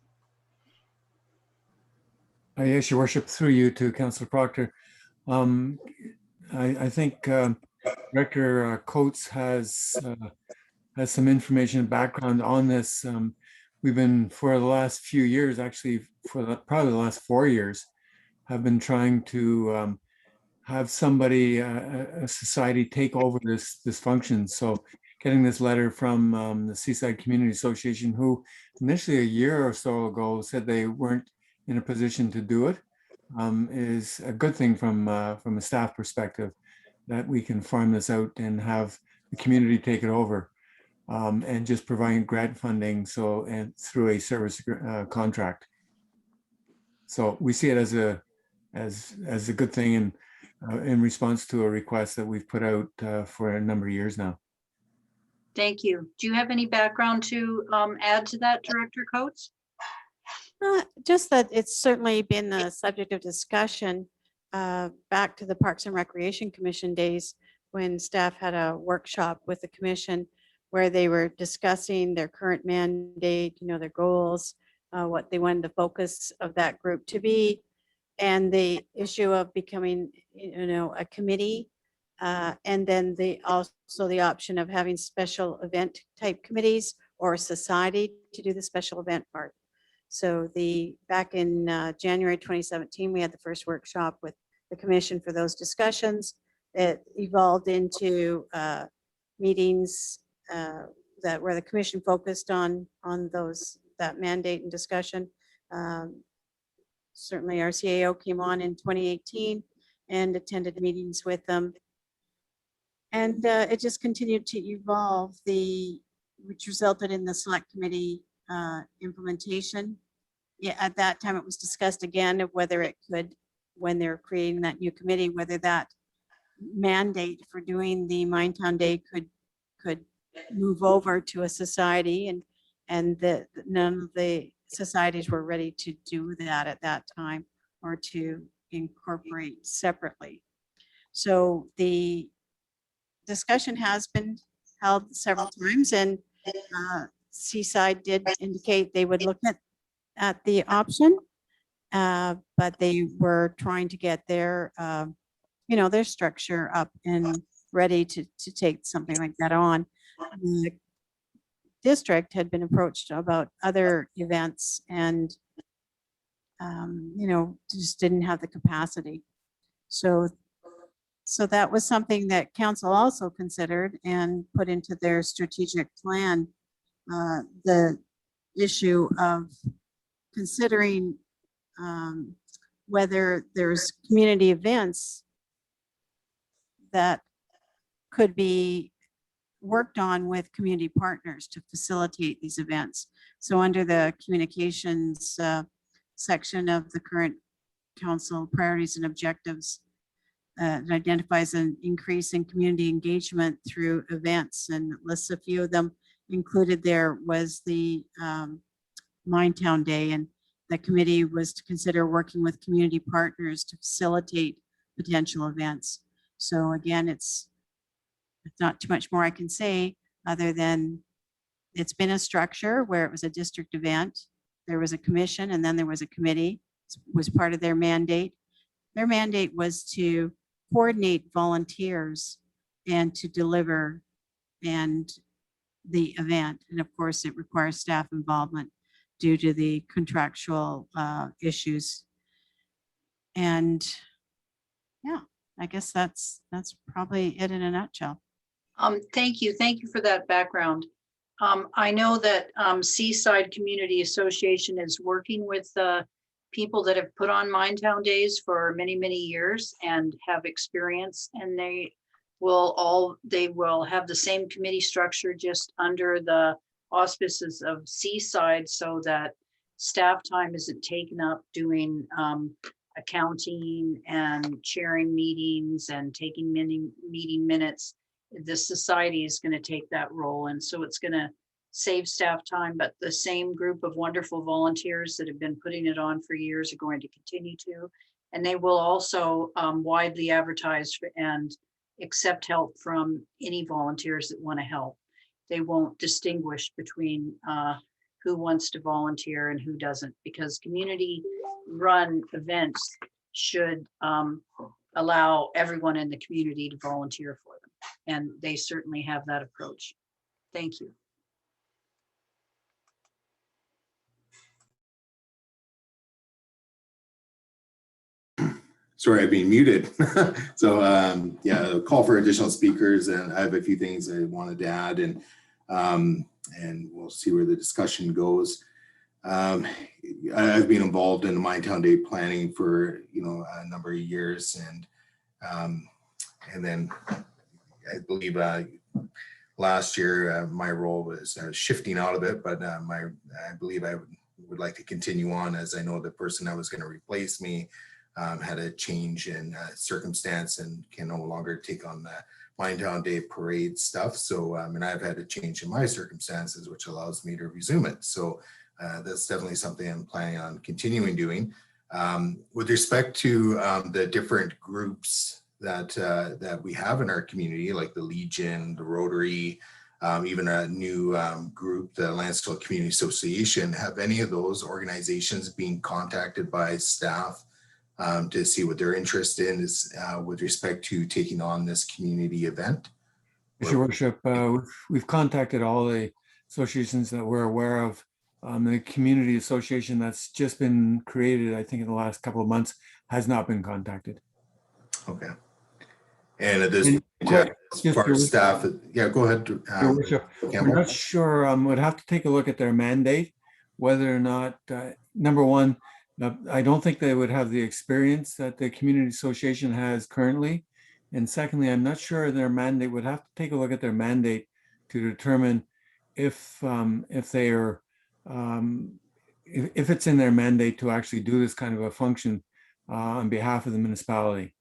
Yes, Your Worship, through you to Councillor Proctor. I think Director Coates has some information and background on this. We've been, for the last few years, actually probably the last 4 years, have been trying to have somebody, a society, take over this function. So getting this letter from the Seaside Community Association, who initially a year or so ago said they weren't in a position to do it, is a good thing from a staff perspective, that we can farm this out and have the community take it over, and just providing grant funding, so, and through a service contract. So we see it as a good thing, and in response to a request that we've put out for a number of years now. Thank you. Do you have any background to add to that, Director Coates? Just that it's certainly been a subject of discussion back to the Parks and Recreation Commission days when staff had a workshop with the commission where they were discussing their current mandate, their goals, what they wanted the focus of that group to be, and the issue of becoming, a committee, and then also the option of having special event type committees or a society to do the special event part. So back in January 2017, we had the first workshop with the commission for those discussions. It evolved into meetings where the commission focused on that mandate and discussion. Certainly our CAO came on in 2018 and attended meetings with them. And it just continued to evolve, which resulted in the select committee implementation. Yeah, at that time it was discussed again of whether it could, when they're creating that new committee, whether that mandate for doing the Minetown Day could move over to a society, and that none of the societies were ready to do that at that time, or to incorporate separately. So the discussion has been held several times, and Seaside did indicate they would look at the option, but they were trying to get their their structure up and ready to take something like that on. The district had been approached about other events and just didn't have the capacity. So that was something that council also considered and put into their strategic plan, the issue of considering whether there's community events that could be worked on with community partners to facilitate these events. So under the communications section of the current council priorities and objectives, it identifies an increase in community engagement through events, and lists a few of them. Included there was the Minetown Day, and the committee was to consider working with community partners to facilitate potential events. So again, it's not too much more I can say other than it's been a structure where it was a district event. There was a commission, and then there was a committee. It was part of their mandate. Their mandate was to coordinate volunteers and to deliver the event. And of course, it requires staff involvement due to the contractual issues. And yeah, I guess that's probably it in a nutshell. Thank you for that background. I know that Seaside Community Association is working with people that have put on Minetown Days for many, many years and have experience, and they will have the same committee structure, just under the auspices of Seaside, so that staff time isn't taken up doing accounting and chairing meetings and taking meeting minutes. The society is going to take that role, and so it's going to save staff time, but the same group of wonderful volunteers that have been putting it on for years are going to continue to, and they will also widely advertise and accept help from any volunteers that want to help. They won't distinguish between who wants to volunteer and who doesn't, because community run events should allow everyone in the community to volunteer for them. And they certainly have that approach. Thank you. Sorry, I've been muted. So yeah, call for additional speakers, and I have a few things I wanted to add, and we'll see where the discussion goes. I've been involved in the Minetown Day planning for a number of years, and then I believe last year my role was shifting out of it, but I believe I would like to continue on, as I know the person that was going to replace me had a change in circumstance and can no longer take on the Minetown Day parade stuff. So, and I've had a change in my circumstances, which allows me to resume it. So that's definitely something I'm planning on continuing doing. With respect to the different groups that we have in our community, like the Legion, the Rotary, even a new group, the Lansdale Community Association, have any of those organizations been contacted by staff to see what their interest in is with respect to taking on this community event? Yes, Your Worship, we've contacted all the associations that we're aware of. The community association that's just been created, I think in the last couple of months, has not been contacted. Okay. And at this And point, just as far Your as staff, yeah, go ahead. Your Worship, we're Campbell. not sure, we'd have to take a look at their mandate, whether or not, number one, I don't think they would have the experience that the community association has currently. And secondly, I'm not sure their mandate, would have to take a look at their mandate to determine if they are, if it's in their mandate to actually do this kind of a function on behalf of the municipality.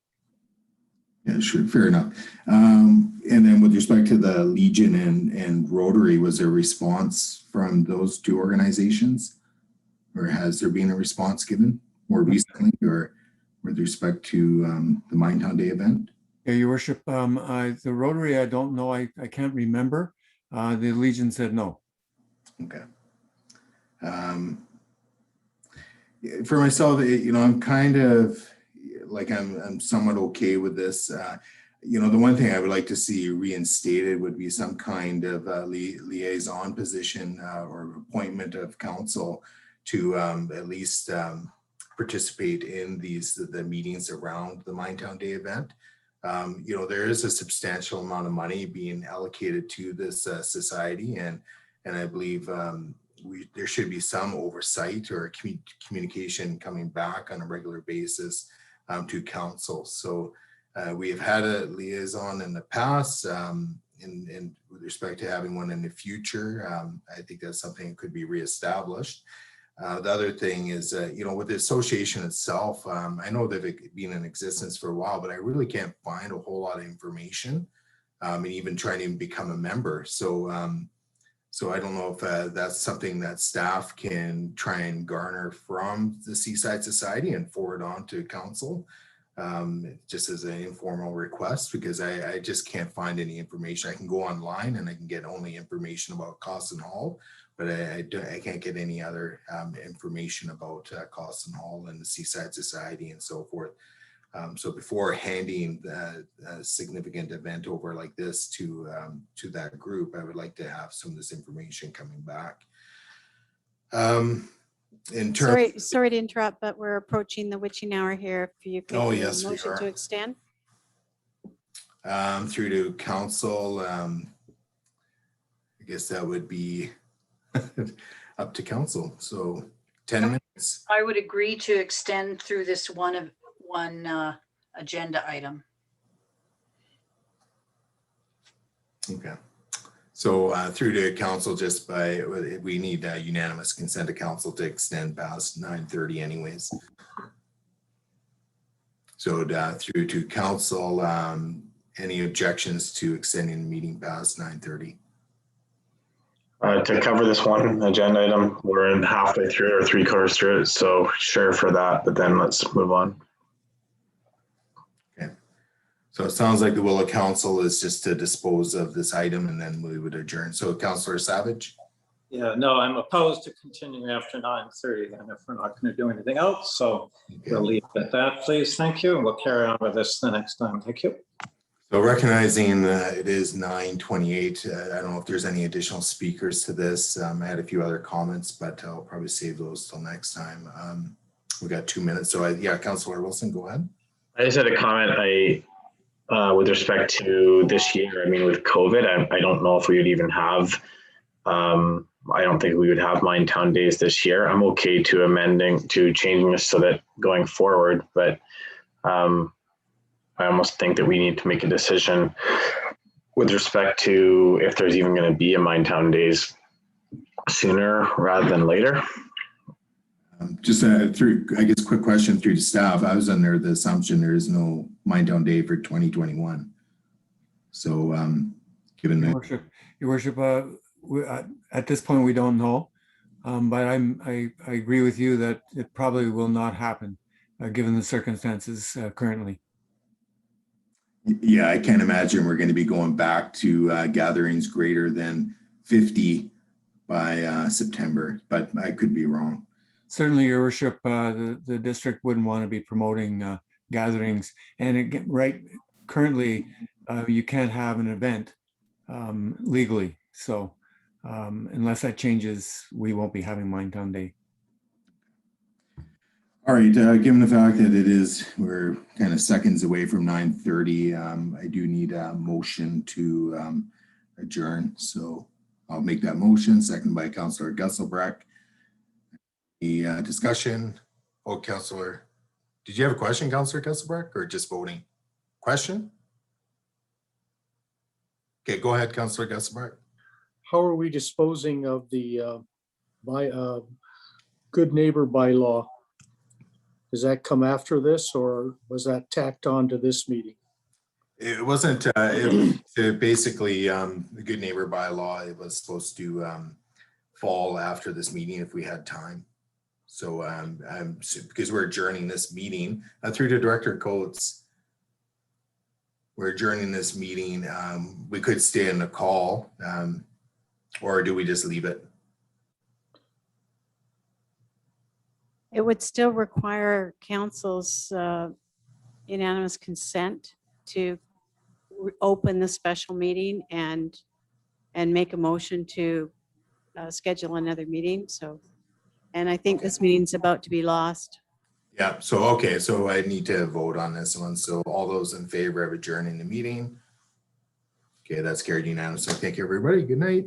Yeah, sure, fair enough. And then with respect to the Legion and Rotary, was there a response from those two organizations? Or has there been a response given more recently, or with respect to the Minetown Day event? Yeah, Your Worship, the Rotary, I don't know, I can't remember. The Legion said no. Okay. For myself, I'm kind of like, I'm somewhat okay with this. The one thing I would like to see reinstated would be some kind of liaison position or appointment of council to at least participate in the meetings around the Minetown Day event. There is a substantial amount of money being allocated to this society, and I believe there should be some oversight or communication coming back on a regular basis to council. So we have had a liaison in the past, and with respect to having one in the future, I think that's something that could be reestablished. The other thing is, with the association itself, I know they've been in existence for a while, but I really can't find a whole lot of information, and even trying to become a member. So I don't know if that's something that staff can try and garner from the Seaside Society and forward on to council, just as an informal request, because I just can't find any information. I can go online and I can get only information about Cosson Hall, but I can't get any other information about Cosson Hall and the Seaside Society and so forth. So before handing a significant event over like this to that group, I would like to have some of this information coming back. Sorry to interrupt, but we're approaching the witching hour here. If you could, oh yes, motion to extend through to council. I guess that would be up to council. So 10 minutes. I would agree to extend through this one agenda item. Okay. So through to council, just by, we need unanimous consent of council to extend past 9:30 anyways. So through to council, any objections to extending the meeting past 9:30? To cover this one agenda item, we're in halfway through or 3/4 through it, so sure for that, but then let's move on. Okay. So it sounds like the will of council is just to dispose of this item and then we would adjourn. So Councillor Savage? Yeah, no, I'm opposed to continuing after 9:30 then if we're not going to do anything else. So we'll leave it at that, please. Thank you. And we'll carry on with this the next time. Thank you. So recognizing it is 9:28, I don't know if there's any additional speakers to this. I had a few other comments, but I'll probably save those till next time. We got 2 minutes. So yeah, Councillor Wilson, go ahead. I just had a comment. With respect to this year, I mean, with COVID, I don't know if we would even have, I don't think we would have Minetown Days this year. I'm okay to changing this so that going forward, but I almost think that we need to make a decision with respect to if there's even going to be a Minetown Days sooner rather than later. Just through, I guess, quick question through to staff. I was under the assumption there is no Minetown Day for 2021. So given that. Your Worship, at this point, we don't know. But I agree with you that it probably will not happen, given the circumstances currently. Yeah, I can't imagine we're going to be going back to gatherings greater than 50 by September, but I could be wrong. Certainly, Your Worship, the district wouldn't want to be promoting gatherings. And again, right, currently, you can't have an event legally. So unless that changes, we won't be having Minetown Day. All right, given the fact that we're kind of seconds away from 9:30, I do need a motion to adjourn. So I'll make that motion, seconded by Councillor Gusselbrecht. The discussion. Oh, Councillor, did you have a question, Councillor Gusselbrecht, or just voting? Question? Okay, go ahead, Councillor Gusselbrecht. How are we disposing of the good neighbor bylaw? Does that come after this, or was that tacked on to this meeting? It wasn't, basically, the good neighbor bylaw, it was supposed to fall after this meeting if we had time. So because we're adjourning this meeting through to Director Coates, we're adjourning this meeting. We could stay in the call, or do we just leave it? It would still require council's unanimous consent to open the special meeting and make a motion to schedule another meeting. So, and I think this meeting's about to be lost. Yeah, so, okay, so I need to vote on this one. So all those in favor of adjourning the meeting? Okay, that's carried unanimously. Thank you, everybody. Good night.